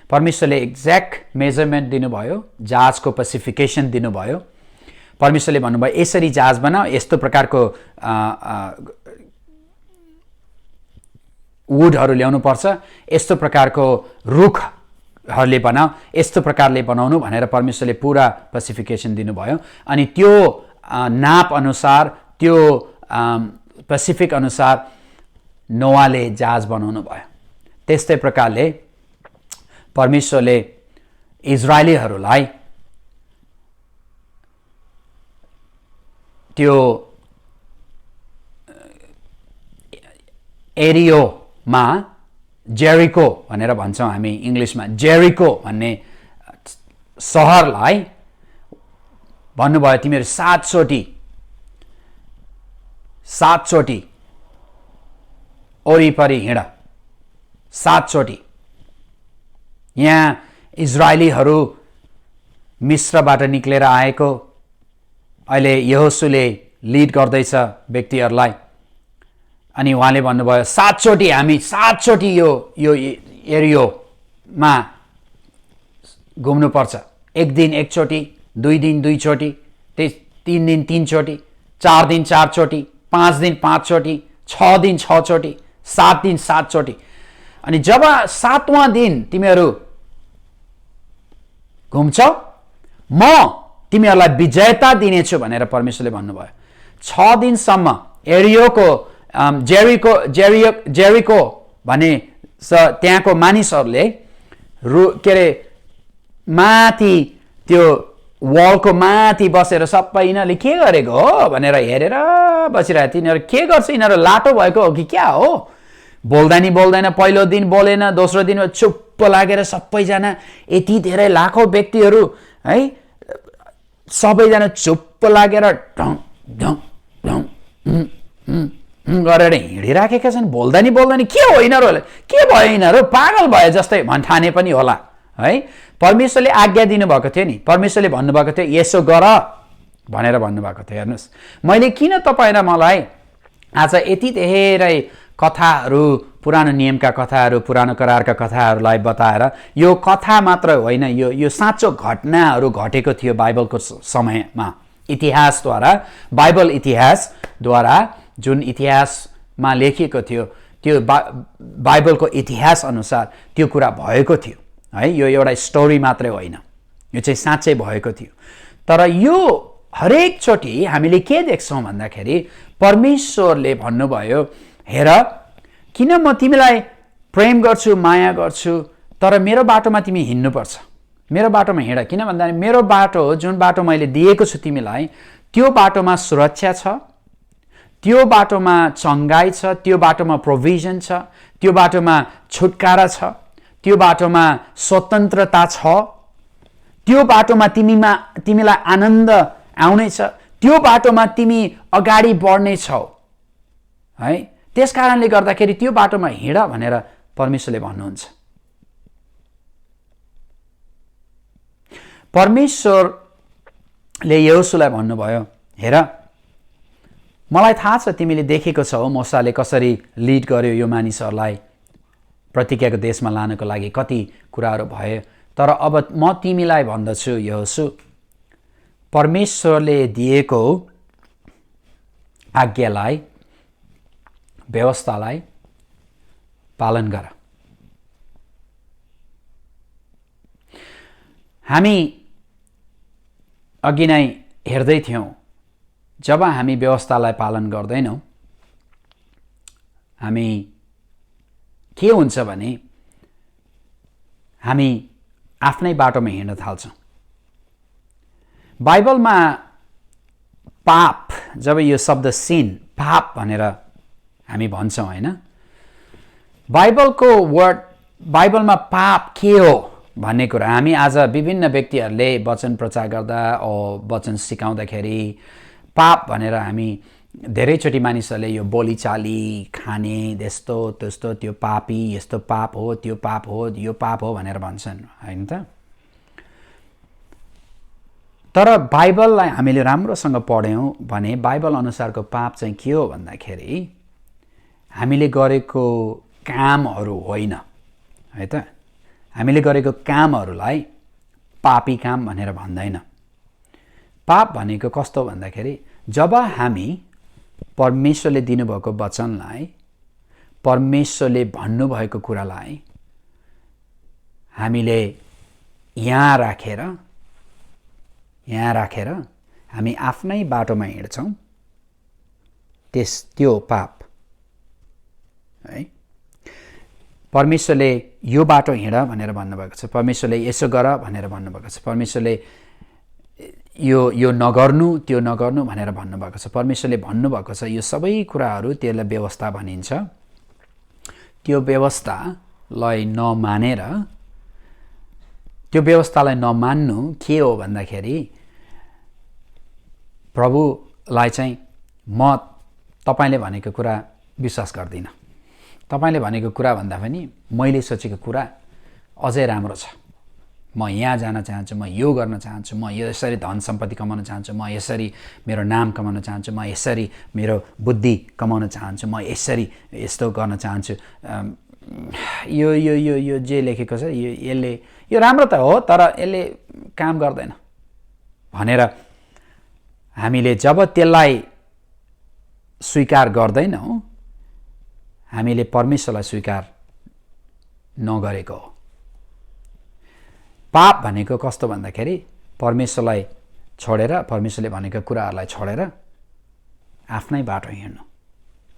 Speaker 1: परमेश्वरले एक्ज्याक्ट मेजरमेन्ट दिनुभयो, जहाजको स्पेसिफिकेसन दिनुभयो। परमेश्वरले भन्नुभयो यसरी जहाज बनाऊ, यस्तो प्रकारको वुडहरू ल्याउनु पर्छ, यस्तो प्रकारको रुखहरूले बनाऊ, यस्तो प्रकारले बनाउनु भनेर परमेश्वरले पुरा स्पेसिफिकेसन दिनुभयो। अनि त्यो नाप अनुसार, त्यो स्पेसिफिक अनुसार नोआले जहाज बनाउनु भयो। त्यस्तै प्रकारले परमेश्वरले इजरायलीहरूलाई त्यो एरियोमा जेरिको भनेर भन्छौँ हामी इङ्ग्लिसमा, जेरिको भन्ने सहरलाई भन्नुभयो तिमीहरू 7 चोटि वरिपरि हिँड, 7 चोटि। यहाँ इजरायलीहरू मिस्रबाट निक्लेर आएको अहिले यहोशुले लिड गर्दैछ व्यक्तिहरूलाई। अनि उहाँले भन्नुभयो 7 चोटि हामी 7 चोटि यो एरियोमा घुम्नुपर्छ। 1 दिन 1 चोटि, 2 दिन 2 चोटि, 3 दिन 3 चोटि, 4 दिन 4 चोटि, 5 दिन 5 चोटि, 6 दिन 6 चोटि, 7 दिन 7 चोटि। अनि जब 7वां दिन तिमीहरू घुम्छौ म तिमीहरूलाई विजयता दिनेछु भनेर परमेश्वरले भन्नुभयो। 6 दिनसम्म जेरिको भने त्यहाँको मानिसहरूले के अरे माथि त्यो वलको माथि बसेर सबै यिनीहरूले के गरेको हो भनेर हेरेर बसिरहेको। तिनीहरू के गर्छ, यिनीहरू लाटो भएको हो कि क्या हो? बोल्दैन। पहिलो दिन बोलेन, दोस्रो दिन चुप्प लागेर सबैजना यति धेरै लाखौँ व्यक्तिहरू है सबैजना चुप्प लागेर ढङ ढङ ढङ गरेर हिँडिराखेका छन्। बोल्दैन के हो यिनीहरूले, के भयो यिनीहरू पागल भए जस्तै भन्ठाने पनि होला है। परमेश्वरले आज्ञा दिनुभएको थियो नि, परमेश्वरले भन्नुभएको थियो यसो गर भनेर भन्नुभएको थियो। हेर्नुहोस्, मैले किन तपाईँ र मलाई आज यति धेरै कथाहरू, पुरानो नियमका कथाहरू, पुरानो करारका कथाहरूलाई बताएर, यो कथा मात्र होइन, यो साँचो घटनाहरू घटेको थियो बाइबलको समयमा, इतिहासद्वारा, बाइबल इतिहासद्वारा जुन इतिहासमा लेखिएको थियो त्यो बाइबलको इतिहास अनुसार त्यो कुरा भएको थियो है। यो एउटा स्टोरी मात्रै होइन, यो चाहिँ साँच्चै भएको थियो। तर यो हरेक चोटि हामीले के देख्छौँ भन्दाखेरि परमेश्वरले भन्नुभयो हेर किन म तिमीलाई प्रेम गर्छु, माया गर्छु, तर मेरो बाटोमा तिमी हिँड्नुपर्छ, मेरो बाटोमा हिँड। किन भन्दाखेरि मेरो बाटो, जुन बाटो मैले दिएको छु तिमीलाई, त्यो बाटोमा सुरक्षा छ, त्यो बाटोमा चङ्गाई छ, त्यो बाटोमा प्रोभिजन छ, त्यो बाटोमा छुटकारा छ, त्यो बाटोमा स्वतन्त्रता छ, त्यो बाटोमा तिमीलाई आनन्द आउनेछ, त्यो बाटोमा तिमी अगाडि बढ्नेछौ है। त्यस कारणले गर्दाखेरि त्यो बाटोमा हिँड भनेर परमेश्वरले भन्नुहुन्छ। परमेश्वरले यहोशुलाई भन्नुभयो हेर मलाई थाहा छ तिमीले देखेको छौ मोसाले कसरी लिड गर्यो यो मानिसहरूलाई प्रतिज्ञाको देशमा लानको लागि, कति कुराहरू भए। तर अब म तिमीलाई भन्दछु यहोशु, परमेश्वरले दिएको आज्ञालाई, व्यवस्थालाई पालन गर। हामी अघि नै हेर्दै थियौँ, जब हामी व्यवस्थालाई पालन गर्दैनौँ हामी के हुन्छ भने हामी आफ्नै बाटोमा हिँड्न थाल्छौँ। बाइबलमा पाप, जब यो शब्द सिन, पाप भनेर हामी भन्छौँ होइन, बाइबलको वर्ड, बाइबलमा पाप के हो भन्ने कुरा हामी आज विभिन्न व्यक्तिहरूले वचन प्रचार गर्दा वचन सिकाउँदाखेरि पाप भनेर हामी धेरैचोटि मानिसहरूले यो बोलीचाली खाने त्यस्तो त्यस्तो त्यो पापी, यस्तो पाप हो, त्यो पाप हो, यो पाप हो भनेर भन्छन् होइन त। तर बाइबललाई हामीले राम्रोसँग पढ्यौँ भने बाइबल अनुसारको पाप चाहिँ के हो भन्दाखेरि हामीले गरेको कामहरू होइन है त। हामीले गरेको कामहरूलाई पापी काम भनेर भन्दैन। पाप भनेको कस्तो भन्दाखेरि जब हामी परमेश्वरले दिनुभएको वचनलाई, परमेश्वरले भन्नुभएको कुरालाई हामीले यहाँ राखेर हामी आफ्नै बाटोमा हिँड्छौँ, त्यो पाप है। परमेश्वरले यो बाटो हिँड भनेर भन्नुभएको छ, परमेश्वरले यसो गर भनेर भन्नुभएको छ, परमेश्वरले यो नगर्नु त्यो नगर्नु भनेर भन्नुभएको छ, परमेश्वरले भन्नुभएको छ। यो सबै कुराहरू त्यसलाई व्यवस्था भनिन्छ। त्यो व्यवस्थालाई नमानेर, त्यो व्यवस्थालाई नमान्नु के हो भन्दाखेरि प्रभुलाई चाहिँ म तपाईँले भनेको कुरा विश्वास गर्दिनँ, तपाईँले भनेको कुरा भन्दा पनि मैले सोचेको कुरा अझै राम्रो छ, म यहाँ जान चाहन्छु, म यो गर्न चाहन्छु, म यसरी धन सम्पत्ति कमाउन चाहन्छु, म यसरी मेरो नाम कमाउन चाहन्छु, म यसरी मेरो बुद्धि कमाउन चाहन्छु, म यसरी यस्तो गर्न चाहन्छु, यो यो यो यो जे लेखेको छ यसले यो राम्रो त हो तर यसले काम गर्दैन भनेर हामीले जब त्यसलाई स्वीकार गर्दैनौँ, हामीले परमेश्वरलाई स्वीकार नगरेको हो। पाप भनेको कस्तो भन्दाखेरि परमेश्वरलाई छोडेर, परमेश्वरले भनेको कुराहरूलाई छोडेर आफ्नै बाटो हिँड्नु,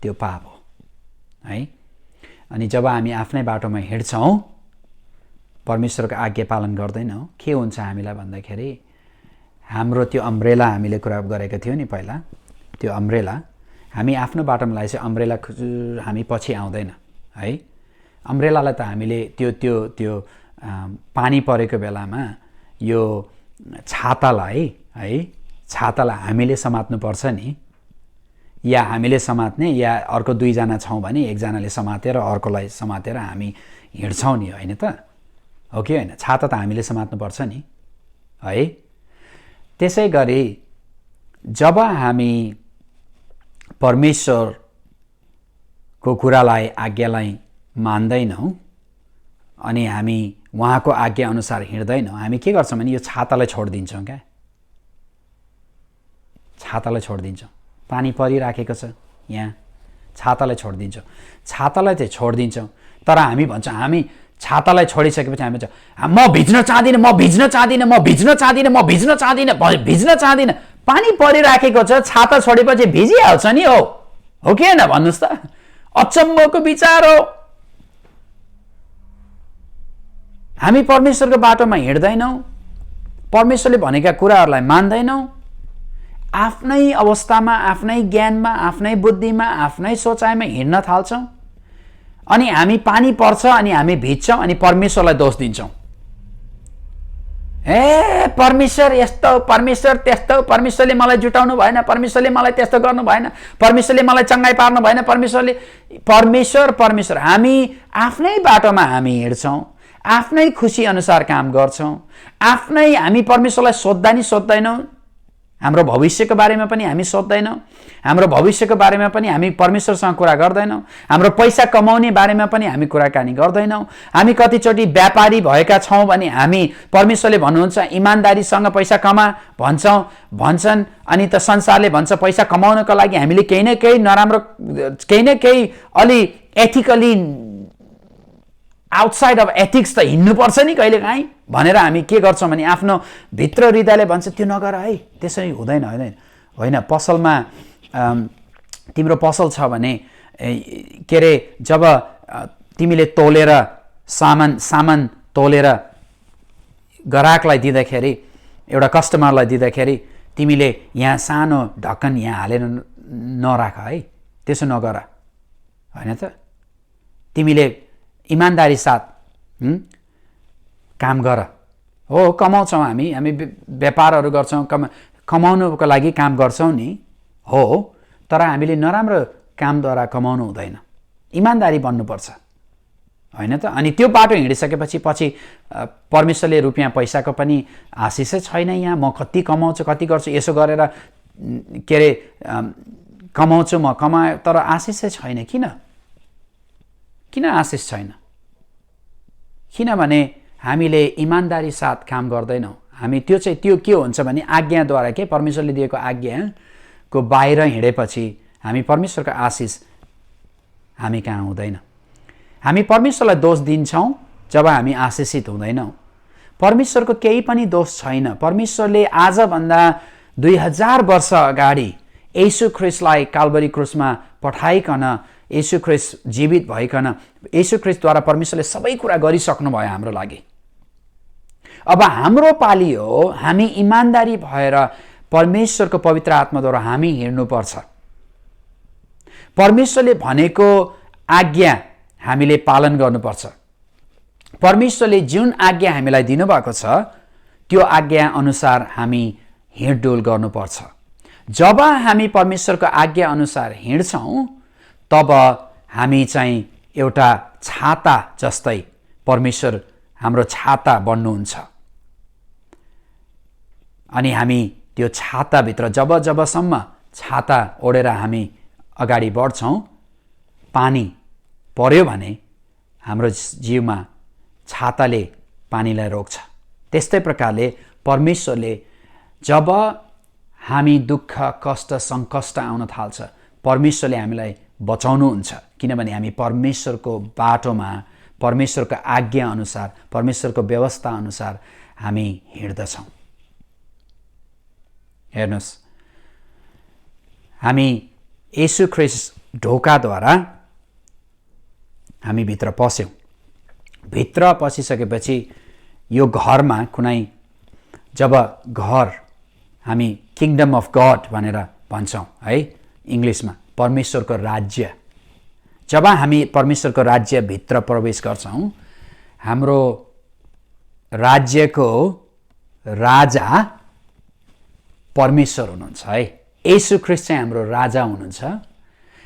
Speaker 1: त्यो पाप हो है। अनि जब हामी आफ्नै बाटोमा हिँड्छौँ, परमेश्वरको आज्ञा पालन गर्दैनौँ, के हुन्छ हामीलाई भन्दाखेरि हाम्रो त्यो अम्ब्रेला, हामीले कुरा गरेको थियो नि पहिला, त्यो अम्ब्रेला हामी आफ्नो बाटोमा लागेपछि अम्ब्रेला हामी पछि आउँदैन है। अम्ब्रेलालाई त हामीले त्यो त्यो त्यो पानी परेको बेलामा यो छातालाई है, छातालाई हामीले समात्नुपर्छ नि, या हामीले समात्ने या अर्को दुईजना छौँ भने एकजनाले समातेर अर्कोलाई समातेर हामी हिँड्छौँ नि, होइन त हो कि होइन? छाता त हामीले समात्नुपर्छ नि है। त्यसै गरी जब हामी परमेश्वरको कुरालाई, आज्ञालाई मान्दैनौँ अनि हामी उहाँको आज्ञा अनुसार हिँड्दैनौँ, हामी के गर्छौँ भने यो छातालाई छोडिदिन्छौँ क्या, छातालाई छोडिदिन्छौँ। पानी परिराखेको छ यहाँ, छातालाई छोडिदिन्छौँ, छातालाई चाहिँ छोडिदिन्छौँ। तर हामी भन्छौँ, हामी छातालाई छोडिसकेपछि हामी भन्छौँ म भिज्न चाहदिनँ, म भिज्न चाहदिनँ, म भिज्न चाहदिनँ, म भिज्न चाहदिनँ, भिज्न चाहदिनँ। पानी परिराखेको छ, छाता छोडेपछि भिजिहाल्छ नि, हो कि होइन भन्नुहोस् त? अचम्मको विचार हो। हामी परमेश्वरको बाटोमा हिँड्दैनौँ, परमेश्वरले भनेका कुराहरूलाई मान्दैनौँ, आफ्नै अवस्थामा, आफ्नै ज्ञानमा, आफ्नै बुद्धिमा, आफ्नै सोचाइमा हिँड्न थाल्छौँ। अनि हामी पानी पर्छ अनि हामी भिज्छौँ अनि परमेश्वरलाई दोष दिन्छौँ। ए परमेश्वर यस्तो, परमेश्वर त्यस्तो, परमेश्वरले मलाई जुटाउनु भएन, परमेश्वरले मलाई त्यस्तो गर्नु भएन, परमेश्वरले मलाई चङ्गाइ पार्नु भएन, परमेश्वरले परमेश्वर हामी आफ्नै बाटोमा हामी हिँड्छौँ, आफ्नै खुसी अनुसार काम गर्छौँ, आफ्नै हामी परमेश्वरलाई सोद्धा नि सोध्दैनौँ, हाम्रो भविष्यको बारेमा पनि हामी सोध्दैनौँ, हाम्रो भविष्यको बारेमा पनि हामी परमेश्वरसँग कुरा गर्दैनौँ, हाम्रो पैसा कमाउने बारेमा पनि हामी कुराकानी गर्दैनौँ। हामी कतिचोटि व्यापारी भएका छौँ भने हामी परमेश्वरले भन्नुहुन्छ इमान्दारीसँग पैसा कमा भन्छन्, अनि त संसारले भन्छ पैसा कमाउनको लागि हामीले केही न केही नराम्रो, केही न केही अलि एथिकली आउटसाइड अफ एथिक्स त हिँड्नुपर्छ नि कहिलेकाहीँ भनेर हामी के गर्छौँ भने आफ्नो भित्र हृदयले भन्छ त्यो नगर है, त्यसरी हुँदैन होइन। पसलमा तिम्रो पसल छ भने के अरे जब तिमीले तोलेर सामान तोलेर ग्राहकलाई दिँदाखेरि, एउटा कस्टमरलाई दिँदाखेरि तिमीले यहाँ सानो ढक्कन यहाँ हालेर नराख है, त्यसो नगर होइन त। तिमीले इमान्दारी साथ काम गर। हो कमाउँछौँ हामी व्यापारहरू गर्छौँ, कमाउनुको लागि काम गर्छौँ नि, हो, तर हामीले नराम्रो कामद्वारा कमाउनु हुँदैन, इमान्दारी बन्नुपर्छ होइन त। अनि त्यो बाटो हिँडिसकेपछि पछि परमेश्वरले रुपियाँ पैसाको पनि आशिषै छैन यहाँ, म कति कमाउँछु कति गर्छु यसो गरेर के अरे कमाउँछु म कमाए, तर आशिषै छैन। किन आशिष छैन? किनभने हामीले इमान्दारी साथ काम गर्दैनौँ। हामी त्यो के हुन्छ भने आज्ञाद्वारा, के परमेश्वरले दिएको आज्ञाको बाहिर हिँडेपछि हामी परमेश्वरको आशिष हामी कहाँ हुँदैन। हामी परमेश्वरलाई दोष दिन्छौँ जब हामी आशिषित हुँदैनौँ। परमेश्वरको केही पनि दोष छैन। परमेश्वरले आजभन्दा 2000 वर्ष अगाडि येशू ख्रीष्टलाई काल्भरी क्रुसमा पठाइकन, येशू ख्रीष्ट जीवित भइकन, येशू ख्रीष्टद्वारा परमेश्वरले सबै कुरा गरिसक्नु भयो हाम्रो लागि। अब हाम्रो पाली हो, हामी इमान्दारी भएर परमेश्वरको पवित्र आत्माद्वारा हामी हिँड्नुपर्छ। परमेश्वरले भनेको आज्ञा हामीले पालन गर्नुपर्छ। परमेश्वरले जुन आज्ञा हामीलाई दिनुभएको छ त्यो आज्ञा अनुसार हामी हिँडडुल गर्नुपर्छ। जब हामी परमेश्वरको आज्ञा अनुसार हिँड्छौँ तब हामी चाहिँ एउटा छाता जस्तै परमेश्वर हाम्रो छाता बन्नुहुन्छ। अनि हामी त्यो छाताभित्र जबसम्म छाता ओढेर हामी अगाडि बढ्छौँ, पानी पर्यो भने हाम्रो जीवमा छाताले पानीलाई रोक्छ। त्यस्तै प्रकारले परमेश्वरले जब हामी दुःख कष्ट सङ्कष्ट आउन थाल्छ, परमेश्वरले हामीलाई बचाउनुहुन्छ, किनभने हामी परमेश्वरको बाटोमा, परमेश्वरको आज्ञा अनुसार, परमेश्वरको व्यवस्था अनुसार हामी हिँड्दछौँ। हेर्नुहोस्, हामी येशू ख्रीष्ट ढोकाद्वारा हामी भित्र पस्यौँ। भित्र पसिसकेपछि यो घरमा कुनै, जब घर हामी किङडम अफ गड भनेर भन्छौँ है इङ्ग्लिसमा, परमेश्वरको राज्य, जब हामी परमेश्वरको राज्यभित्र प्रवेश गर्छौँ, हाम्रो राज्यको राजा परमेश्वर हुनुहुन्छ है। येशू ख्रीष्ट चाहिँ हाम्रो राजा हुनुहुन्छ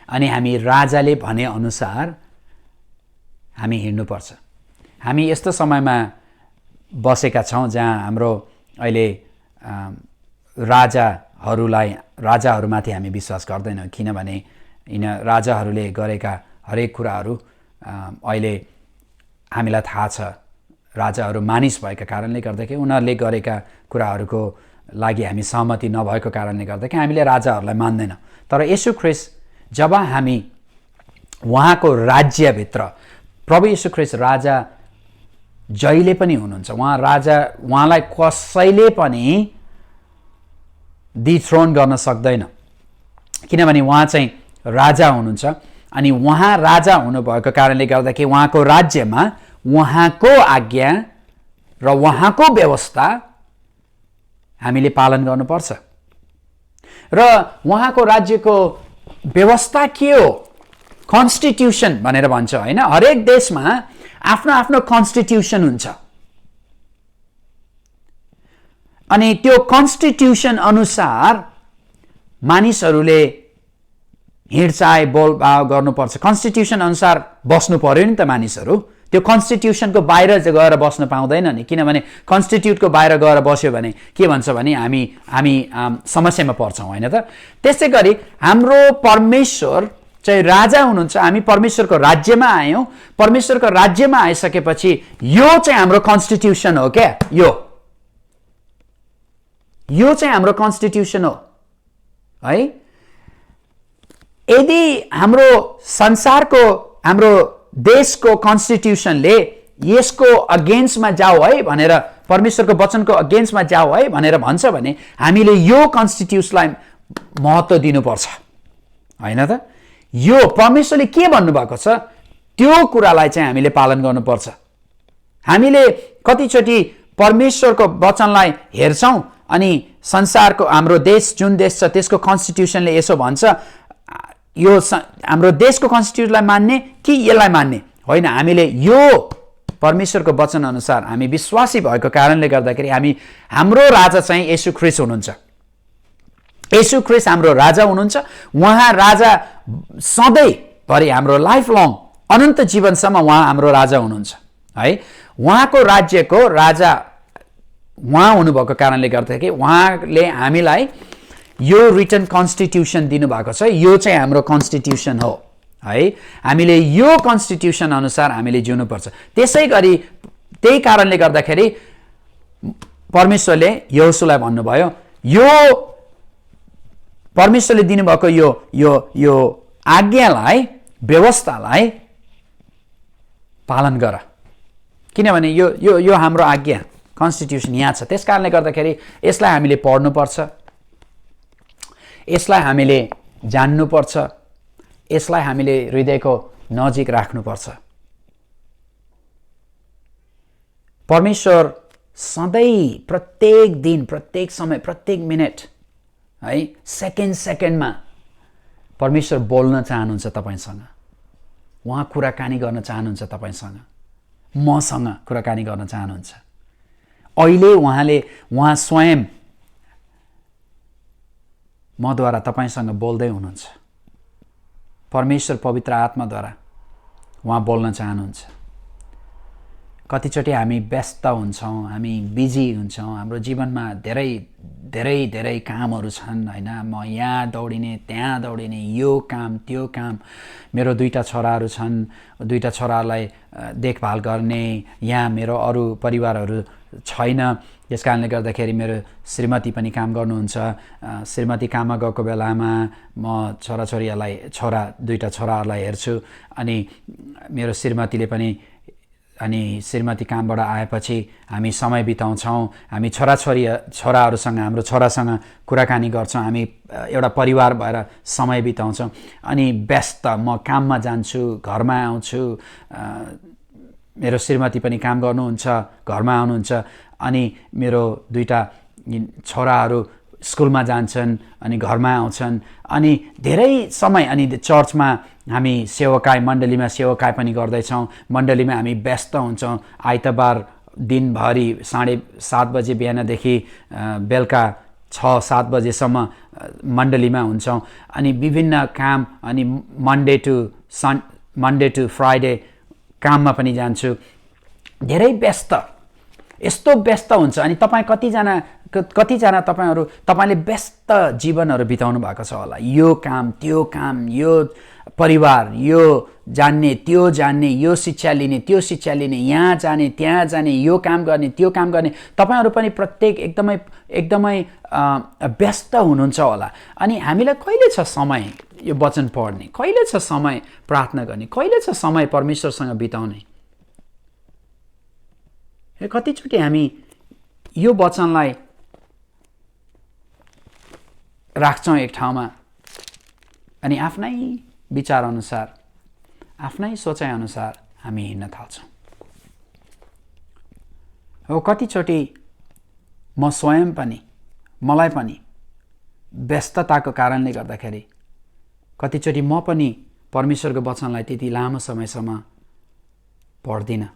Speaker 1: अनि हामी राजाले भने अनुसार हामी हिँड्नुपर्छ। हामी यस्तो समयमा बसेका छौँ जहाँ हाम्रो अहिले राजाहरूमाथि हामी विश्वास गर्दैनौँ, किनभने यिन राजाहरूले गरेका हरेक कुराहरू अहिले हामीलाई थाहा छ। राजाहरू मानिस भएका कारणले गर्दाखेरि उनीहरूले गरेका कुराहरूको लागि हामी सहमति नभएको कारणले गर्दाखेरि हामीले राजाहरूलाई मान्दैनौँ। तर येशू ख्रीष्ट जब हामी उहाँको राज्यभित्र, प्रभु येशू ख्रीष्ट राजा जहिले पनि हुनुहुन्छ, उहाँलाई कसैले पनि डिथ्रोन गर्न सक्दैन, किनभने उहाँ चाहिँ राजा हुनुहुन्छ। अनि उहाँ राजा हुनुभएको कारणले गर्दाखेरि उहाँको राज्यमा उहाँको आज्ञा र उहाँको व्यवस्था हामीले पालन गर्नुपर्छ। र उहाँको राज्यको व्यवस्था के हो? कन्स्टिट्युसन भनेर भन्छ होइन। हरेक देशमा आफ्नो आफ्नो कन्स्टिट्युसन हुन्छ अनि त्यो कन्स्टिट्युसन अनुसार मानिसहरूले हिँडचाल बोलभाव गर्नुपर्छ। कन्स्टिट्युसन अनुसार बस्नु पर्यो नि त मानिसहरू। त्यो कन्स्टिट्युसनको बाहिर गएर बस्न पाउँदैन नि, किनभने कन्स्टिट्युटको बाहिर गएर बस्यो भने के भन्छ भने हामी समस्यामा पर्छौँ होइन त। त्यसै गरी हाम्रो परमेश्वर चाहिँ राजा हुनुहुन्छ। हामी परमेश्वरको राज्यमा आयौँ। परमेश्वरको राज्यमा आइसकेपछि यो चाहिँ हाम्रो कन्स्टिट्युसन हो क्या। यो चाहिँ हाम्रो कन्स्टिट्युसन हो है। यदि हाम्रो संसारको, हाम्रो देशको कन्स्टिट्युसनले यसको अगेन्स्टमा जाऊ है भनेर, परमेश्वरको वचनको अगेन्स्टमा जाऊ है भनेर भन्छ भने हामीले यो कन्स्टिट्युसनलाई महत्त्व दिनुपर्छ होइन त। यो परमेश्वरले के भन्नुभएको छ त्यो कुरालाई चाहिँ हामीले पालन गर्नुपर्छ। हामीले कतिचोटि परमेश्वरको वचनलाई हेर्छौँ अनि संसारको, हाम्रो देश जुन देश छ त्यसको कन्स्टिट्युसनले यसो भन्छ, यो हाम्रो देशको कन्स्टिट्युसनलाई मान्ने कि यसलाई मान्ने होइन। हामीले यो परमेश्वरको वचन अनुसार हामी विश्वासी भएको कारणले गर्दाखेरि हाम्रो राजा चाहिँ येशू ख्रीष्ट हुनुहुन्छ। येशू ख्रीष्ट हाम्रो राजा हुनुहुन्छ। उहाँ राजा सधैँभरि, हाम्रो लाइफ लङ, अनन्त जीवनसम्म उहाँ हाम्रो राजा हुनुहुन्छ है। उहाँको राज्यको राजा उहाँ हुनुभएको कारणले गर्दाखेरि उहाँले हामीलाई यो रिटन कन्स्टिट्युसन दिनुभएको छ। यो चाहिँ हाम्रो कन्स्टिट्युसन हो है। हामीले यो कन्स्टिट्युसन अनुसार हामीले जिउनुपर्छ। त्यसै गरी त्यही कारणले गर्दाखेरि परमेश्वरले यहोशूलाई भन्नुभयो, यो परमेश्वरले दिनुभएको यो आज्ञालाई, व्यवस्थालाई पालन गर, किनभने यो हाम्रो आज्ञा, कन्स्टिट्युसन यहाँ छ। त्यस कारणले गर्दाखेरि यसलाई हामीले पढ्नुपर्छ, यसलाई हामीले जान्नुपर्छ, यसलाई हामीले हृदयको नजिक राख्नुपर्छ। परमेश्वर सधैँ, प्रत्येक दिन, प्रत्येक समय, प्रत्येक मिनट है, सेकेन्डमा परमेश्वर बोल्न चाहनुहुन्छ तपाईसँग। उहाँ कुराकानी गर्न चाहनुहुन्छ तपाईसँग, मसँग कुराकानी गर्न चाहनुहुन्छ। अहिले उहाँ स्वयं मद्वारा तपाईसँग बोल्दै हुनुहुन्छ। परमेश्वर पवित्र आत्माद्वारा उहाँ बोल्न चाहनुहुन्छ। कतिचोटि हामी व्यस्त हुन्छौँ, हामी बिजी हुन्छौँ, हाम्रो जीवनमा धेरै धेरै धेरै कामहरू छन् होइन। म यहाँ दौडिने, त्यहाँ दौडिने, यो काम त्यो काम, मेरो 2टा छोराहरू छन्, 2टा छोरालाई देखभाल गर्ने, यहाँ मेरो अरू परिवारहरू छैन। त्यस कारणले गर्दाखेरि मेरो श्रीमती पनि काम गर्नुहुन्छ। श्रीमती काममा गएको बेलामा म 2टा छोराहरूलाई हेर्छु। अनि मेरो श्रीमतीले पनि, अनि श्रीमती कामबाट आएपछि हामी समय बिताउँछौँ, हामी छोराहरूसँग, हाम्रो छोरासँग कुराकानी गर्छौँ, हामी एउटा परिवार भएर समय बिताउँछौँ। अनि व्यस्त, म काममा जान्छु, घरमा आउँछु, मेरो श्रीमती पनि काम गर्नुहुन्छ, घरमा आउनुहुन्छ, अनि मेरो 2टा छोराहरू स्कुलमा जान्छन् अनि घरमा आउँछन्। अनि धेरै समय, अनि चर्चमा हामी सेवाकाई, मण्डलीमा सेवाकाई पनि गर्दैछौँ। मण्डलीमा हामी व्यस्त हुन्छौँ। आइतबार दिनभरि 7:30 बजे बिहानदेखि बेलुका 6-7 बजेसम्म मण्डलीमा हुन्छौँ। अनि विभिन्न काम, अनि मन्डे टु फ्राइडे काममा पनि जान्छु। धेरै व्यस्त, यस्तो व्यस्त हुन्छ। अनि तपाईँ कतिजना तपाईँले व्यस्त जीवनहरू बिताउनु भएको छ होला। यो काम त्यो काम, यो परिवार, यो जान्ने त्यो जान्ने, यो शिक्षा लिने त्यो शिक्षा लिने, यहाँ जाने त्यहाँ जाने, यो काम गर्ने त्यो काम गर्ने, तपाईँहरू पनि प्रत्येक एकदमै व्यस्त हुनुहुन्छ होला। अनि हामीलाई कहिले छ समय यो वचन पढ्ने, कहिले छ समय प्रार्थना गर्ने, कहिले छ समय परमेश्वरसँग बिताउने? कतिचोटि हामी यो वचनलाई राख्छौँ एक ठाउँमा, अनि आफ्नै विचारअनुसार, आफ्नै सोचाइअनुसार हामी हिँड्न थाल्छौँ। हो, कतिचोटि म स्वयं पनि, मलाई पनि व्यस्तताको कारणले गर्दाखेरि कतिचोटि म पनि परमेश्वरको वचनलाई त्यति लामो समयसम्म पढ्दिनँ।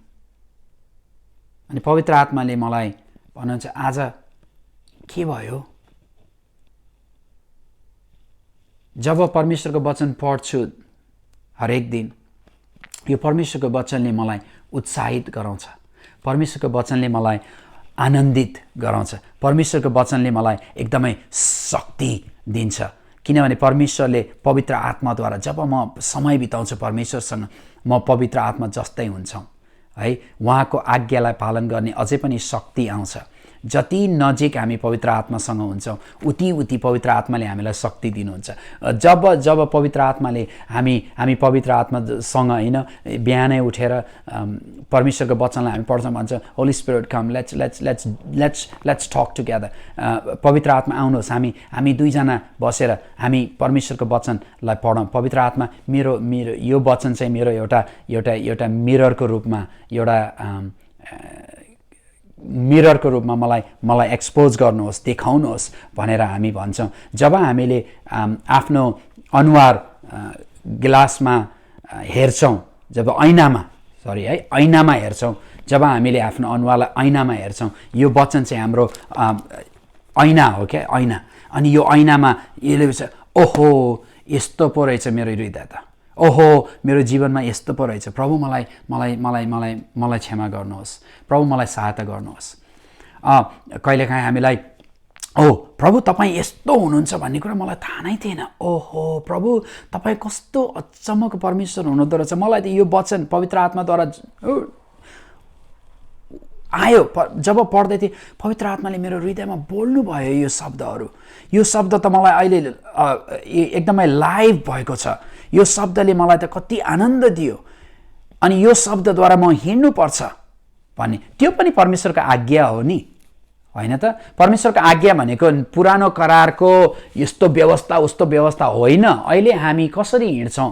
Speaker 1: अनि पवित्र आत्माले मलाई भन्नुहुन्छ, आज के भयो? जब परमेश्वरको वचन पढ्छु हरेक दिन, यो परमेश्वरको वचनले मलाई उत्साहित गराउँछ, परमेश्वरको वचनले मलाई आनन्दित गराउँछ, परमेश्वरको वचनले मलाई एकदमै शक्ति दिन्छ। किनभने परमेश्वरले पवित्र आत्माद्वारा जब म समय बिताउँछु परमेश्वरसँग, म पवित्र आत्मा जस्तै हुन्छौँ है। उहाँको आज्ञालाई पालन गर्ने अझै पनि शक्ति आउँछ। जति नजिक हामी पवित्र आत्मासँग हुन्छौँ उति पवित्र आत्माले हामीलाई शक्ति दिनुहुन्छ। जब पवित्र आत्माले हामी पवित्र आत्मासँग होइन, बिहानै उठेर परमेश्वरको वचनलाई हामी पढ्छौँ, भन्छ holy spirit come, let's talk together, पवित्र आत्मा आउनुहोस्, हामी 2जना बसेर हामी परमेश्वरको वचनलाई पढौँ। पवित्र आत्मा मेरो यो वचन चाहिँ मेरो एउटा मिररको रूपमा, एउटा मिररको रूपमा मलाई एक्सपोज गर्नुहोस्, देखाउनुहोस् भनेर हामी भन्छौँ। जब हामीले आफ्नो अनुहार ग्लासमा हेर्छौँ, जब ऐनामा हेर्छौँ, जब हामीले आफ्नो अनुहारलाई ऐनामा हेर्छौँ, यो वचन चाहिँ हाम्रो ऐना हो क्या, ऐना। अनि यो ऐनामा यसले ओहो यस्तो पो रहेछ मेरो हृदय त, ओहो मेरो जीवनमा यस्तो पो रहेछ, प्रभु मलाई क्षमा गर्नुहोस्, प्रभु मलाई सहायता गर्नुहोस्। कहिलेकाहीँ हामीलाई प्रभु तपाईँ यस्तो हुनुहुन्छ भन्ने कुरा मलाई थाहा नै थिएन, ओहो प्रभु तपाईँ कस्तो अचम्मको परमेश्वर हुनुहुँदो रहेछ, मलाई त यो वचन पवित्र आत्माद्वारा आयो। जब पढ्दै थिएँ पवित्र आत्माले मेरो हृदयमा बोल्नु भयो यो शब्दहरू, यो शब्द त मलाई अहिले एकदमै लाइभ भएको छ, यो शब्दले मलाई त कति आनन्द दियो, अनि यो शब्दद्वारा म हिँड्नुपर्छ भन्ने, त्यो पनि परमेश्वरको आज्ञा हो नि, होइन त? परमेश्वरको आज्ञा भनेको पुरानो करारको यस्तो व्यवस्था उस्तो व्यवस्था होइन। अहिले हामी कसरी हिँड्छौँ?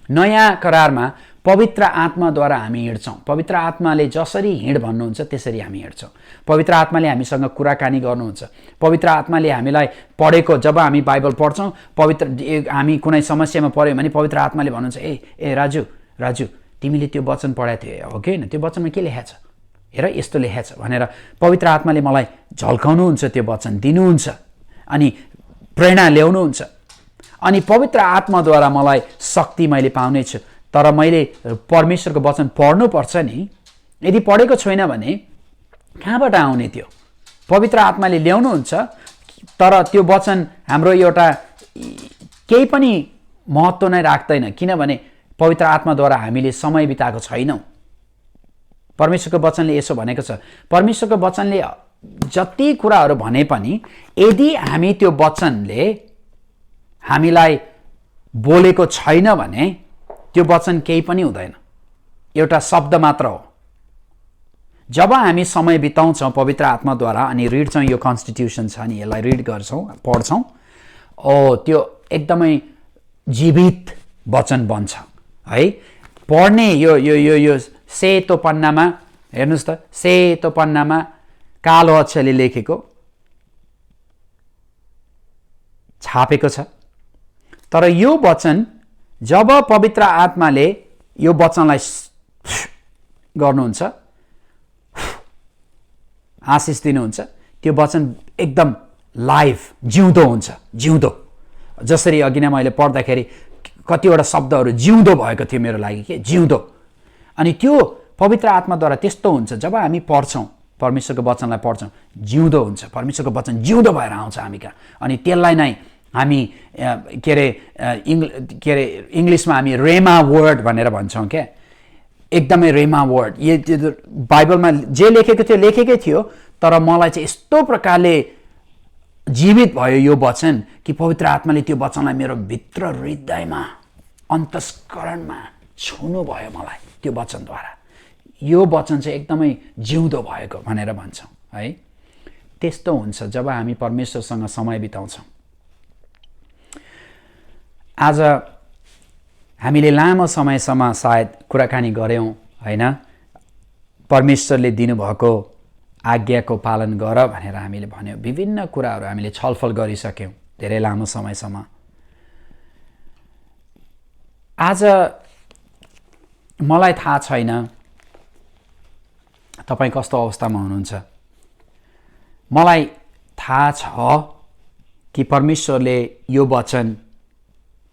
Speaker 1: नयाँ करारमा पवित्र आत्माद्वारा हामी हिँड्छौँ। पवित्र आत्माले जसरी हिँड भन्नुहुन्छ त्यसरी हामी हिँड्छौँ। पवित्र आत्माले हामीसँग कुराकानी गर्नुहुन्छ। पवित्र आत्माले हामीलाई पढेको, जब हामी बाइबल पढ्छौँ, हामी कुनै समस्यामा पऱ्यौँ भने पवित्र आत्माले भन्नुहुन्छ, ए राजु तिमीले त्यो वचन पढाएको थियो हो कि होइन, त्यो वचनमा के लेखेको छ, हेर यस्तो लेखेको छ भनेर पवित्र आत्माले मलाई झल्काउनुहुन्छ, त्यो वचन दिनुहुन्छ, अनि प्रेरणा ल्याउनुहुन्छ। अनि पवित्र आत्माद्वारा मलाई शक्ति मैले पाउनेछु। तर मैले परमेश्वरको वचन पढ्नुपर्छ नि, यदि पढेको छैन भने कहाँबाट आउने त्यो? पवित्र आत्माले ल्याउनुहुन्छ, तर त्यो वचन हाम्रो एउटा केही पनि महत्त्व नै राख्दैन, किनभने पवित्र आत्माद्वारा हामीले समय बिताएको छैनौँ। परमेश्वरको वचनले यसो भनेको छ, परमेश्वरको वचनले जति कुराहरू भने पनि यदि हामी त्यो वचनले हामीलाई बोलेको छैन भने त्यो वचन केही पनि हुँदैन, एउटा शब्द मात्र हो। जब हामी समय बिताउँछौँ पवित्र आत्माद्वारा अनि रिड्छौँ, यो कन्स्टिट्युसन छ नि, यसलाई रिड गर्छौँ, पढ्छौँ, त्यो एकदमै जीवित वचन बन्छ है। पढ्ने यो सेतो पन्नामा हेर्नुहोस् त, सेतो पन्नामा कालो अक्षरले लेखेको छापेको छ, तर यो वचन जब पवित्र आत्माले यो वचनलाई गर्नुहुन्छ, आशिष दिनुहुन्छ, त्यो वचन एकदम लाइभ जिउँदो हुन्छ, जिउँदो। जसरी अघि नै मैले पढ्दाखेरि कतिवटा शब्दहरू जिउँदो भएको थियो मेरो लागि, के जिउँदो। अनि त्यो पवित्र आत्माद्वारा त्यस्तो हुन्छ, जब हामी पढ्छौँ, परमेश्वरको वचनलाई पढ्छौँ, जिउँदो हुन्छ, परमेश्वरको वचन जिउँदो भएर आउँछ हामी कहाँ। अनि त्यसलाई नै हामी के अरे इङ्ग्लिसमा हामी रेमा वर्ड भनेर भन्छौँ क्या, एकदमै रेमा वर्ड। यो बाइबलमा जे लेखेको थियो लेखेकै थियो, तर मलाई चाहिँ यस्तो प्रकारले जीवित भयो यो वचन कि पवित्र आत्माले त्यो वचनलाई मेरो भित्र हृदयमा अन्तस्करणमा छुनु भयो मलाई त्यो वचनद्वारा। यो वचन चाहिँ एकदमै जिउँदो भएको भनेर भन्छौँ है। त्यस्तो हुन्छ जब हामी परमेश्वरसँग समय बिताउँछौँ। आज हामीले लामो समयसम्म सायद कुराकानी गऱ्यौँ होइन, परमेश्वरले दिनुभएको आज्ञाको पालन गर भनेर हामीले भन्यौँ। विभिन्न कुराहरू हामीले छलफल गरिसक्यौँ धेरै लामो समयसम्म। आज मलाई थाहा छैन तपाईँ कस्तो अवस्थामा हुनुहुन्छ। मलाई थाहा छ कि परमेश्वरले यो वचन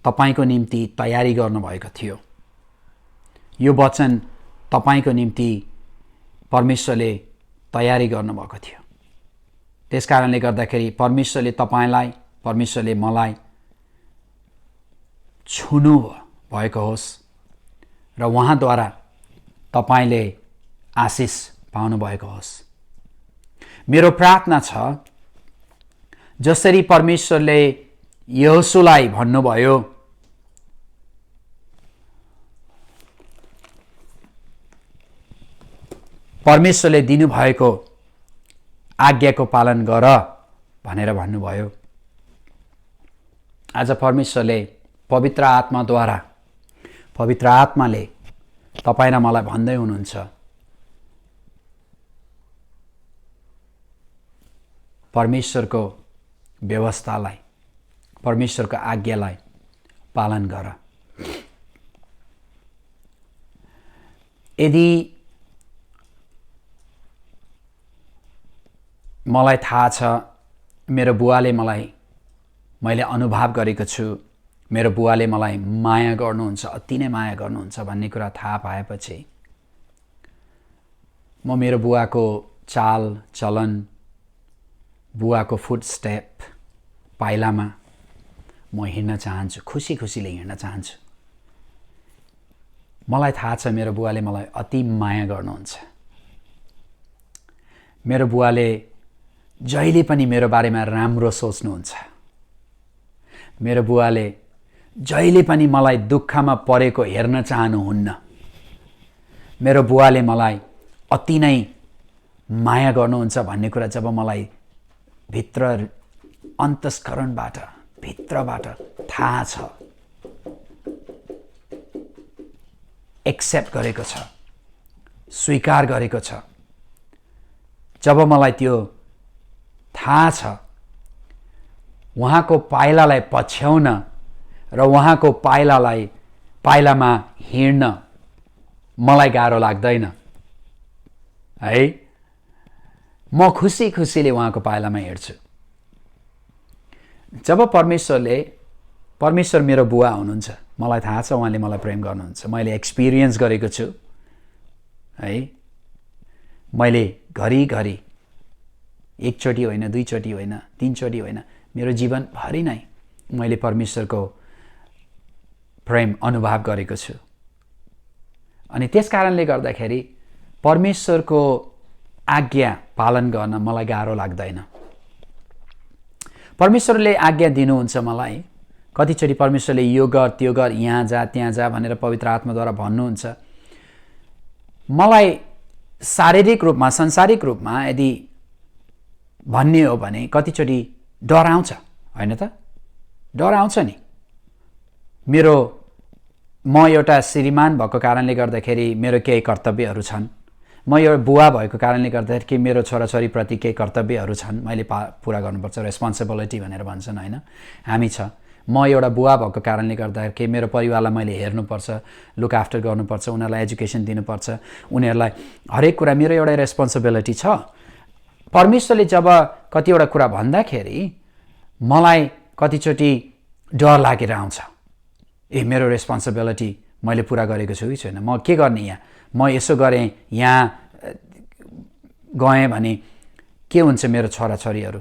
Speaker 1: तपाईको निम्ति तयारी गर्नुभएको थियो। यो वचन तपाईको निम्ति परमेश्वरले तयारी गर्नुभएको थियो। त्यसकारणले गर्दाखेरि परमेश्वरले तपाईलाई, परमेश्वरले मलाई छुनु भएको होस् र उहाँद्वारा तपाईले आशिष पाउनु भएको होस्। मेरो प्रार्थना छ, जसरी परमेश्वरले यहोशुलाई भन्नुभयो, परमेश्वरले दिनुभएको आज्ञाको पालन गर भनेर भन्नुभयो। आज परमेश्वरले पवित्र आत्माद्वारा, पवित्र आत्माले तपाईँ र मलाई भन्दै हुनुहुन्छ, परमेश्वरको व्यवस्थालाई, परमेश्वरको आज्ञालाई पालन गर। यदि मलाई थाहा छ, मेरो बुवाले मैले अनुभव गरेको छु, मेरो बुवाले मलाई माया गर्नुहुन्छ, अति नै माया गर्नुहुन्छ भन्ने कुरा थाहा पाएपछि म मेरो बुवाको चाल चलन, बुवाको फुटस्टेप पाइलामा म हिँड्न चाहन्छु, खुसी खुसीले हिँड्न चाहन्छु। मलाई थाहा छ मेरो बुवाले मलाई अति माया गर्नुहुन्छ। मेरो बुवाले जहिले पनि मेरो बारेमा राम्रो सोच्नुहुन्छ। मेरो बुवाले जहिले पनि मलाई दुःखमा परेको हेर्न चाहनुहुन्न। मेरो बुवाले मलाई अति नै माया गर्नुहुन्छ भन्ने कुरा जब मलाई भित्र अन्तस्करणबाट, भित्रबाट थाहा छ, एक्सेप्ट गरेको छ, स्वीकार गरेको छ, जब मलाई त्यो थाहा छ, उहाँको पाइलालाई पछ्याउन र उहाँको पाइलामा हिँड्न मलाई गाह्रो लाग्दैन है। म खुसी खुसीले उहाँको पाइलामा हिँड्छु। जब परमेश्वर मेरो बुवा हुनुहुन्छ, मलाई थाहा छ उहाँले मलाई प्रेम गर्नुहुन्छ। मैले एक्सपिरियन्स गरेको छु है। मैले घरिघरि एकचोटि होइन, दुईचोटि होइन, तीनचोटि होइन, मेरो जीवनभरि नै मैले परमेश्वरको प्रेम अनुभव गरेको छु। अनि त्यस कारणले गर्दाखेरि परमेश्वरको आज्ञा पालन गर्न मलाई गाह्रो लाग्दैन। परमेश्वरले आज्ञा दिनुहुन्छ मलाई, कतिचोटि परमेश्वरले यो गर त्यो गर, यहाँ जा त्यहाँ जा भनेर पवित्र आत्माद्वारा भन्नुहुन्छ। मलाई शारीरिक रूपमा, सांसारिक रूपमा यदि भन्ने हो भने कतिचोटि डर आउँछ, होइन त? डर आउँछ नि। म एउटा श्रीमान भएको कारणले गर्दाखेरि मेरो केही कर्तव्यहरू छन्। म एउटा बुवा भएको कारणले गर्दाखेरि मेरो छोराछोरीप्रति केही कर्तव्यहरू छन्, मैले पुरा गर्नुपर्छ। रेस्पोन्सिबिलिटी भनेर भन्छन्, होइन? हामी छ। म एउटा बुवा भएको कारणले गर्दाखेरि मेरो परिवारलाई मैले हेर्नुपर्छ, लुक आफ्टर गर्नुपर्छ, उनीहरूलाई एजुकेसन दिनुपर्छ, उनीहरूलाई हरेक कुरा मेरो एउटा रेस्पोन्सिबिलिटी छ। परमेश्वरले जब कतिवटा कुरा भन्दाखेरि मलाई कतिचोटि डर लागेर आउँछ। मेरो रेस्पोन्सिबिलिटी मैले पुरा गरेको छु कि छैन, म के गर्ने यहाँ, म यसो गरेँ, यहाँ गएँ भने के हुन्छ मेरो छोराछोरीहरू।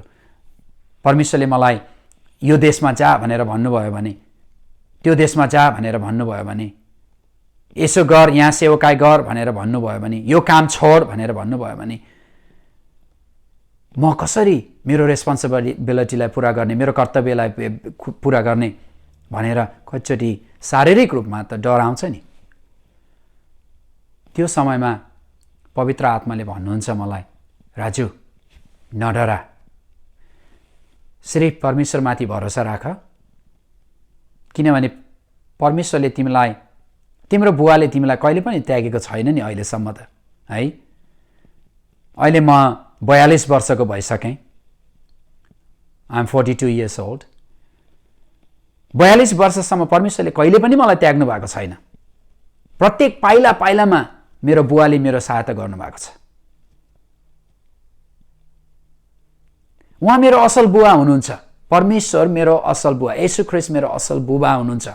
Speaker 1: परमेश्वरले मलाई यो देशमा जा भनेर भन्नुभयो भने, त्यो देशमा जा भनेर भन्नुभयो भने, यसो गर, यहाँ सेवाकाई गर भनेर भन्नुभयो भने, यो काम छोड भनेर भन्नुभयो भने म कसरी मेरो रेस्पोन्सिबिलिटीलाई पुरा गर्ने, मेरो कर्तव्यलाई पुरा गर्ने भनेर कतिचोटि शारीरिक रूपमा त डर आउँछ नि। त्यो समयमा पवित्र आत्माले भन्नुहुन्छ मलाई, राजु नडरा, सिर्फ परमेश्वरमाथि भरोसा राख, किनभने परमेश्वरले तिमीलाई, तिम्रो बुवाले तिमीलाई कहिले पनि त्यागेको छैन नि अहिलेसम्म त, है? अहिले म 42 वर्षको भइसकेँ। I am 42 years old। 42 वर्षसम्म परमेश्वरले कहिले पनि मलाई त्याग्नु भएको छैन। प्रत्येक पाइला पाइलामा मेरो बुवाले मेरो सहायता गर्नुभएको छ। उहाँ मेरो असल बुवा हुनुहुन्छ। परमेश्वर मेरो असल बुवा, येशू ख्रीष्ट मेरो असल बुबा हुनुहुन्छ।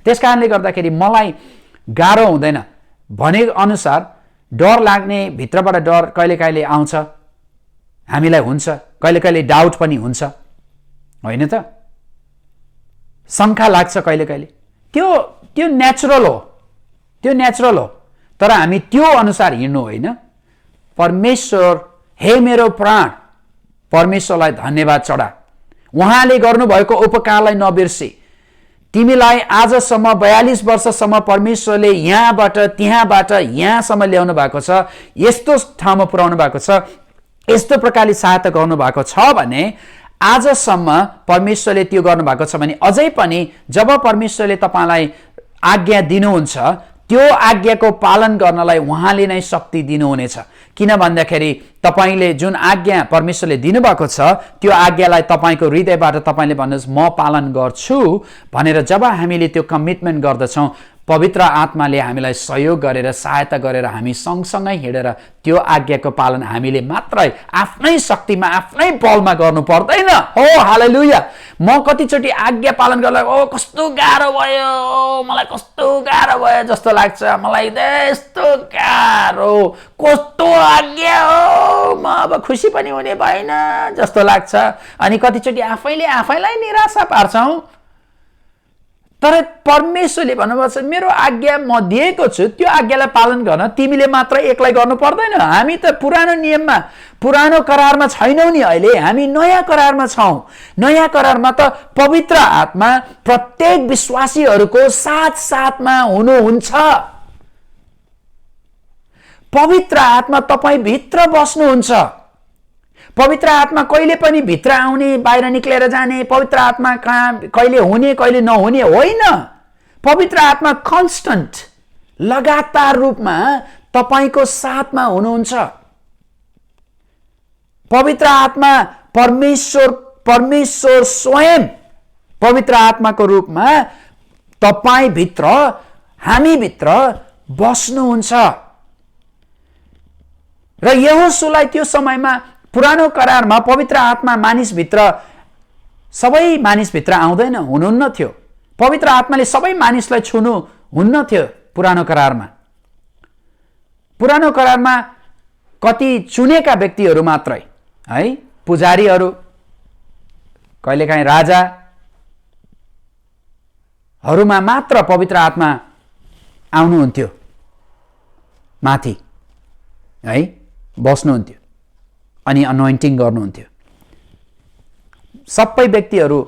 Speaker 1: त्यस कारणले गर्दाखेरि मलाई गाह्रो हुँदैन। भने अनुसार डर लाग्ने, भित्रबाट डर कहिले कहिले आउँछ, हामीलाई हुन्छ, कहिले कहिले डाउट पनि हुन्छ, होइन त? शङ्का लाग्छ कहिले कहिले, त्यो नेचुरल हो, त्यो नेचुरल हो। तर हामी त्यो अनुसार हिँड्नु होइन। परमेश्वर, हे मेरो प्राण, परमेश्वरलाई धन्यवाद चढा, उहाँले गर्नुभएको उपकारलाई नबिर्सी। तिमीलाई आजसम्म 42 वर्षसम्म परमेश्वरले यहाँबाट त्यहाँबाट यहाँसम्म ल्याउनु भएको छ, यस्तो ठाउँमा पुर्याउनु भएको छ, यस्तो प्रकारले सहायता गर्नु भएको छ भने आजसम्म परमेश्वरले त्यो गर्नुभएको छ भने अझै पनि जब परमेश्वरले तपाईँलाई आज्ञा दिनुहुन्छ, त्यो आज्ञाको पालन गर्नलाई उहाँले नै शक्ति दिनुहुनेछ। किन भन्दाखेरि तपाईँले जुन आज्ञा परमेश्वरले दिनुभएको छ, त्यो आज्ञालाई तपाईँको हृदयबाट तपाईँले भन्नुहोस् म पालन गर्छु भनेर जब हामीले त्यो कमिटमेन्ट गर्दछौँ, पवित्र आत्माले हामीलाई सहयोग गरेर, सहायता गरेर हामी सँगसँगै हिँडेर त्यो आज्ञाको पालन हामीले मात्रै आफ्नै शक्तिमा, आफ्नै बलमा गर्नु पर्दैन। हो हालेलुया। म कतिचोटि आज्ञा पालन गर्दा कस्तो गाह्रो भयो, मलाई कस्तो गाह्रो भयो जस्तो लाग्छ, मलाई यस्तो गाह्रो, कस्तो आज्ञा हो, म अब खुसी पनि हुने भएन जस्तो लाग्छ। अनि कतिचोटि आफैलाई निराशा पार्छौँ। तर परमेश्वरले भन्नुभएको छ मेरो आज्ञा म दिएको छु, त्यो आज्ञालाई पालन गर्न तिमीले मात्र एक्लै गर्नु पर्दैन। हामी त पुरानो नियममा, पुरानो करारमा छैनौँ नि, अहिले हामी नयाँ करारमा छौँ। नयाँ करारमा त पवित्र आत्मा प्रत्येक विश्वासीहरूको साथ साथमा हुनुहुन्छ। पवित्र आत्मा तपाईँ भित्र बस्नुहुन्छ। पवित्र आत्मा कहिले पनि भित्र आउने, बाहिर निक्लेर जाने, पवित्र आत्मा कहाँ कहिले हुने कहिले नहुने होइन। पवित्र आत्मा कन्स्टेन्ट, लगातार रूपमा तपाईको साथमा हुनुहुन्छ। पवित्र आत्मा परमेश्वर स्वयं पवित्र आत्माको रूपमा तपाईँ भित्र, हामी भित्र बस्नुहुन्छ। र यहोशूलाई त्यो समयमा पुरानो करारमा पवित्र आत्मा मानिसभित्र, सबै मानिसभित्र आउँदैन, हुनुहुन्न थियो। पवित्र आत्माले सबै मानिसलाई छुनु हुन्न थियो पुरानो करारमा। पुरानो करारमा कति चुनेका व्यक्तिहरू मात्रै, है, पुजारीहरू, कहिलेकाहीँ राजाहरूमा मात्र पवित्र आत्मा आउनुहुन्थ्यो, माथि, है, बस्नुहुन्थ्यो अनि अनोइन्टिङ गर्नुहुन्थ्यो। सबै व्यक्तिहरू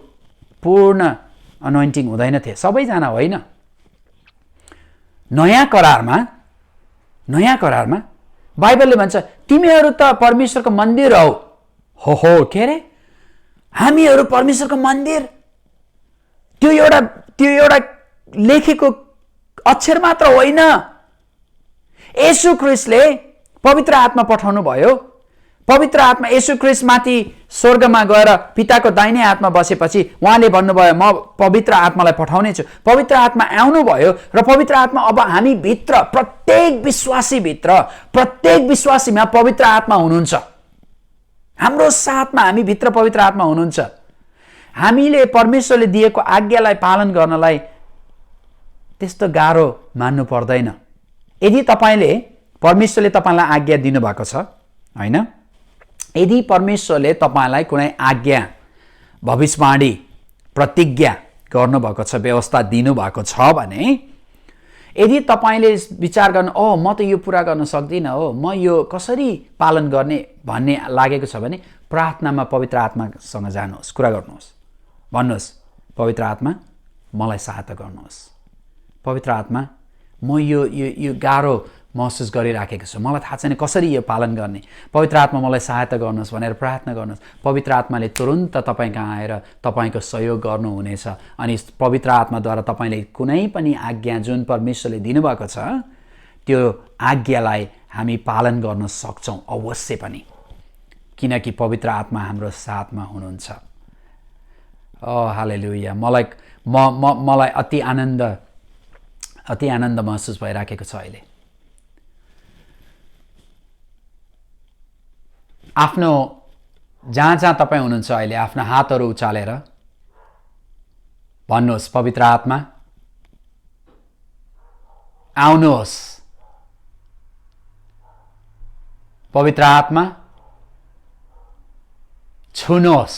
Speaker 1: पूर्ण अनोइन्टिङ हुँदैन थिए, सबैजना होइन। नयाँ करारमा बाइबलले भन्छ तिमीहरू त परमेश्वरको मन्दिर हौ। हो के अरे, हामीहरू परमेश्वरको मन्दिर? त्यो एउटा लेखेको अक्षर मात्र होइन। येशू ख्रीष्टले पवित्र आत्मा पठाउनु भयो। पवित्र आत्मा येशू ख्रीष्ट माथि स्वर्गमा गएर पिताको दाहिने हातमा बसेपछि उहाँले भन्नुभयो म पवित्र आत्मालाई पठाउने छु। पवित्र आत्मा आउनुभयो र पवित्र आत्मा अब हामी भित्र, प्रत्येक विश्वासीमा पवित्र आत्मा हुनुहुन्छ। हाम्रो साथमा हामी भित्र पवित्र आत्मा हुनुहुन्छ। हामीले परमेश्वरले दिएको आज्ञालाई पालन गर्नलाई त्यस्तो गाह्रो मान्नु पर्दैन। यदि परमेश्वरले तपाईँलाई आज्ञा दिनुभएको छ, होइन, यदि परमेश्वरले तपाईँलाई कुनै आज्ञा, भविष्यवाणी, प्रतिज्ञा गर्नुभएको छ, व्यवस्था दिनुभएको छ भने, यदि तपाईँले विचार गर्नु म त यो पुरा गर्न सक्दिनँ, म यो कसरी पालन गर्ने भन्ने लागेको छ भने प्रार्थनामा पवित्र आत्मासँग जानुहोस्, कुरा गर्नुहोस्, भन्नुहोस् पवित्र आत्मा मलाई सहायता गर्नुहोस्। पवित्र आत्मा म यो गाह्रो महसुस गरिराखेको छु, मलाई थाहा छैन कसरी यो पालन गर्ने, पवित्र आत्मा मलाई सहायता गर्नुहोस् भनेर प्रार्थना गर्नुहोस्। पवित्र आत्माले तुरुन्त तपाईँ कहाँ आएर तपाईँको सहयोग गर्नुहुनेछ अनि पवित्र आत्माद्वारा तपाईँले कुनै पनि आज्ञा जुन परमेश्वरले दिनुभएको छ त्यो आज्ञालाई हामी पालन गर्न सक्छौँ अवश्य पनि, किनकि पवित्र आत्मा हाम्रो साथमा हुनुहुन्छ। हालेलुया। मलाई अति आनन्द महसुस भइराखेको छ अहिले। आफ्नो जहाँ तपाईँ हुनुहुन्छ अहिले आफ्नो हातहरू उचालेर भन्नुहोस् पवित्र आत्मा आउनुहोस्, पवित्र आत्मा छुनुहोस्,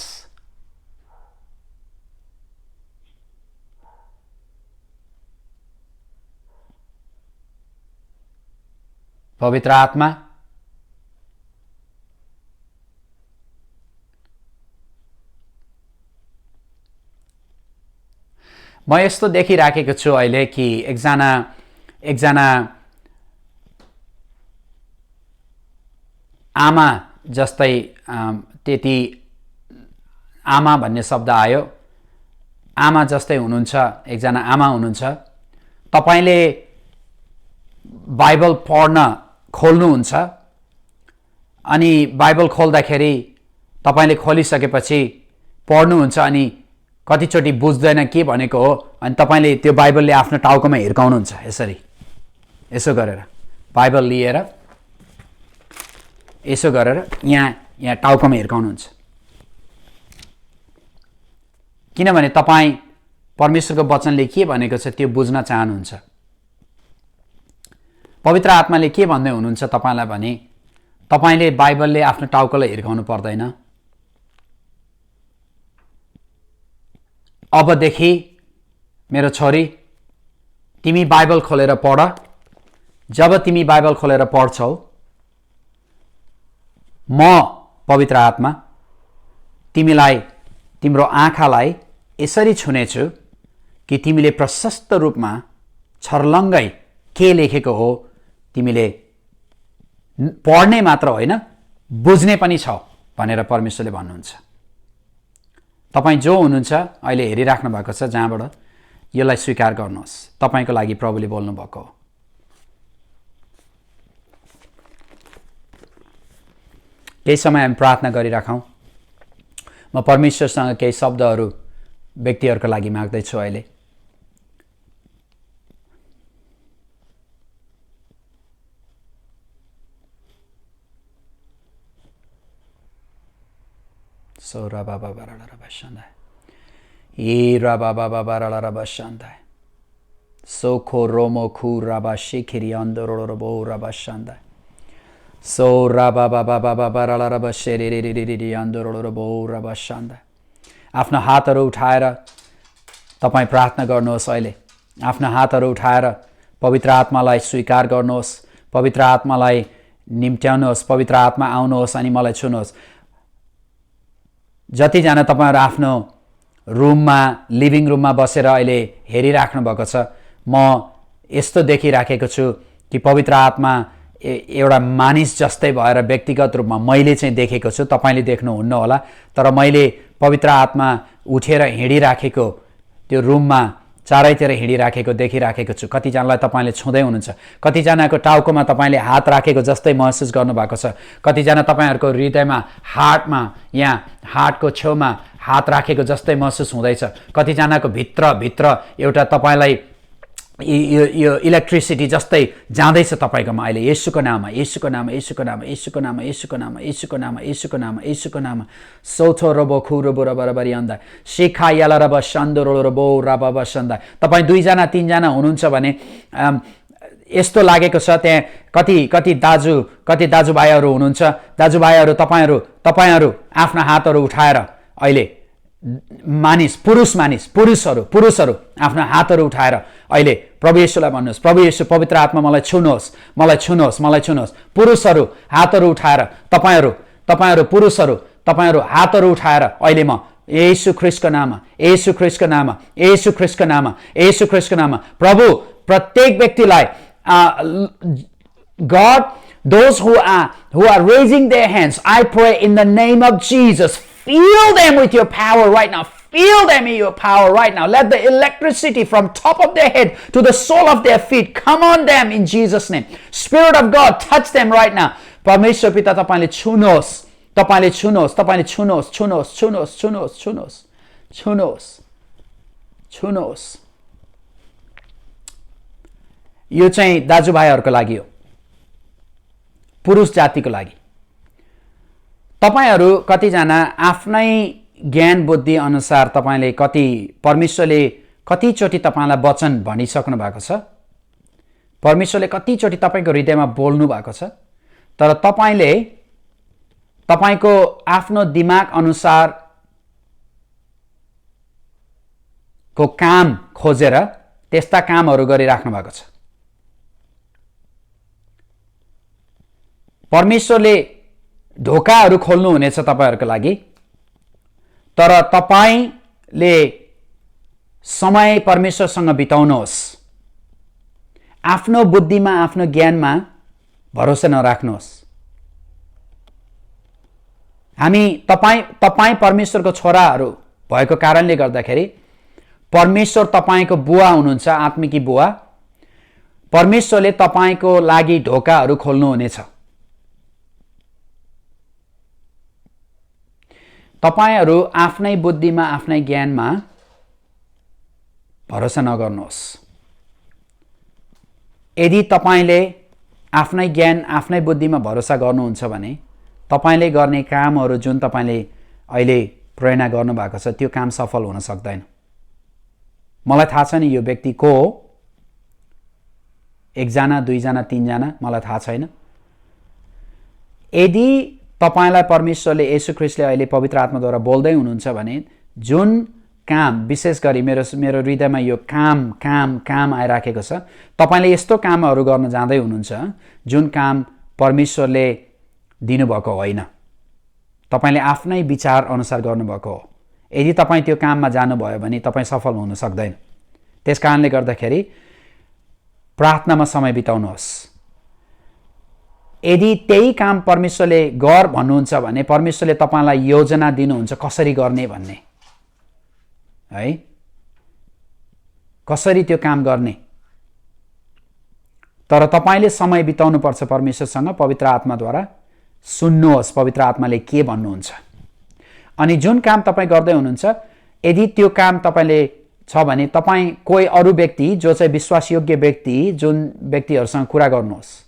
Speaker 1: पवित्र आत्मा म यस्तो देखिराखेको छु अहिले कि एकजना आमा जस्तै, त्यति आमा भन्ने शब्द आयो, आमा जस्तै हुनुहुन्छ, एकजना आमा हुनुहुन्छ। तपाईले बाइबल पढ्न खोल्नुहुन्छ अनि बाइबल खोल्दाखेरि तपाईले खोलिसकेपछि पढ्नुहुन्छ अनि कतिचोटि बुझ्दैन के भनेको हो अनि तपाईले त्यो बाइबलले आफ्नो टाउकोमा हिर्काउनुहुन्छ, यसो गरेर बाइबल लिएर यसो गरेर यहाँ टाउकोमा हिर्काउनुहुन्छ, किनभने तपाईँ परमेश्वरको वचनले के भनेको छ त्यो बुझ्न चाहनुहुन्छ। पवित्र आत्माले के भन्दै हुनुहुन्छ तपाईलाई भने तपाईले बाइबलले आफ्नो टाउकोलाई हिर्काउनु पर्दैन। अबदेखि मेरो छोरी तिमी बाइबल खोलेर पढ। जब तिमी बाइबल खोलेर पढ्छौ म पवित्र आत्मा तिमीलाई, तिम्रो आँखालाई यसरी छुनेछु कि तिमीले प्रशस्त रूपमा छर्लङ्गै के लेखेको हो तिमीले पढ्ने मात्र होइन बुझ्ने पनि छौ भनेर परमेश्वरले भन्नुहुन्छ। तपाईँ जो हुनुहुन्छ अहिले हेरिराख्नु भएको छ जहाँबाट यसलाई स्वीकार गर्नुहोस्, तपाईँको लागि प्रभुले बोल्नु भएको हो। केही समय हामी प्रार्थना गरिराखौँ। म परमेश्वरसँग केही शब्दहरू व्यक्तिहरूको लागि माग्दैछु अहिले। So raba baba raba shandai. E raba baba raba shandai. So ko romo ku raba shikiri andoro rabo raba shandai. सो राबा बाबा बाबा बारा रब शेरी आन्दोलन बो रब शान्दा। आफ्नो हातहरू उठाएर तपाईँ प्रार्थना गर्नुहोस्। अहिले आफ्नो हातहरू उठाएर पवित्र आत्मालाई स्वीकार गर्नुहोस्, पवित्र आत्मालाई निम्त्याउनुहोस्, पवित्र आत्मा आउनुहोस् अनि मलाई छुनुहोस्। जतिजना तपाईँहरू आफ्नो रुममा लिभिङ रुममा बसेर अहिले हेरिराख्नु भएको छ, म यस्तो देखिराखेको छु कि पवित्र आत्मा एउटा मानिस जस्तै भएर व्यक्तिगत रूपमा मैले चाहिँ देखेको छु। तपाईँले देख्नुहुन्न होला, तर मैले पवित्र आत्मा उठेर हिँडिराखेको त्यो रुममा चारैतिर हिँडिराखेको देखिराखेको छु। कतिजनालाई तपाईँले छुँदै हुनुहुन्छ, कतिजनाको टाउकोमा तपाईँले हात राखेको जस्तै महसुस गर्नुभएको छ, कतिजना तपाईँहरूको हृदयमा हार्टमा यहाँ हार्टको छेउमा हात राखेको जस्तै महसुस हुँदैछ, कतिजनाको भित्र एउटा तपाईँलाई यो इलेक्ट्रिसिटी जस्तै जाँदैछ तपाईँकोमा अहिले येशूको नाममा, येशूको नाममा, येशूको नाममा, येशूको नाममा, येशूको नाममा, येशूको नाममा, येशूको नाममा, येशूको नाममा। सौथो रबो खुरो बोरा बराबरी अन्दा शिखा याला रब सन्दो रबो रब बसन्दा। तपाईँ 2 जना 3 जना हुनुहुन्छ भने यस्तो लागेको छ त्यहाँ कति दाजुभाइहरू हुनुहुन्छ। दाजुभाइहरू तपाईँहरू आफ्ना हातहरू उठाएर अहिले पुरुषहरू आफ्नो हातहरू उठाएर अहिले प्रभु येशूलाई भन्नुहोस्, प्रभु येशू पवित्र आत्मा मलाई छुनुहोस्, मलाई छुनुहोस्, मलाई छुनुहोस्। पुरुषहरू हातहरू उठाएर तपाईँहरू पुरुषहरू तपाईँहरू हातहरू उठाएर अहिले म येशू ख्रीष्टको नाममा, येशू ख्रीष्टको नाममा, येशू ख्रीष्टको नाममा, येशू ख्रीष्टको नाममा प्रभु प्रत्येक व्यक्तिलाई God, those who are raising their hands, I pray in the name of Jesus, fill them with your power right now. Fill them in your power right now. Let the electricity from top of their head to the sole of their feet come on them in Jesus' name. Spirit of God, touch them right now. परमेश्वर पिता तपाईले छुनुहोस्, तपाईले छुनुहोस्, तपाईले छुनुहोस्, छुनुहोस्, छुनुहोस्, छुनुहोस्, छुनुहोस्, छुनुहोस्, छुनुहोस्। यो चाहिँ दाजुभाइहरूको लागि हो, पुरुष जातिको लागि। तपाईहरू कतिजना आफ्नै ज्ञान बुद्धि अनुसार तपाईले परमेश्वरले कतिचोटि तपाईलाई वचन भनिसक्नु भएको छ, परमेश्वरले कतिचोटि तपाईको हृदयमा बोल्नु भएको छ, तर तपाईले तपाईको आफ्नो दिमाग अनुसार को काम खोजेर त्यस्ता कामहरू गरिराख्नु भएको छ। परमेश्वरले ढोकाहरू खोल्नु हुनेछ तपाईहरुको लागि, तर तपाईले समय परमेश्वरसँग बिताउनुहोस्। आफ्नो बुद्धिमा आफ्नो ज्ञानमा भरोसा नराख्नुहोस्। हामी तपाई परमेश्वरको छोराहरू भएको कारणले गर्दाखेरि परमेश्वर तपाईको बुवा हुनुहुन्छ, आत्मिकी बुवा। परमेश्वरले तपाईको लागि ढोकाहरू खोल्नु हुनेछ। तपाईहरू आफ्नै बुद्धिमा आफ्नै ज्ञानमा भरोसा नगर्नुहोस्। यदि तपाईले आफ्नै ज्ञान आफ्नै बुद्धिमा भरोसा गर्नुहुन्छ भने तपाईले गर्ने कामहरू जुन तपाईले अहिले प्रेरणा गर्नु भएको छ त्यो काम सफल हुन सक्दैन। मलाई थाहा छ नि यो व्यक्ति को हो, 1 जना 2 जना 3 जना मलाई थाहा छैन। यदि तपाईलाई परमेश्वरले येशू ख्रीष्टले अहिले पवित्र आत्माद्वारा बोल्दै हुनुहुन्छ भने जुन काम, विशेष गरी मेरो हृदयमा यो काम आइराखेको छ, तपाईले यस्तो कामहरू गर्न जाँदै हुनुहुन्छ जुन काम परमेश्वरले दिनुभएको होइन, तपाईले आफ्नै विचार अनुसार गर्नुभएको हो। यदि तपाईँ त्यो काममा जानुभयो भने तपाईँ सफल हुन सक्दैन। त्यसकारणले गर्दाखेरि प्रार्थनामा समय बिताउनुहोस्। यदि त्यही काम परमेश्वरले गर भन्नुहुन्छ भने परमेश्वरले तपाईलाई योजना दिनुहुन्छ कसरी गर्ने भन्ने, है, कसरी त्यो काम गर्ने। तर तपाईले समय बिताउनु पर्छ परमेश्वरसँग पवित्र आत्माद्वारा। सुन्नुहोस् पवित्र आत्माले के भन्नुहुन्छ। अनि जुन काम तपाईँ गर्दै हुनुहुन्छ यदि त्यो काम तपाईले छ भने तपाईँ कोही अरू व्यक्ति जो चाहिँ विश्वासयोग्य व्यक्ति, जुन व्यक्तिहरूसँग कुरा गर्नुहोस्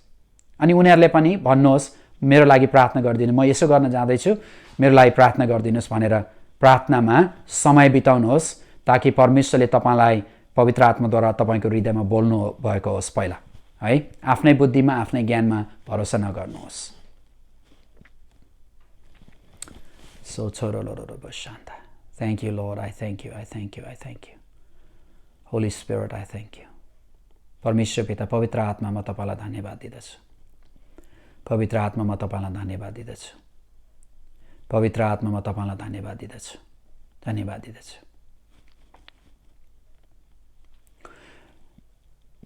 Speaker 1: अनि उनीहरूले पनि भन्नुहोस् मेरो लागि प्रार्थना गरिदिनु, म यसो गर्न जाँदैछु, मेरो लागि प्रार्थना गरिदिनुहोस् भनेर प्रार्थनामा समय बिताउनुहोस् ताकि परमेश्वरले तपाईलाई पवित्र आत्माद्वारा तपाईको हृदयमा बोल्नु भएको होस्। पहिला है आफ्नै बुद्धिमा आफ्नै ज्ञानमा भरोसा नगर्नुहोस्। So Shanta. Thank you, Lord. I thank you. I thank you. I thank you. Holy Spirit, I thank you. परमेश्वर पिता पवित्र आत्मा म तपाईलाई धन्यवाद दिदछु. पवित्र आत्मा म तपाईलाई धन्यवाद दिदछु. पवित्र आत्मा म तपाईलाई धन्यवाद दिदछु. धन्यवाद दिदछु.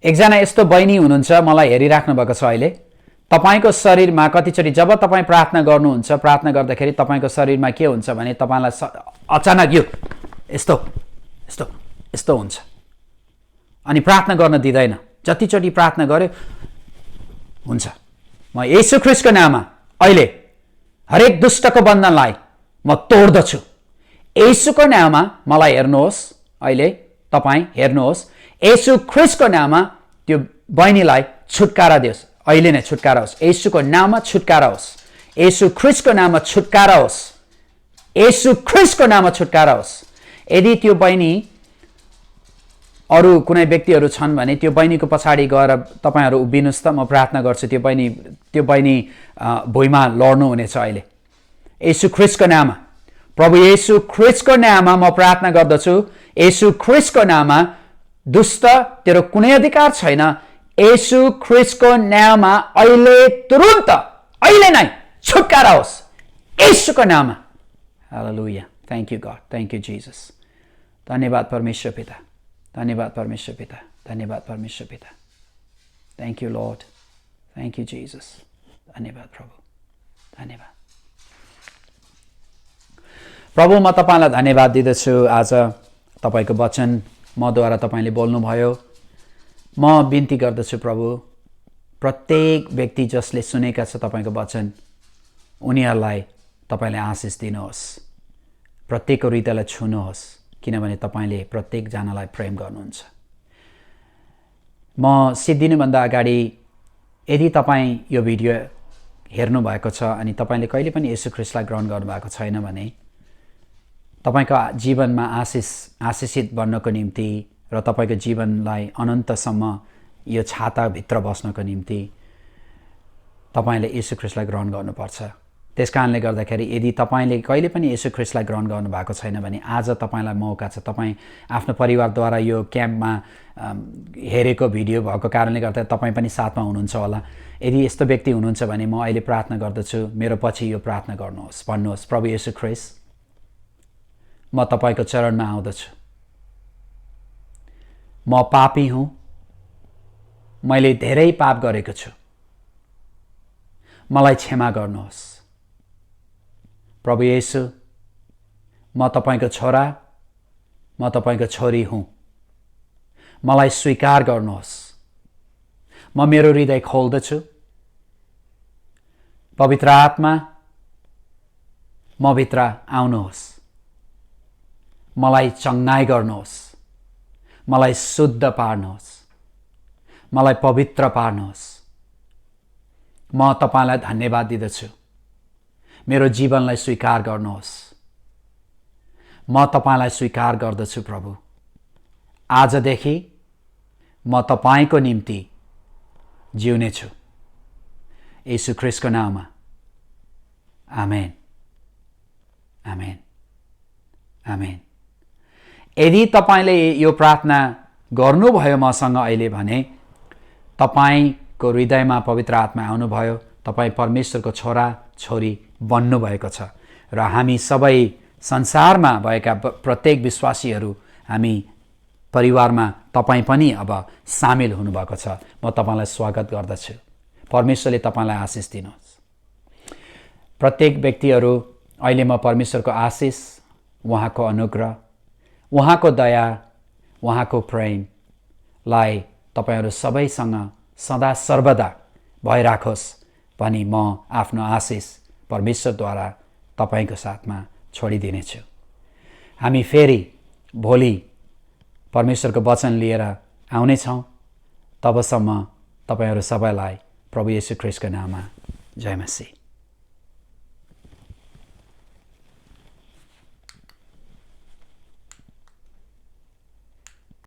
Speaker 1: एकजना यस्तो बहिनी हुनुहुन्छ मलाई हेरिराख्नु भएको छ अहिले. तपाईको शरीरमा कतिचोटी जब तपाई प्रार्थना गर्नुहुन्छ, प्रार्थना गर्दाखेरि तपाईको शरीरमा के हुन्छ भने तपाईलाई अचानक यो यस्तो यस्तो यस्तो हुन्छ अनि प्रार्थना गर्न दिदैन. जतिचोटी प्रार्थना गर्यो हुन्छ. म येशू ख्रीष्टको नाममा अहिले हरेक दुष्टको बन्धनलाई म तोड्दछु. येशूको नाममा मलाई हेर्नुहोस्. अहिले तपाई हेर्नुहोस्. येशू ख्रीष्टको नाममा त्यो बहिनीलाई छुटकारा दियोस्. अहिले नै छुटकारा होस्. येशूको नाममा छुटकारा होस्. येशू ख्रीष्टको नाममा छुटकारा होस्. येशू ख्रीष्टको नाममा छुटकारा होस्. यदि त्यो बहिनी अरू कुनै व्यक्तिहरू छन् भने त्यो बहिनीको पछाडि गएर तपाईहरु उभिनुस् त. म प्रार्थना गर्छु त्यो बहिनी भुइँमा लड्नु हुनेछ अहिले. येशू ख्रीष्टको नाममा, प्रभु येशू ख्रीष्टको नाममा म प्रार्थना गर्दछु. येशू ख्रीष्टको नाममा दुष्ट तेरो कुनै अधिकार छैन. येशू ख्रीष्टको नाममा अहिले तुरुन्त अहिले नै छुटकारा होस्. येशूको नाममा. हालेलुया. Thank you God. Thank you Jesus. धन्यवाद परमेश्वर पिता. धन्यवाद परमेश्वर पिता. धन्यवाद परमेश्वर पिता. Thank you Lord. Thank you Jesus. धन्यवाद प्रभु. धन्यवाद प्रभु. म तपाईलाई धन्यवाद दिदछु. आज तपाईको वचन मद्वारा तपाईले बोल्नुभयो. म बिन्ती गर्दछु प्रभु, प्रत्येक व्यक्ति जसले सुनेका छ तपाईको वचन उनीहरूलाई तपाईले आशिष दिनुहोस्. प्रत्येकको हृदयलाई छुनुहोस् किनभने तपाईले प्रत्येक जनालाई प्रेम गर्नुहुन्छ. म सिद्धिनुभन्दा अगाडि यदि तपाई यो भिडियो हेर्नु भएको छ अनि तपाईले कहिले पनि येशू ख्रीष्टलाई ग्रहण गर्नु भएको छैन भने तपाईको जीवनमा आशिषित बन्नको निम्ति र तपाईको जीवनलाई अनन्तसम्म यो छाताभित्र बस्नको निम्ति तपाईले येशू ख्रीष्टलाई ग्रहण गर्नुपर्छ. त्यसकारणले गर्दाखेरि यदि तपाईले कहिले पनि येशू ख्रीष्टलाई ग्रहण गर्नु भएको छैन भने आज तपाईलाई मौका छ. तपाई आफ्नो परिवारद्वारा यो क्याम्पमा हेरेको भिडियो भएको कारणले गर्दा तपाई पनि साथमा हुनुहुन्छ होला. यदि यस्तो व्यक्ति हुनुहुन्छ भने म अहिले प्रार्थना गर्दछु. मेरो पछि यो प्रार्थना गर्नुहोस्. भन्नुहोस्, प्रभु येशू ख्रीष्ट, म तपाईको चरणमा आउँदछु. म पापी हुँ. मैले धेरै पाप गरेको छु. मलाई क्षमा गर्नुहोस्. प्रभु येशू, म तपाईको छोरा, म तपाईको छोरी हुँ. मलाई स्वीकार गर्नुहोस्. म मेरो हृदय खोल्दछु. पवित्र आत्मा म भित्र आउनुहोस्. मलाई चङ्गाई गर्नुहोस्. मलाई शुद्ध पार्नुहोस्. मलाई पवित्र पार्नुहोस्. म तपाईलाई धन्यवाद दिदछु. मेरो जीवनलाई स्वीकार गर्नुहोस्. म तपाईलाई स्वीकार गर्दछु प्रभु. आजदेखि म तपाईको निम्ति जिउने छु. येशू ख्रीष्टको नाममा. आमेन. आमेन. आमेन. यदि तपाईले यो प्रार्थना गर्नुभयो मसँग अहिले भने तपाईको हृदयमा पवित्र आत्मा आउनुभयो. तपाई परमेश्वरको छोरा छोरी बन्नुभएको छ र हामी सबै संसारमा भएका प्रत्येक विश्वासीहरू हामी परिवारमा तपाई पनि अब सामेल हुनुभएको छ. म तपाईलाई स्वागत गर्दछु. परमेश्वरले तपाईलाई आशिष दिनुहोस्. प्रत्येक व्यक्तिहरू अहिले म परमेश्वरको आशिष, उहाँको अनुग्रह, उहाँको दया, उहाँको प्रेमलाई तपाईहरू सबैसँग सदा सर्वदा भइराखोस् भनी म आफ्नो आशिष परमेश्वरद्वारा तपाईको साथमा छोडिदिनेछु. हामी फेरि भोलि परमेश्वरको वचन लिएर आउनेछौँ. तबसम्म तपाईहरू सबैलाई प्रभु येशू ख्रीष्टको नाममा जय मसीह.